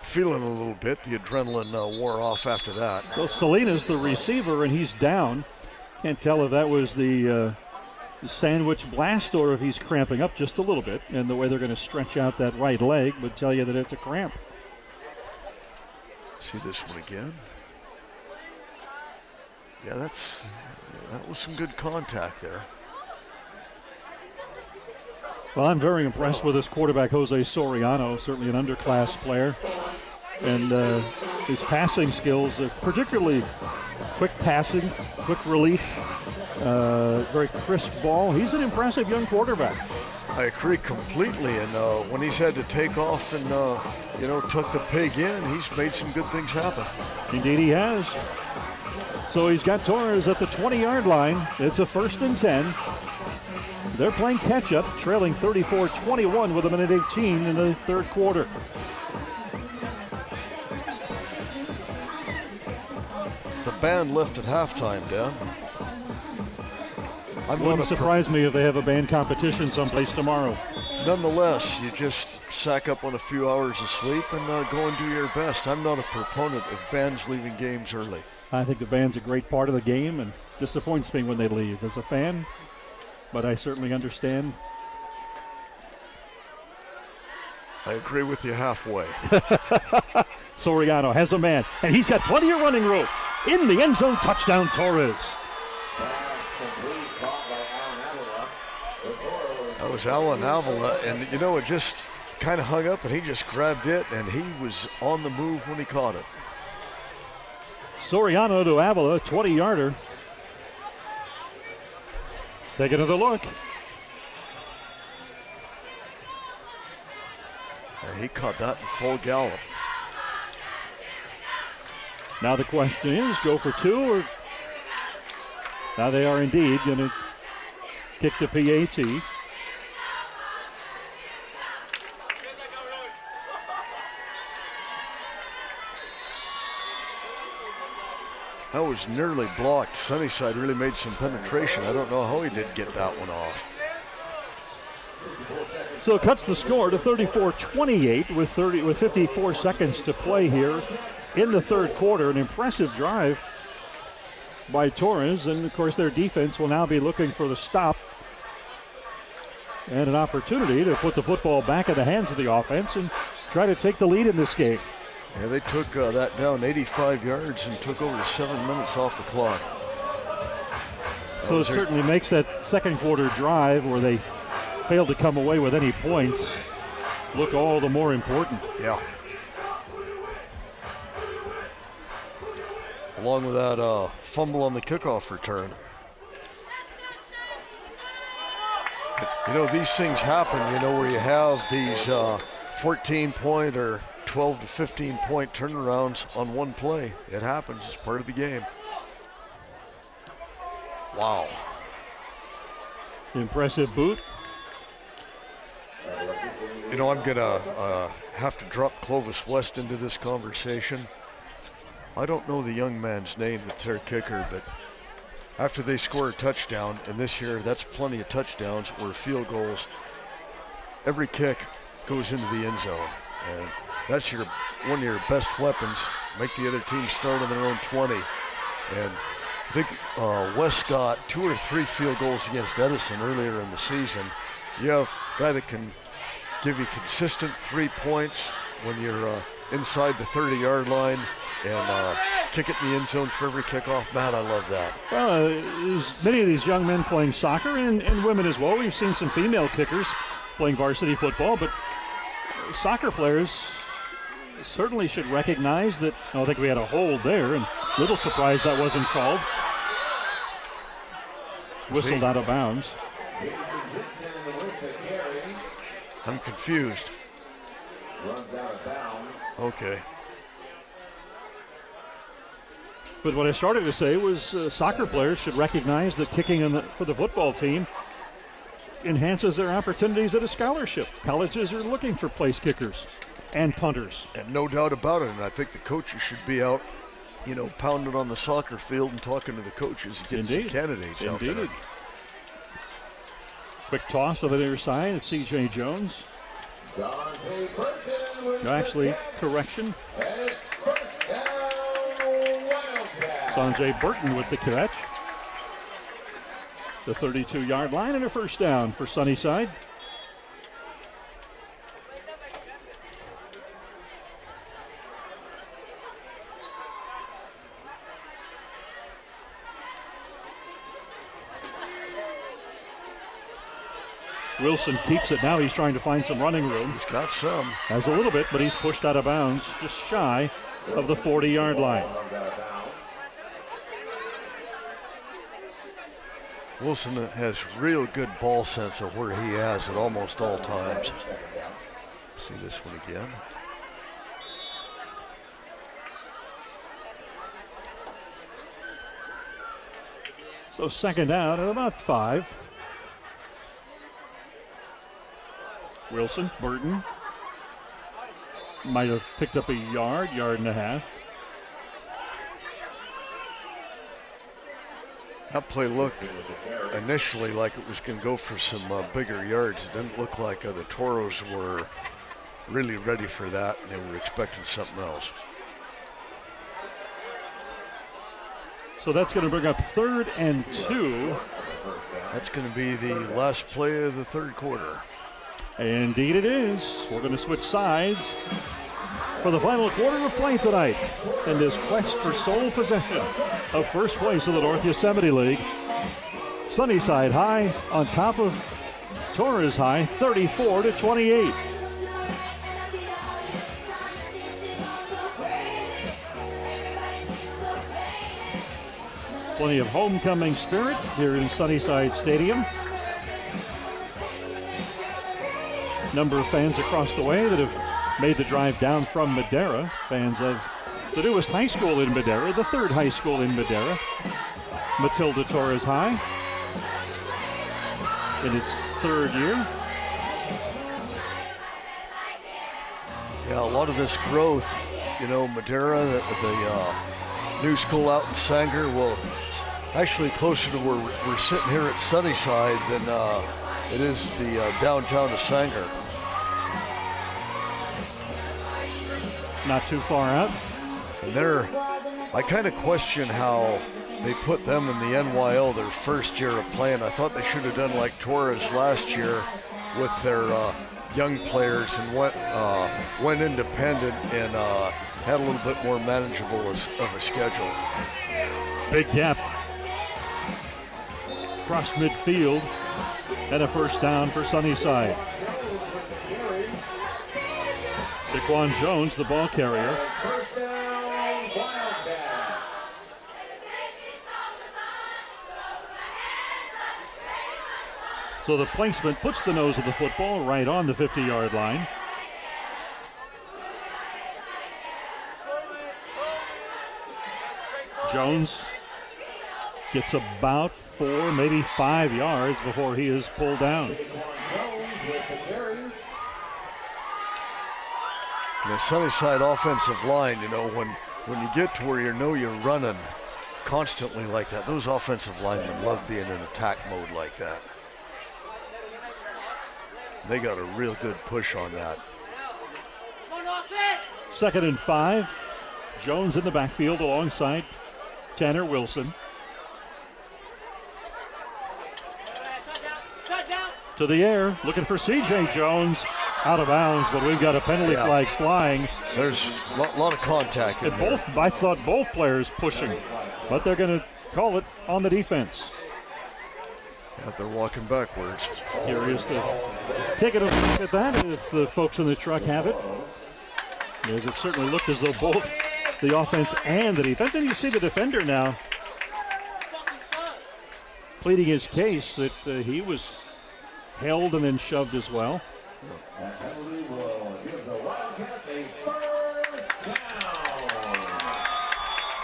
Speaker 6: feeling a little bit. The adrenaline wore off after that.
Speaker 2: So Salinas the receiver, and he's down. Can't tell if that was the sandwich blast or if he's cramping up just a little bit, and the way they're going to stretch out that right leg would tell you that it's a cramp.
Speaker 6: See this one again. Yeah, that was some good contact there.
Speaker 2: Well, I'm very impressed with this quarterback, Jose Soriano, certainly an underclass player. And his passing skills, particularly quick passing, quick release, very crisp ball. He's an impressive young quarterback.
Speaker 6: I agree completely. And when he's had to take off and, tuck the pig in, he's made some good things happen.
Speaker 2: Indeed he has. So he's got Torres at the 20-yard line. It's a 1st and 10. They're playing catch-up, trailing 34-21 with 1:18 in the third quarter.
Speaker 6: The band left at halftime, Dan.
Speaker 2: Wouldn't surprise me if they have a band competition someplace tomorrow.
Speaker 6: Nonetheless, you just sack up on a few hours of sleep and go and do your best. I'm not a proponent of bands leaving games early.
Speaker 2: I think the band's a great part of the game, and disappoints me when they leave as a fan, but I certainly understand.
Speaker 6: I agree with you halfway.
Speaker 2: Soriano has a man, and he's got plenty of running room. In the end zone, touchdown Torres.
Speaker 6: That was Alan Avila, and it just kind of hung up, and he just grabbed it, and he was on the move when he caught it.
Speaker 2: Soriano to Avila, 20-yarder. Take another look.
Speaker 6: And he caught that in full gallop.
Speaker 2: Now the question is, go for two, or now they are indeed going to kick the PAT.
Speaker 6: That was nearly blocked. Sunnyside really made some penetration. I don't know how he did get that one off.
Speaker 2: So it cuts the score to 34-28 with 54 seconds to play here in the third quarter. An impressive drive by Torres, and of course their defense will now be looking for the stop and an opportunity to put the football back in the hands of the offense and try to take the lead in this game.
Speaker 6: Yeah, they took that down 85 yards and took over 7 minutes off the clock.
Speaker 2: So it certainly makes that second quarter drive where they failed to come away with any points look all the more important.
Speaker 6: Yeah. Along with that fumble on the kickoff return. These things happen, where you have these 14-point or 12 to 15-point turnarounds on one play. It happens. It's part of the game. Wow.
Speaker 2: Impressive boot.
Speaker 6: You know, I'm going to have to drop Clovis West into this conversation. I don't know the young man's name that's their kicker, but after they score a touchdown, and this year that's plenty of touchdowns or field goals, every kick goes into the end zone. And that's one of your best weapons. Make the other team start on their own 20. And I think West got 2 or 3 field goals against Edison earlier in the season. You have a guy that can give you consistent 3 points when you're inside the 30-yard line and kick it in the end zone for every kickoff. Man, I love that.
Speaker 2: Well, there's many of these young men playing soccer and women as well. We've seen some female kickers playing varsity football, but soccer players certainly should recognize that. I think we had a hold there, and a little surprised that wasn't called. Whistled out of bounds.
Speaker 6: I'm confused.
Speaker 7: Runs out of bounds.
Speaker 6: Okay.
Speaker 2: But what I started to say was soccer players should recognize that kicking for the football team enhances their opportunities at a scholarship. Colleges are looking for place kickers and punters.
Speaker 6: And no doubt about it. And I think the coaches should be out, pounding on the soccer field and talking to the coaches and getting some candidates out there.
Speaker 2: Quick toss to the near side of C.J. Jones. Actually, correction. Sanjay Burton with the catch. The 32-yard line and a first down for Sunnyside. Wilson keeps it now. He's trying to find some running room.
Speaker 6: He's got some.
Speaker 2: Has a little bit, but he's pushed out of bounds just shy of the 40-yard line.
Speaker 6: Wilson has real good ball sense of where he is at almost all times. See this one again.
Speaker 2: So second down at about 5. Wilson, Burton might have picked up a yard and a half.
Speaker 6: That play looked initially like it was going to go for some bigger yards. It didn't look like the Torres were really ready for that. They were expecting something else.
Speaker 2: So that's going to bring up 3rd and 2.
Speaker 6: That's going to be the last play of the third quarter.
Speaker 2: Indeed it is. We're going to switch sides for the final quarter of play tonight in this quest for sole possession of first place in the North Yosemite League. Sunnyside High on top of Torres High, 34-28. Plenty of homecoming spirit here in Sunnyside Stadium. Number of fans across the way that have made the drive down from Madera. Fans of the newest high school in Madera, the 3rd high school in Madera, Matilda Torres High, in its 3rd year.
Speaker 6: Yeah, a lot of this growth, Madera, the new school out in Sanger, well, actually closer to where we're sitting here at Sunnyside than it is the downtown of Sanger.
Speaker 2: Not too far out.
Speaker 6: And I kind of question how they put them in the NYL their first year of playing. I thought they should have done like Torres last year with their young players and went independent and had a little bit more manageable of a schedule.
Speaker 2: Big gap across midfield and a first down for Sunnyside. Daquan Jones, the ball carrier. So the placement puts the nose of the football right on the 50-yard line. Jones gets about 4, maybe 5 yards before he is pulled down.
Speaker 6: The Sunnyside offensive line, you know, when you get to where you know you're running constantly like that, those offensive linemen love being in attack mode like that. They got a real good push on that.
Speaker 2: 2nd and 5. Jones in the backfield alongside Tanner Wilson. To the air, looking for C.J. Jones. Out of bounds, but we've got a penalty flag flying.
Speaker 6: There's a lot of contact in there.
Speaker 2: I thought both players pushing, but they're going to call it on the defense.
Speaker 6: Yeah, they're walking backwards.
Speaker 2: Curious to take a look at that if the folks in the truck have it. As it certainly looked as though both the offense and the defense, and you see the defender now pleading his case that he was held and then shoved as well.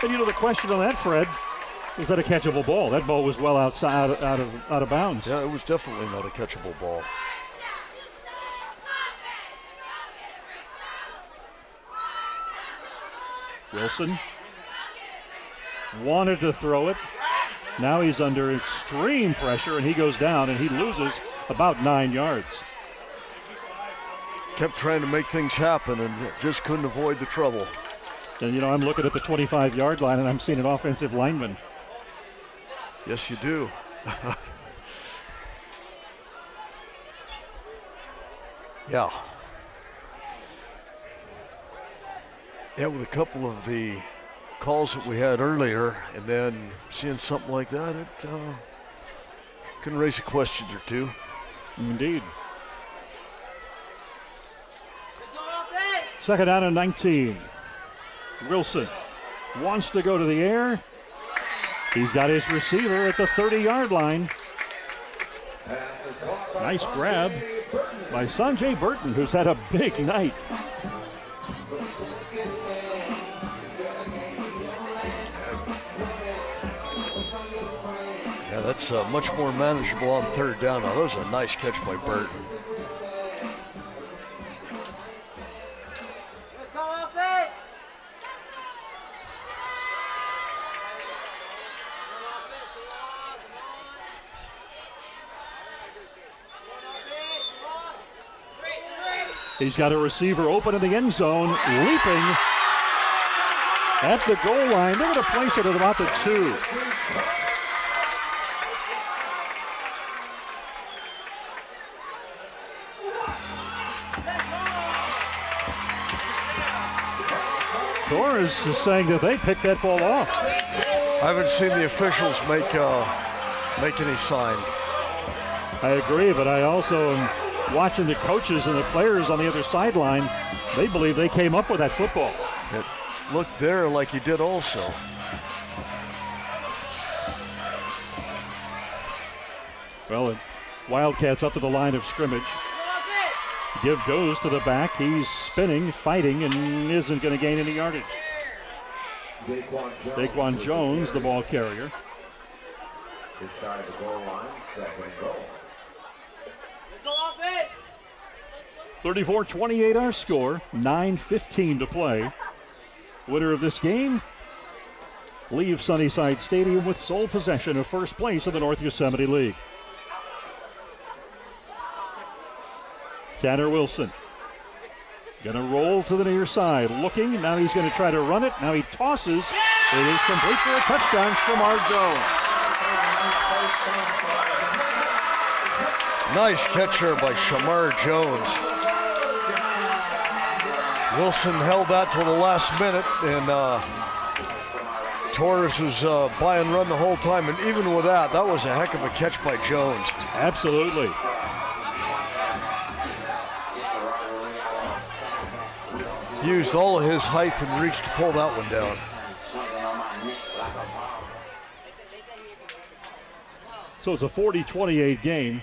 Speaker 2: And you know the question on that, Fred, was that a catchable ball? That ball was well outside, out of bounds.
Speaker 6: Yeah, it was definitely not a catchable ball.
Speaker 2: Wilson wanted to throw it. Now he's under extreme pressure, and he goes down, and he loses about 9 yards.
Speaker 6: Kept trying to make things happen and just couldn't avoid the trouble.
Speaker 2: And, you know, I'm looking at the 25-yard line, and I'm seeing an offensive lineman.
Speaker 6: Yes, you do. Yeah. Yeah, with a couple of the calls that we had earlier, and then seeing something like that, it can raise a question or two.
Speaker 2: Indeed. 2nd down and 19. Wilson wants to go to the air. He's got his receiver at the 30-yard line. Nice grab by Sanjay Burton, who's had a big night.
Speaker 6: Yeah, that's much more manageable on 3rd down. Now, that was a nice catch by Burton.
Speaker 2: He's got a receiver open in the end zone, leaping at the goal line. They're going to place it at about the 2. Torres is saying that they picked that ball off.
Speaker 6: I haven't seen the officials make any sign.
Speaker 2: I agree, but I also am watching the coaches and the players on the other sideline. They believe they came up with that football.
Speaker 6: It looked there like he did also.
Speaker 2: Well, Wildcats up to the line of scrimmage. Give goes to the back. He's spinning, fighting, and isn't going to gain any yardage. Daquan Jones, the ball carrier.
Speaker 7: Inside the goal line, 2nd and goal.
Speaker 2: 34-28 our score, 9:15 to play. Winner of this game leaves Sunnyside Stadium with sole possession of first place in the North Yosemite League. Tanner Wilson gonna roll to the near side, looking, now he's gonna try to run it, now he tosses, it is complete for a touchdown, Shamar Jones.
Speaker 6: Nice catch here by Shamar Jones. Wilson held that till the last minute, and Torres was buy and run the whole time, and even with that, that was a heck of a catch by Jones.
Speaker 2: Absolutely.
Speaker 6: Used all of his height and reach to pull that one down.
Speaker 2: So it's a 40-28 game.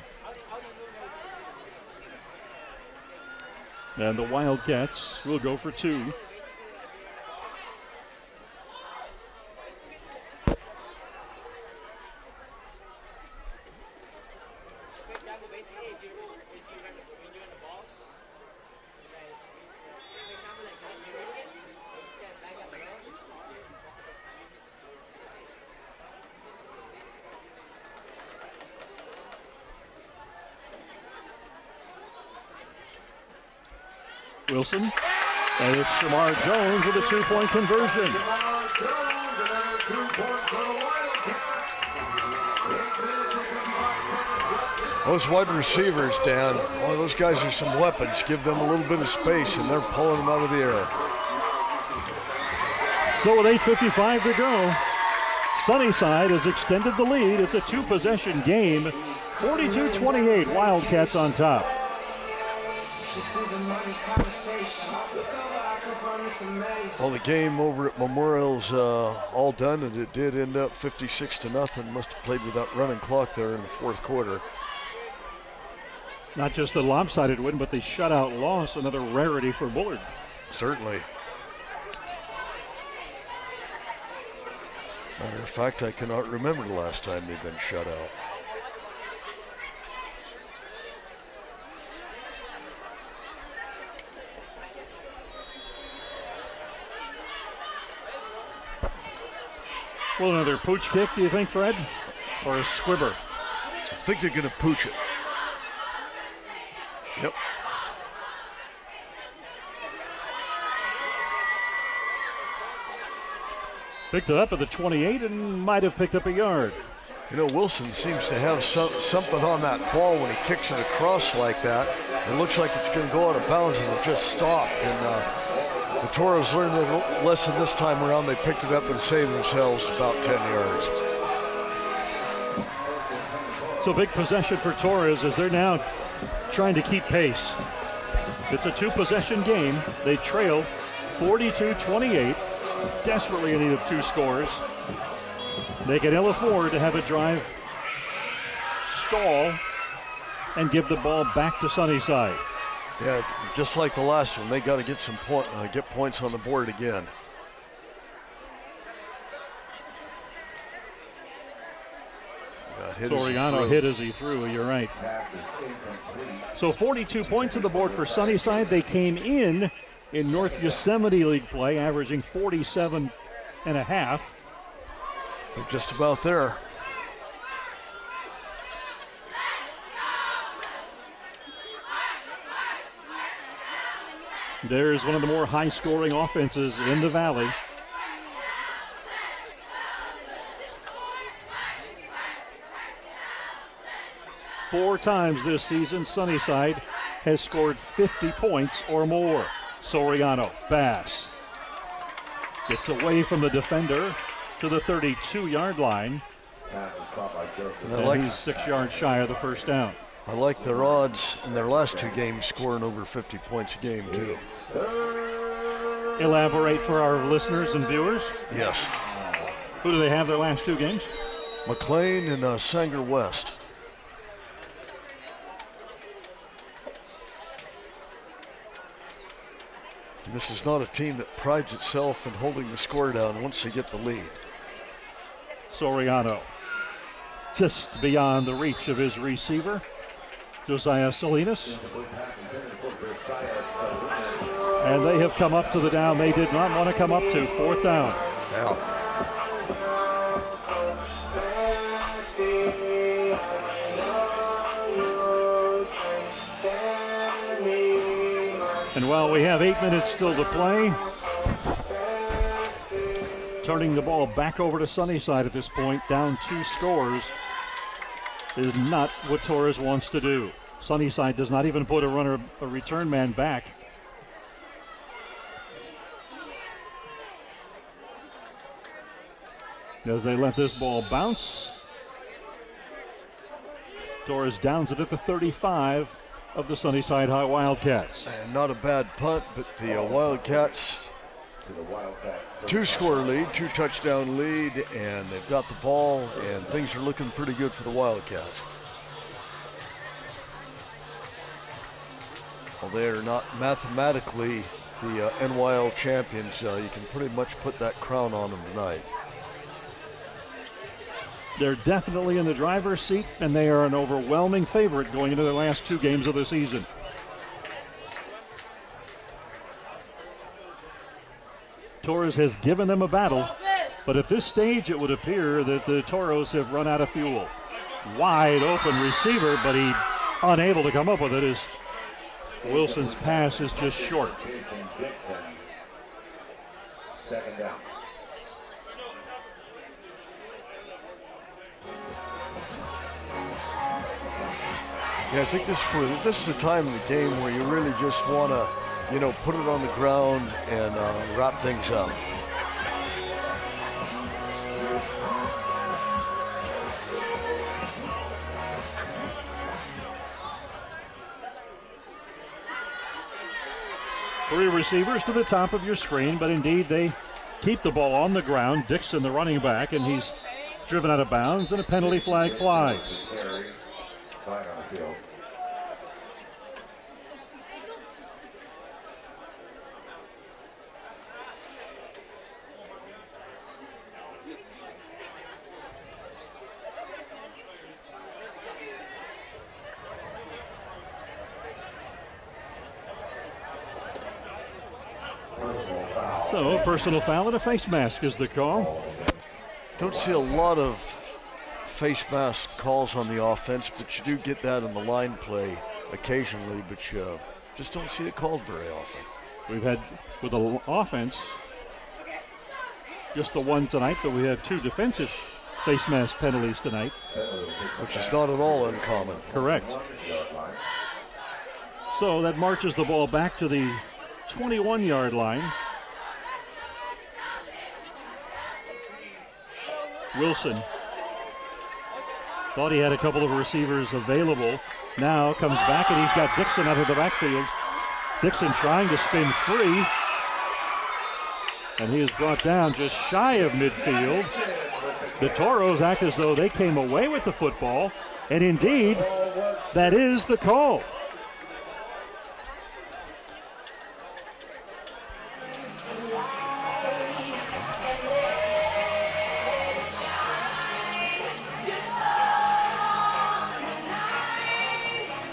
Speaker 2: And the Wildcats will go for 2. Wilson. And it's Shamar Jones with a 2-point conversion.
Speaker 6: Those wide receivers, Dan, boy, those guys are some weapons. Give them a little bit of space, and they're pulling them out of the air.
Speaker 2: So with 8:55 to go, Sunnyside has extended the lead. It's a 2-possession game. 42-28, Wildcats on top.
Speaker 6: Well, the game over at Memorial's all done, and it did end up 56-0. Must have played with that running clock there in the fourth quarter.
Speaker 2: Not just the lopsided win, but the shutout loss, another rarity for Bullard.
Speaker 6: Certainly. Matter of fact, I cannot remember the last time they've been shut out.
Speaker 2: Well, another pooch kick, do you think, Fred? Or a squibber?
Speaker 6: I think they're going to pooch it. Yep.
Speaker 2: Picked it up at the 28 and might have picked up a yard.
Speaker 6: You know, Wilson seems to have something on that ball when he kicks it across like that. It looks like it's going to go out of bounds, and it just stopped. And the Torres learned a lesson this time around. They picked it up and saved themselves about 10 yards.
Speaker 2: So big possession for Torres as they're now trying to keep pace. It's a 2-possession game. They trail 42-28. Desperately in need of 2 scores. They can ill afford to have a drive stall and give the ball back to Sunnyside.
Speaker 6: Yeah, just like the last one, they got to get some get points on the board again.
Speaker 2: Soriano hit as he threw, you're right. So 42 points on the board for Sunnyside. They came in North Yosemite League play, averaging 47.5.
Speaker 6: They're just about there.
Speaker 2: There's one of the more high-scoring offenses in the Valley. Four times this season, Sunnyside has scored 50 points or more. Soriano, Bass. Gets away from the defender to the 32-yard line. And he's 6 yards shy of the first down.
Speaker 6: I like their odds in their last 2 games scoring over 50 points a game, too.
Speaker 2: Elaborate for our listeners and viewers.
Speaker 6: Yes.
Speaker 2: Who do they have their last 2 games?
Speaker 6: McLean and Sanger West. And this is not a team that prides itself in holding the score down once they get the lead.
Speaker 2: Soriano, just beyond the reach of his receiver, Josiah Salinas. And they have come up to the down they did not want to come up to. 4th down.
Speaker 6: Yeah.
Speaker 2: And while we have 8 minutes still to play, turning the ball back over to Sunnyside at this point, down 2 scores, is not what Torres wants to do. Sunnyside does not even put a return man back. As they let this ball bounce, Torres downs it at the 35 of the Sunnyside High Wildcats.
Speaker 6: And not a bad punt, but the Wildcats, 2-score lead, 2-touchdown lead, and they've got the ball, and things are looking pretty good for the Wildcats. Well, they are not mathematically the NYL champions. You can pretty much put that crown on them tonight.
Speaker 2: They're definitely in the driver's seat, and they are an overwhelming favorite going into the last 2 games of the season. Torres has given them a battle, but at this stage it would appear that the Toros have run out of fuel. Wide open receiver, but he unable to come up with it as Wilson's pass is just short.
Speaker 7: Second down.
Speaker 6: Yeah, I think this is a time in the game where you really just want to, put it on the ground and wrap things up.
Speaker 2: Three receivers to the top of your screen, but indeed they keep the ball on the ground. Dixon, the running back, and he's driven out of bounds, and a penalty flag flies.
Speaker 7: Flag on the field.
Speaker 2: So, personal foul and a face mask is the call.
Speaker 6: Don't see a lot of face mask calls on the offense, but you do get that in the line play occasionally, but you just don't see it called very often.
Speaker 2: We've had, with the offense, just the one tonight, but we have two defensive face mask penalties tonight.
Speaker 6: Which is not at all uncommon.
Speaker 2: Correct. So that marches the ball back to the 21-yard line. Wilson thought he had a couple of receivers available. Now comes back and he's got Dixon out of the backfield. Dixon trying to spin free. And he is brought down just shy of midfield. The Toros act as though they came away with the football. And indeed, that is the call.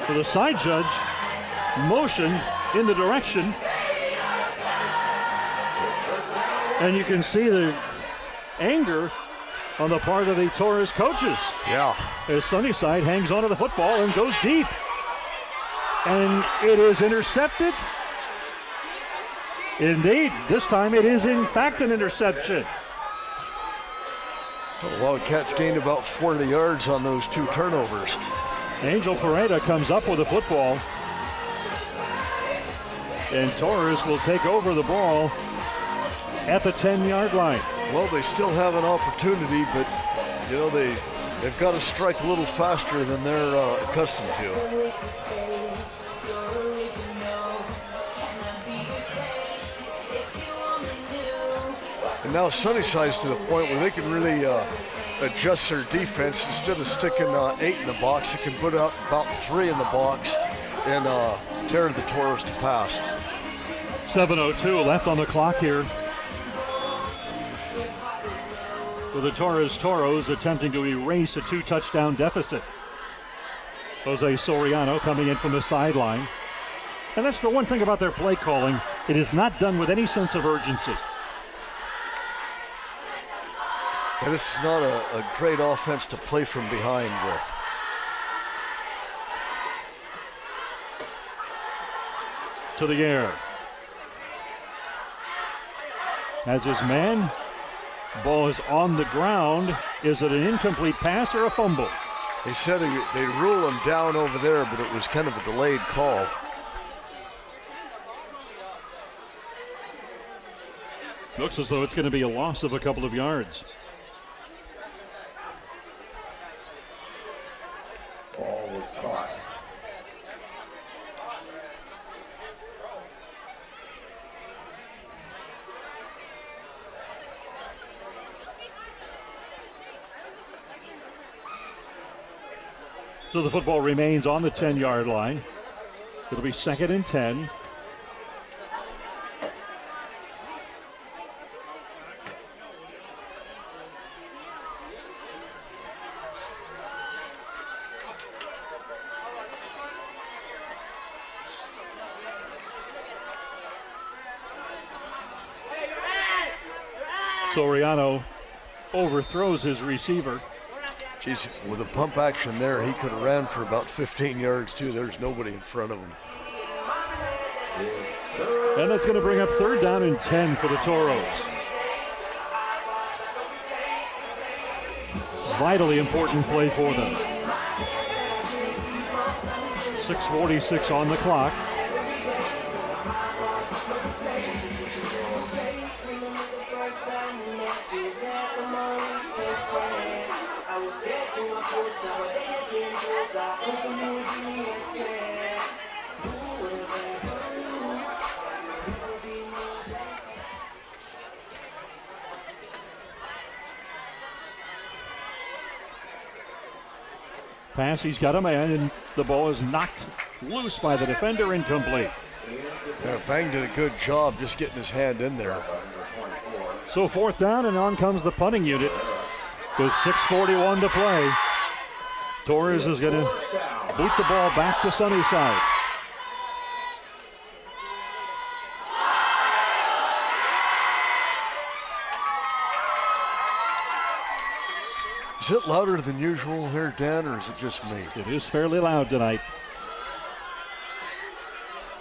Speaker 2: So the side judge motioned in the direction, and you can see the anger on the part of the Torres coaches.
Speaker 6: Yeah.
Speaker 2: As Sunnyside hangs onto the football and goes deep. And it is intercepted. Indeed, this time it is in fact an interception.
Speaker 6: The Wildcats gained about 40 yards on those two turnovers.
Speaker 2: Angel Pereira comes up with the football. And Torres will take over the ball at the 10-yard line.
Speaker 6: Well, they still have an opportunity, but, they've got to strike a little faster than they're accustomed to. And now Sunnyside's to the point where they can really adjust their defense. Instead of sticking 8 in the box, they can put up about 3 in the box and tear the Toros to pass.
Speaker 2: 7:02 left on the clock here. With the Toros attempting to erase a 2-touchdown deficit. Jose Soriano coming in from the sideline. And that's the one thing about their play calling. It is not done with any sense of urgency.
Speaker 6: And this is not a great offense to play from behind with.
Speaker 2: To the air. Has his man. Ball is on the ground. Is it an incomplete pass or a fumble?
Speaker 6: They said they rule him down over there, but it was kind of a delayed call.
Speaker 2: Looks as though it's going to be a loss of a couple of yards.
Speaker 7: Ball was caught.
Speaker 2: So the football remains on the 10-yard line. It'll be 2nd and 10. Soriano overthrows his receiver.
Speaker 6: Geez, with a pump action there, he could have ran for about 15 yards too. There's nobody in front of him.
Speaker 2: And that's going to bring up 3rd down and 10 for the Toros. Vitally important play for them. 6:46 on the clock. Pass, he's got a man, and the ball is knocked loose by the defender, incomplete.
Speaker 6: Yeah, Fang did a good job just getting his hand in there.
Speaker 2: So 4th down, and on comes the punting unit with 6:41 to play. Torres is going to boot the ball back to Sunnyside.
Speaker 6: Is it louder than usual here, Dan, or is it just me?
Speaker 2: It is fairly loud tonight.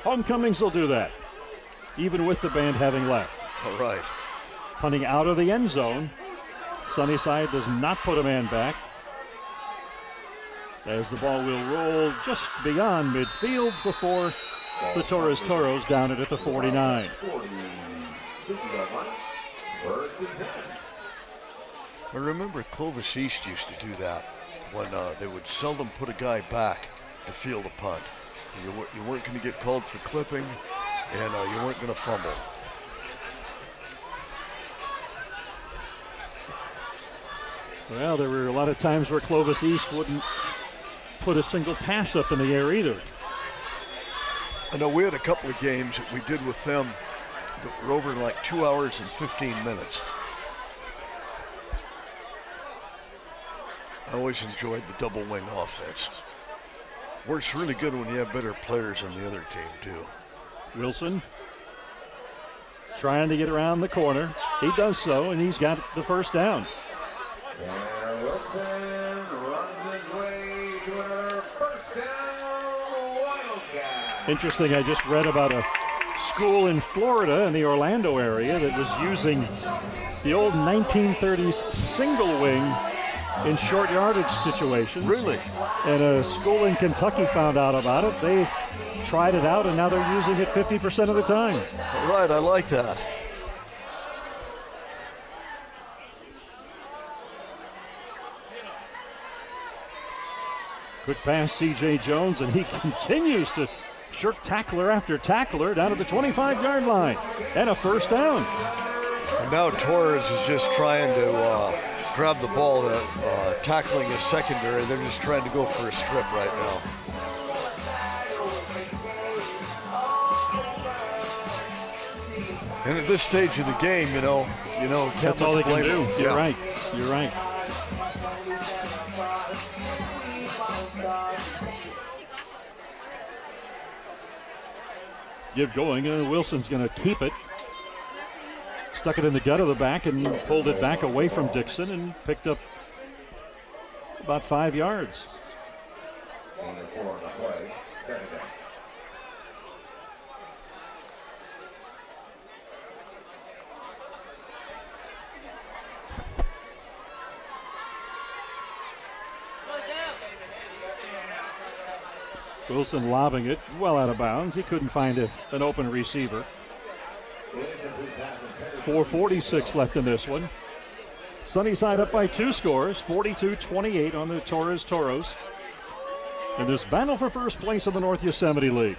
Speaker 2: Homecomings will do that, even with the band having left.
Speaker 6: All right.
Speaker 2: Punting out of the end zone. Sunnyside does not put a man back, as the ball will roll just beyond midfield before the Torres Toros down it at the 49.
Speaker 6: I remember Clovis East used to do that when they would seldom put a guy back to field a punt. You weren't going to get called for clipping, and you weren't going to fumble.
Speaker 2: Well, there were a lot of times where Clovis East wouldn't put a single pass up in the air either.
Speaker 6: I know we had a couple of games that we did with them that were over in like 2 hours and 15 minutes. I always enjoyed the double wing offense. Works really good when you have better players on the other team too.
Speaker 2: Wilson trying to get around the corner. He does so, and he's got the 1st down.
Speaker 7: And Wilson runs his way to another 1st down, Wildcat.
Speaker 2: Interesting, I just read about a school in Florida in the Orlando area that was using the old 1930s single wing in short yardage situations.
Speaker 6: Really?
Speaker 2: And a school in Kentucky found out about it. They tried it out, and now they're using it 50% of the time.
Speaker 6: All right, I like that.
Speaker 2: Quick pass, C.J. Jones, and he continues to shirk tackler after tackler down to the 25-yard line. And a 1st down.
Speaker 6: And now Torres is just trying to grab the ball, tackling his secondary. They're just trying to go for a strip right now. And at this stage of the game, you know,
Speaker 2: that's all they can do. You're right. You're right. Give going, and Wilson's going to keep it. Stuck it in the gut of the back and pulled it back away from Dixon and picked up about 5 yards. Wilson lobbing it well out of bounds. He couldn't find an open receiver. 4:46 left in this one. Sunnyside up by 2 scores, 42-28 on the Torres Toros in this battle for first place in the North Yosemite League.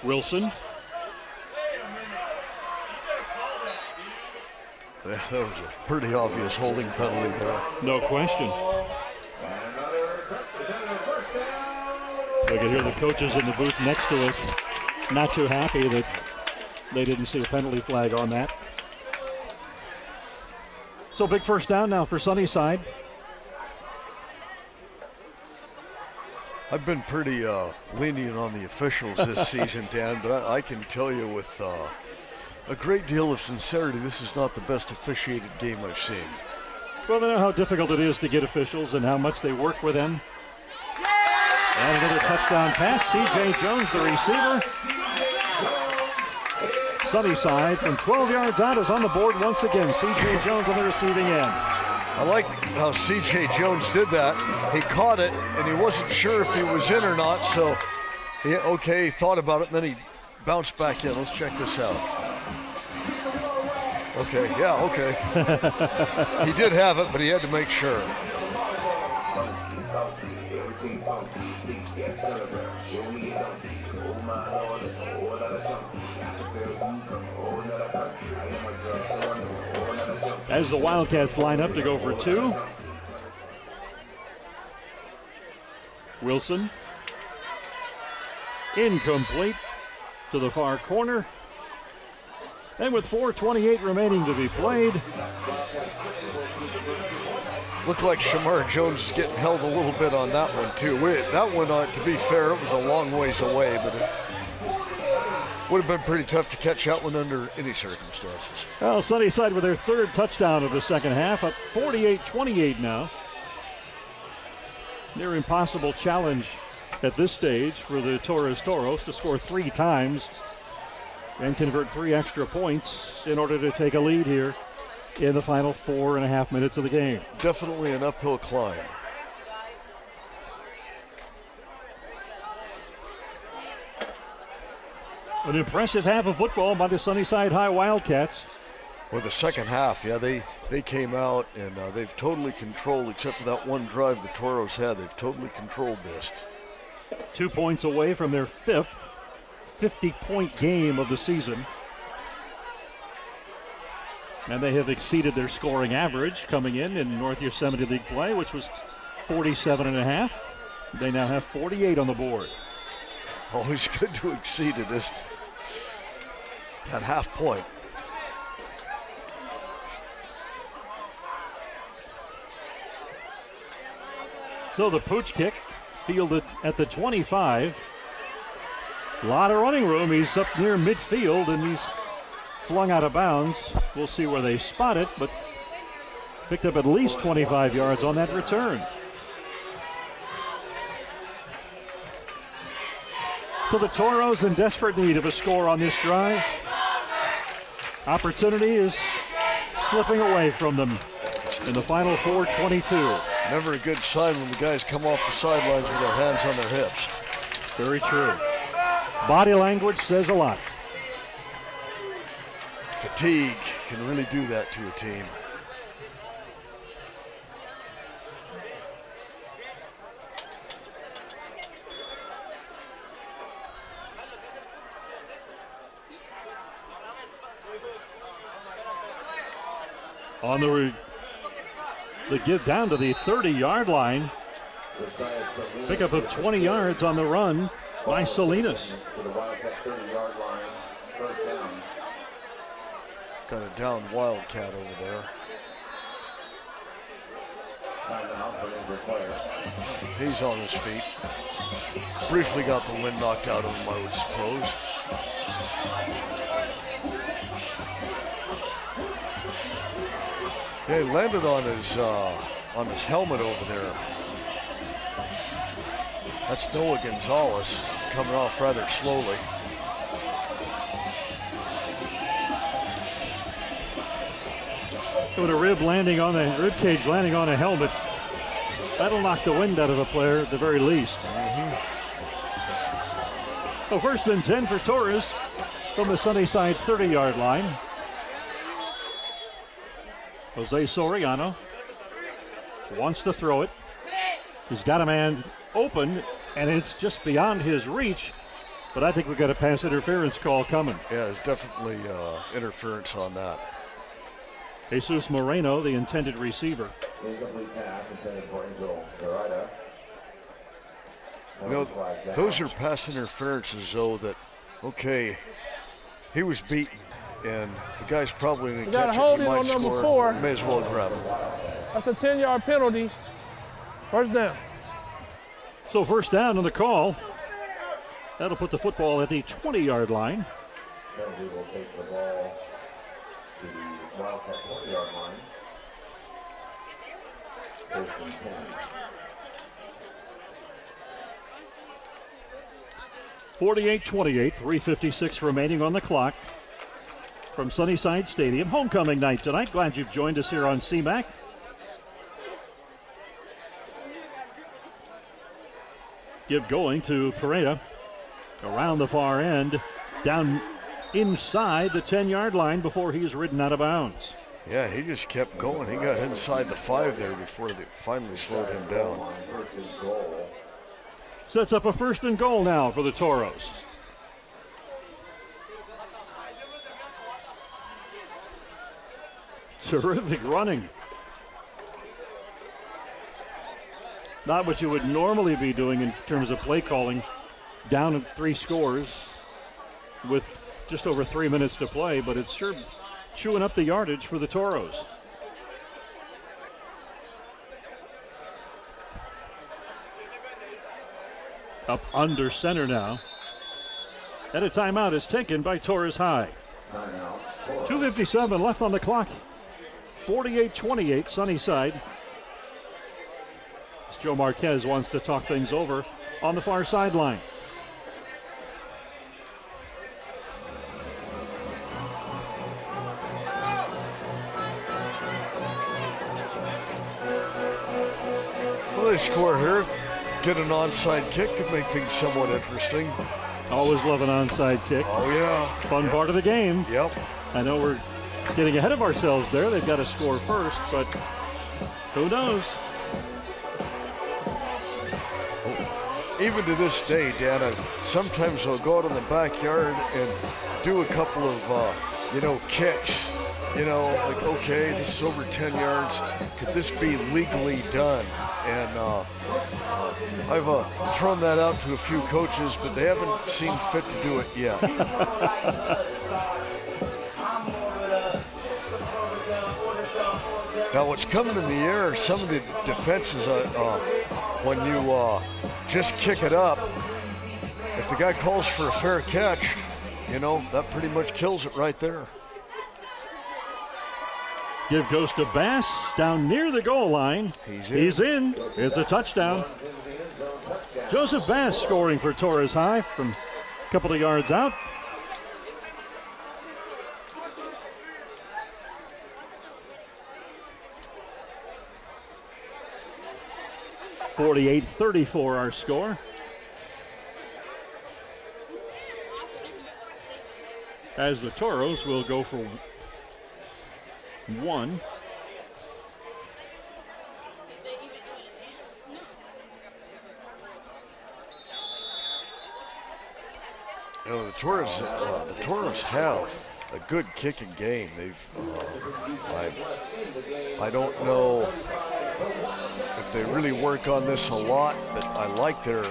Speaker 2: Wilson.
Speaker 6: That was a pretty obvious holding penalty there.
Speaker 2: No question. We can hear the coaches in the booth next to us not too happy that they didn't see a penalty flag on that. So big 1st down now for Sunnyside.
Speaker 6: I've been pretty lenient on the officials this season, Dan, but I can tell you with a great deal of sincerity, this is not the best officiated game I've seen.
Speaker 2: Well, they know how difficult it is to get officials and how much they work with them. And another touchdown pass. C.J. Jones, the receiver. Sunnyside from 12 yards out is on the board once again. C.J. Jones on the receiving end.
Speaker 6: I like how C.J. Jones did that. He caught it, and he wasn't sure if he was in or not, so he thought about it, and then he bounced back in. Let's check this out. Okay, yeah, okay. He did have it, but he had to make sure.
Speaker 2: As the Wildcats line up to go for two. Wilson. Incomplete to the far corner. And with 4:28 remaining to be played.
Speaker 6: Looked like Shamar Jones is getting held a little bit on that one too. That one, to be fair, it was a long ways away, but it would have been pretty tough to catch that one under any circumstances.
Speaker 2: Well, Sunnyside with their third touchdown of the second half, up 48-28 now. Near impossible challenge at this stage for the Torres Toros to score 3 times and convert 3 extra points in order to take a lead here in the final 4.5 minutes of the game.
Speaker 6: Definitely an uphill climb.
Speaker 2: An impressive half of football by the Sunnyside High Wildcats.
Speaker 6: Well, the second half, yeah, they came out and they've totally controlled, except for that one drive the Toros had, they've totally controlled this.
Speaker 2: 2 points away from their 5th 50-point game of the season. And they have exceeded their scoring average coming in North Yosemite League play, which was 47.5. They now have 48 on the board.
Speaker 6: Always good to exceed it, isn't it? That half point.
Speaker 2: So the pooch kick fielded at the 25. A lot of running room. He's up near midfield and he's flung out of bounds. We'll see where they spot it, but picked up at least 25 yards on that return. So the Toros in desperate need of a score on this drive. Opportunity is slipping away from them in the final 4:22.
Speaker 6: Never a good sign when the guys come off the sidelines with their hands on their hips.
Speaker 2: Very true. Body language says a lot.
Speaker 6: Fatigue can really do that to a team.
Speaker 2: On the give down to the 30-yard line. Pickup of 20 yards on the run by Salinas.
Speaker 6: Got a down Wildcat over there. He's on his feet. Briefly got the wind knocked out of him, I would suppose. Yeah, he landed on his helmet over there. That's Noah Gonzalez coming off rather slowly.
Speaker 2: With a rib cage landing on a helmet, that'll knock the wind out of a player at the very least. So 1st and 10 for Torres from the Sunnyside 30-yard line. Jose Soriano wants to throw it. He's got a man open, and it's just beyond his reach. But I think we've got a pass interference call coming.
Speaker 6: Yeah, there's definitely interference on that.
Speaker 2: Jesus Moreno, the intended receiver.
Speaker 7: Incomplete pass intended for Angel Dorada.
Speaker 6: You know, those are pass interferences, though, that, okay, he was beaten, and the guy's probably going to catch it. He might score.
Speaker 8: 4.
Speaker 6: May as well grab him.
Speaker 8: That's a 10-yard penalty. First down.
Speaker 2: So first down on the call. That'll put the football at the 20-yard line.
Speaker 7: Kennedy will take the ball to the Wildcat 20-yard line. First and 10.
Speaker 2: 48-28, 3:56 remaining on the clock from Sunnyside Stadium. Homecoming night tonight. Glad you've joined us here on CMAC. Give going to Pereira around the far end, down inside the 10-yard line before he's ridden out of bounds.
Speaker 6: Yeah, he just kept going. He got inside the 5 there before they finally slowed him down.
Speaker 2: Sets up a 1st and goal now for the Toros. Terrific running. Not what you would normally be doing in terms of play calling. Down at 3 scores with just over 3 minutes to play, but it's sure chewing up the yardage for the Toros. Up under center now. And a timeout is taken by Torres High. 2:57 left on the clock. 48-28 Sunnyside. As Joe Marquez wants to talk things over on the far sideline.
Speaker 6: Well, they score here. Get an onside kick could make things somewhat interesting.
Speaker 2: Always love an onside kick.
Speaker 6: Oh, yeah.
Speaker 2: Fun part of the game.
Speaker 6: Yep.
Speaker 2: I know we're getting ahead of ourselves there. They've got to score first, but who knows?
Speaker 6: Even to this day, Dana, sometimes they'll go out in the backyard and do a couple of, kicks. Like, okay, this is over 10 yards. Could this be legally done? And I've thrown that out to a few coaches, but they haven't seen fit to do it yet. Now, what's coming in the air are some of the defenses when you just kick it up. If the guy calls for a fair catch, that pretty much kills it right there.
Speaker 2: Give goes to Bass down near the goal line. He's in. It's a touchdown. Joseph Bass scoring for Torres High from a couple of yards out. (48-34) our score. As the Toros will go for 1.
Speaker 6: The Torres have a good kicking game. I don't know if they really work on this a lot, but I like their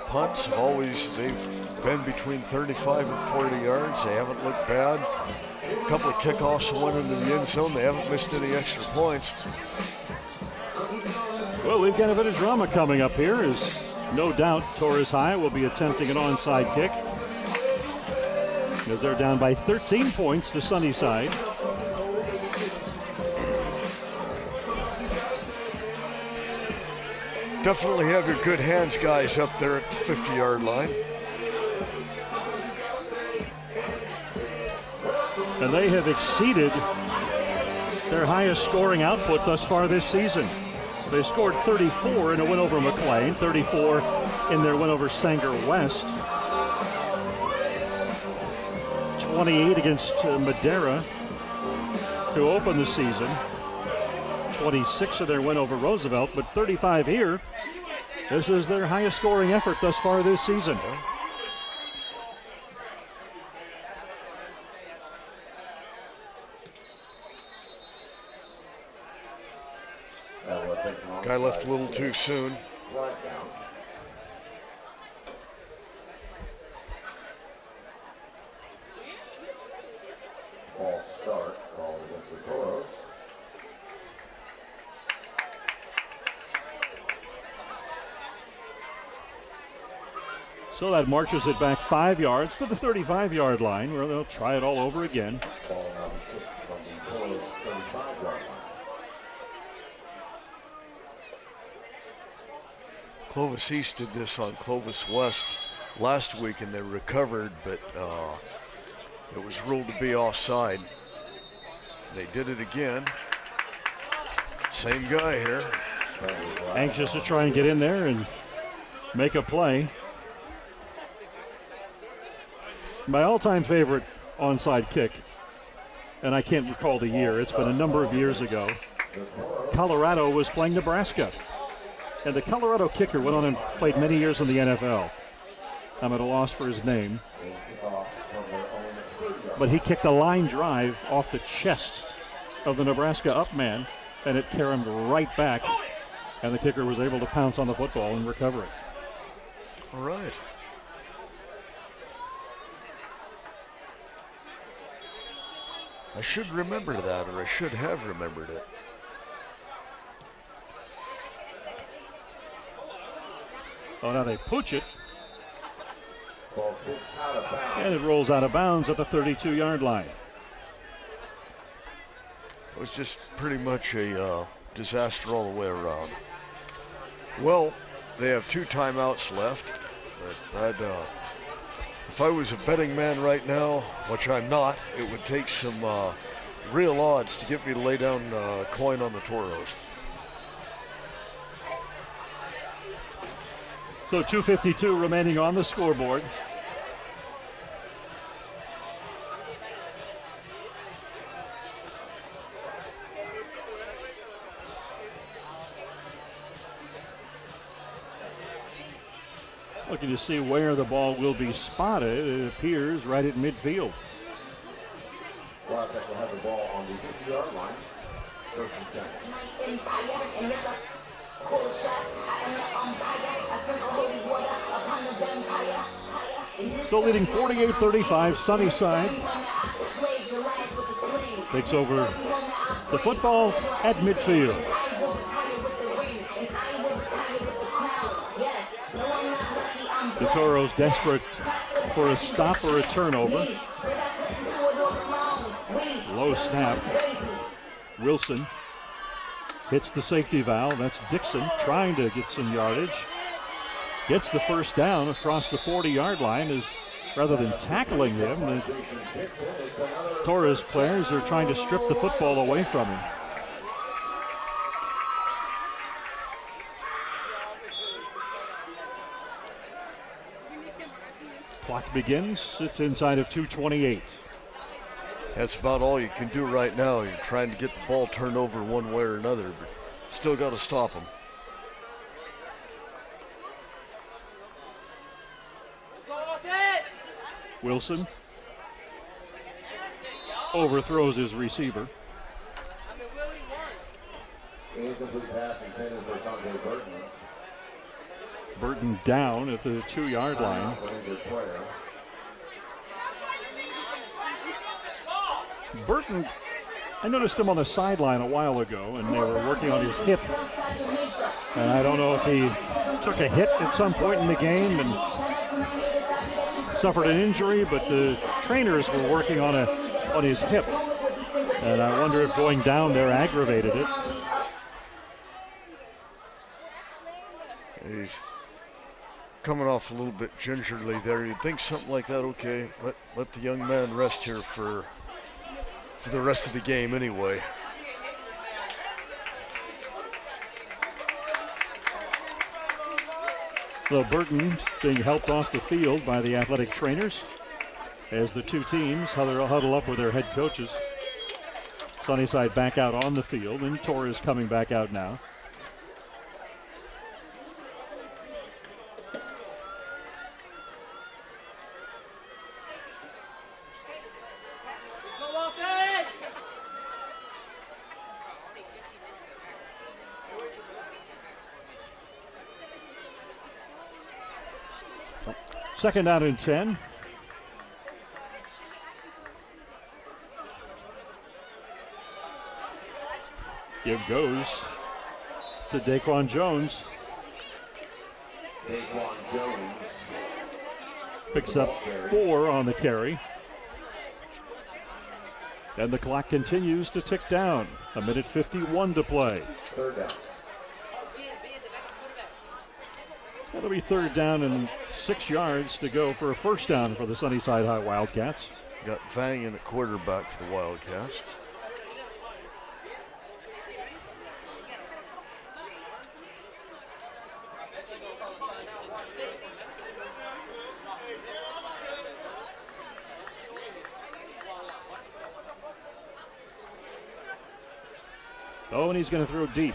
Speaker 6: punts. They've been between 35 and 40 yards. They haven't looked bad. A couple of kickoffs that went into the end zone. They haven't missed any extra points.
Speaker 2: Well, we've got a bit of drama coming up here, as no doubt Torres High will be attempting an onside kick, as they're down by 13 points to Sunnyside.
Speaker 6: Definitely have your good hands guys up there at the 50-yard line.
Speaker 2: And they have exceeded their highest scoring output thus far this season. They scored 34 in a win over McLean, 34 in their win over Sanger West, 28 against Madera to open the season, 26 in their win over Roosevelt, but 35 here. This is their highest scoring effort thus far this season.
Speaker 6: Guy left a little too soon.
Speaker 7: Ball start called against the Toros.
Speaker 2: So that marches it back 5 yards to the 35-yard line, where they'll try it all over again.
Speaker 7: Ball now kicked from the Torres 35-yard line.
Speaker 6: Clovis East did this on Clovis West last week, and they recovered, but it was ruled to be offside. They did it again. Same guy here.
Speaker 2: Anxious to try and get in there and make a play. My all-time favorite onside kick, and I can't recall the year, it's been a number of years ago. Colorado was playing Nebraska, and the Colorado kicker went on and played many years in the NFL. I'm at a loss for his name. But he kicked a line drive off the chest of the Nebraska up man, and it carried him right back, and the kicker was able to pounce on the football and recover it.
Speaker 6: All right. I should remember that, or I should have remembered it.
Speaker 2: Oh, now they pooch it. And it rolls out of bounds at the 32-yard line.
Speaker 6: It was just pretty much a disaster all the way around. Well, they have 2 timeouts left. But if I was a betting man right now, which I'm not, it would take some real odds to get me to lay down a coin on the Toros.
Speaker 2: So 2:52 remaining on the scoreboard. Looking to see where the ball will be spotted. It appears right at midfield.
Speaker 7: Wildcats will have the ball on the 50-yard line. First and 10.
Speaker 2: So leading 48-35, Sunnyside takes over the football at midfield. The Toros desperate for a stop or a turnover. Low snap. Wilson hits the safety valve. That's Dixon trying to get some yardage. Gets the first down across the 40-yard line. Rather than tackling him, the Torres players are trying to strip the football away from him. Clock begins. It's inside of 2:28.
Speaker 6: That's about all you can do right now. You're trying to get the ball turned over one way or another, but still got to stop them.
Speaker 2: Wilson overthrows his receiver.
Speaker 7: Incomplete pass intended for Sanjay Burton.
Speaker 2: Burton down at the 2-yard line. Burton, I noticed him on the sideline a while ago, and they were working on his hip. And I don't know if he took a hit at some point in the game and suffered an injury, but the trainers were working on his hip. And I wonder if going down there aggravated it.
Speaker 6: He's coming off a little bit gingerly there. You'd think something like that, okay, let the young man rest here for the rest of the game anyway.
Speaker 2: So Burton being helped off the field by the athletic trainers as the two teams huddle up with their head coaches. Sunnyside back out on the field, and Torres coming back out now. Second down and 10. Give goes to Daquan Jones.
Speaker 7: Daquan Jones
Speaker 2: Picks up 4 on the carry. And the clock continues to tick down. 1:51 to play.
Speaker 7: Third down.
Speaker 2: That'll be third down and 6 yards to go for a first down for the Sunnyside High Wildcats.
Speaker 6: Got Vang in the quarterback for the Wildcats.
Speaker 2: Oh, and he's going to throw deep.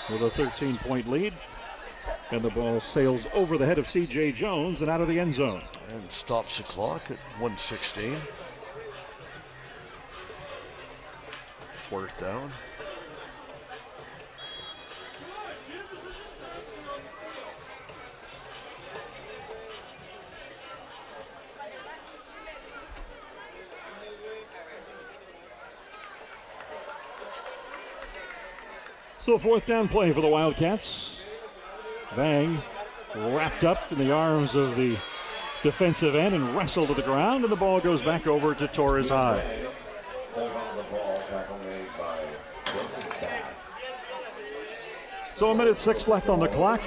Speaker 2: With a 13-point lead. And the ball sails over the head of C.J. Jones and out of the end zone.
Speaker 6: And stops the clock at 1:16. Fourth down.
Speaker 2: So fourth down play for the Wildcats. Vang wrapped up in the arms of the defensive end and wrestled to the ground, and the ball goes back over to Torres High.
Speaker 7: Hold on the ball, tackle made by Bass.
Speaker 2: So 1:06 left on the clock.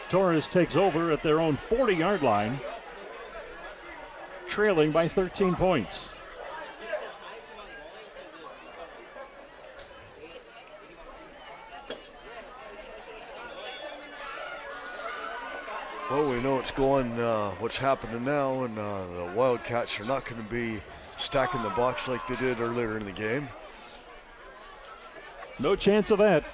Speaker 2: Torres takes over at their own 40-yard line, trailing by 13 points.
Speaker 6: Well, we know what's happening now, and the Wildcats are not going to be stacking the box like they did earlier in the game.
Speaker 2: No chance of that.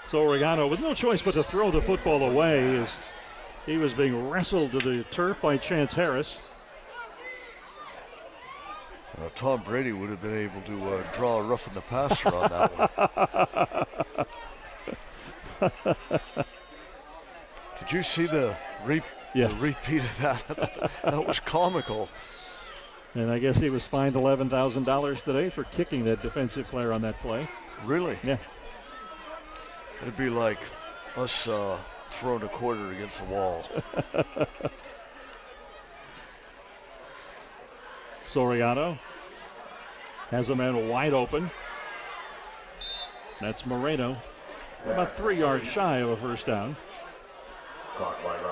Speaker 2: So Regano with no choice but to throw the football away as he was being wrestled to the turf by Chance Harris.
Speaker 6: Tom Brady would have been able to draw a roughing the passer on that one. Did you see the repeat of that? That was comical.
Speaker 2: And I guess he was fined $11,000 today for kicking that defensive player on that play.
Speaker 6: Really?
Speaker 2: Yeah.
Speaker 6: It'd be like us throwing a quarter against the wall.
Speaker 2: Soriano has a man wide open. That's Moreno. About 3 yards shy of a first down.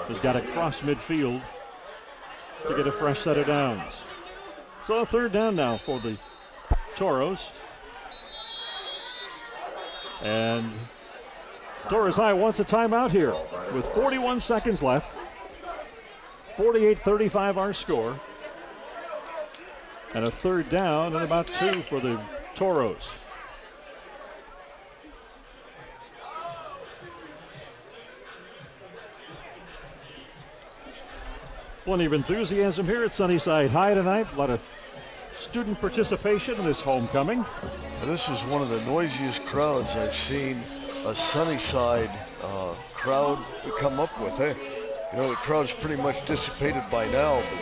Speaker 2: He's got to cross midfield to get a fresh set of downs. So a third down now for the Toros. And Torres High wants a timeout here with 41 seconds left. 48-35 our score. And a third down and about 2 for the Toros. Plenty of enthusiasm here at Sunnyside High tonight. A lot of student participation in this homecoming.
Speaker 6: And this is one of the noisiest crowds I've seen a Sunnyside crowd come up with. The crowd's pretty much dissipated by now, but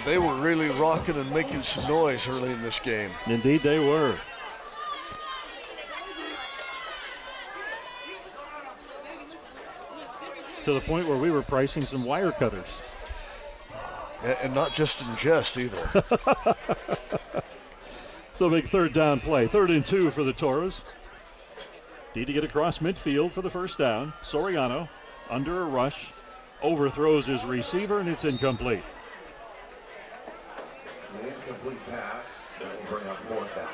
Speaker 6: they were really rocking and making some noise early in this game.
Speaker 2: Indeed they were. To the point where we were pricing some wire cutters.
Speaker 6: And not just in jest either.
Speaker 2: So big third down play. 3rd and 2 for the Toros. Need to get across midfield for the first down. Soriano under a rush. Overthrows his receiver and it's incomplete.
Speaker 7: An incomplete pass that will bring up 4th down.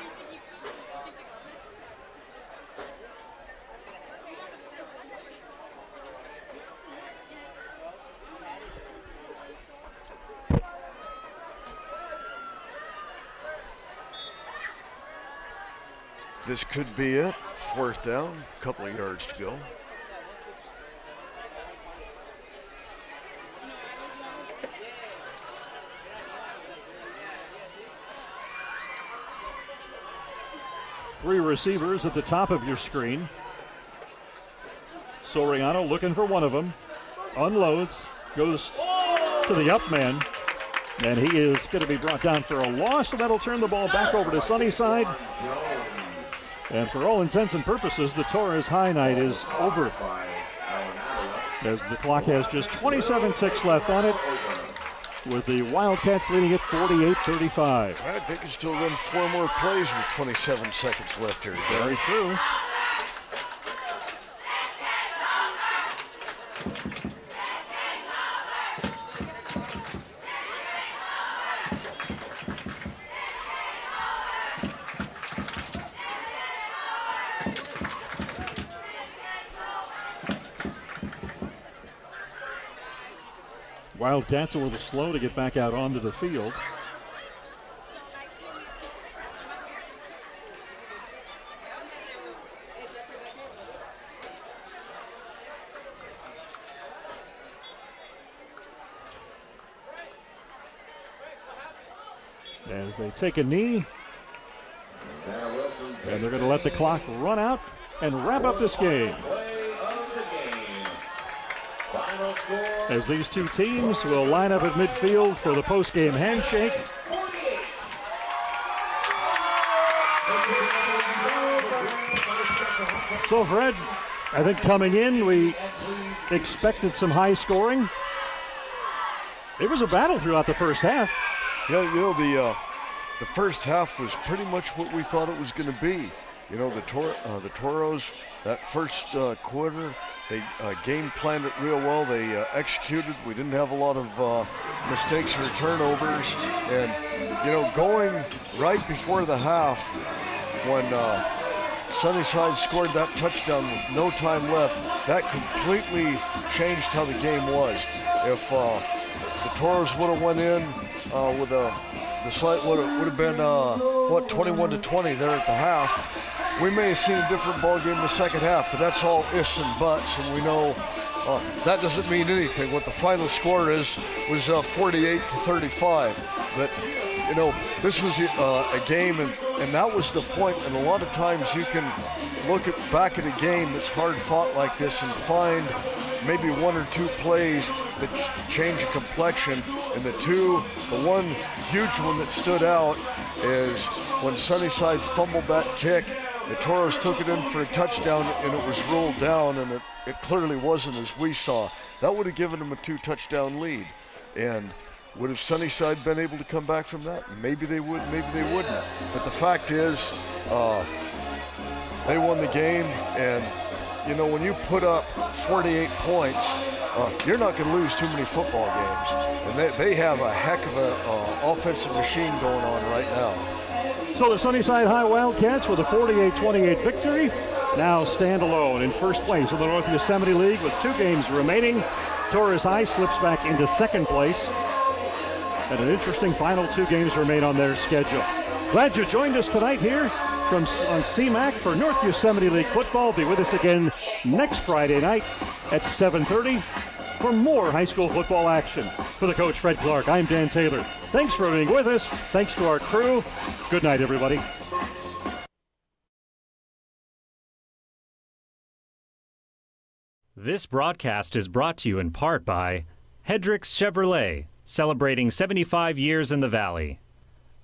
Speaker 6: This could be it. 4th down, a couple of yards to go.
Speaker 2: Three receivers at the top of your screen. Soriano looking for one of them. Unloads, goes to the up man. And he is going to be brought down for a loss, so that'll turn the ball back over to Sunnyside. And for all intents and purposes, the Torres high night is over, as the clock has just 27 ticks left on it, with the Wildcats leading at 48-35.
Speaker 6: I think you still run 4 more plays with 27 seconds left here.
Speaker 2: Very true. Wildcats a little slow to get back out onto the field. As they take a knee, and they're going to let the clock run out and wrap up this game. As these two teams will line up at midfield for the post-game handshake. So, Fred, I think coming in, we expected some high scoring. It was a battle throughout the first half.
Speaker 6: Yeah, you know, the first half was pretty much what we thought it was going to be. You know, the Toros, that first quarter, they game planned it real well. They executed. We didn't have a lot of mistakes or turnovers. And, you know, going right before the half, when Sunnyside scored that touchdown with no time left, that completely changed how the game was. If the Toros would have went in with the slight would have been 21-20 there at the half, we may have seen a different ball game in the second half, but that's all ifs and buts, and we know that doesn't mean anything. What the final score was 48-35. But you know, this was a game, and that was the point. And a lot of times you can look back at a game that's hard fought like this and find maybe 1 or 2 plays that change the complexion. And the one huge one that stood out is when Sunnyside fumbled that kick. The Toros took it in for a touchdown, and it was ruled down, and it clearly wasn't as we saw. That would have given them a 2-touchdown lead. And would have Sunnyside been able to come back from that? Maybe they would, maybe they wouldn't. But the fact is, they won the game, and you know, when you put up 48 points, you're not going to lose too many football games. And they have a heck of an offensive machine going on right now.
Speaker 2: So the Sunnyside High Wildcats with a 48-28 victory now stand alone in first place in the North Yosemite League with 2 games remaining. Torres High slips back into second place. And an interesting final 2 games remain on their schedule. Glad you joined us tonight here on CMAC for North Yosemite League football. Be with us again next Friday night at 7:30 for more high school football action. For the coach, Fred Clark, I'm Dan Taylor. Thanks for being with us. Thanks to our crew. Good night, everybody.
Speaker 1: This broadcast is brought to you in part by Hendricks Chevrolet, celebrating 75 years in the Valley,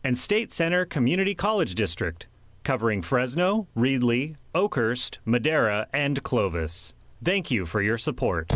Speaker 1: and State Center Community College District, covering Fresno, Reedley, Oakhurst, Madera, and Clovis. Thank you for your support.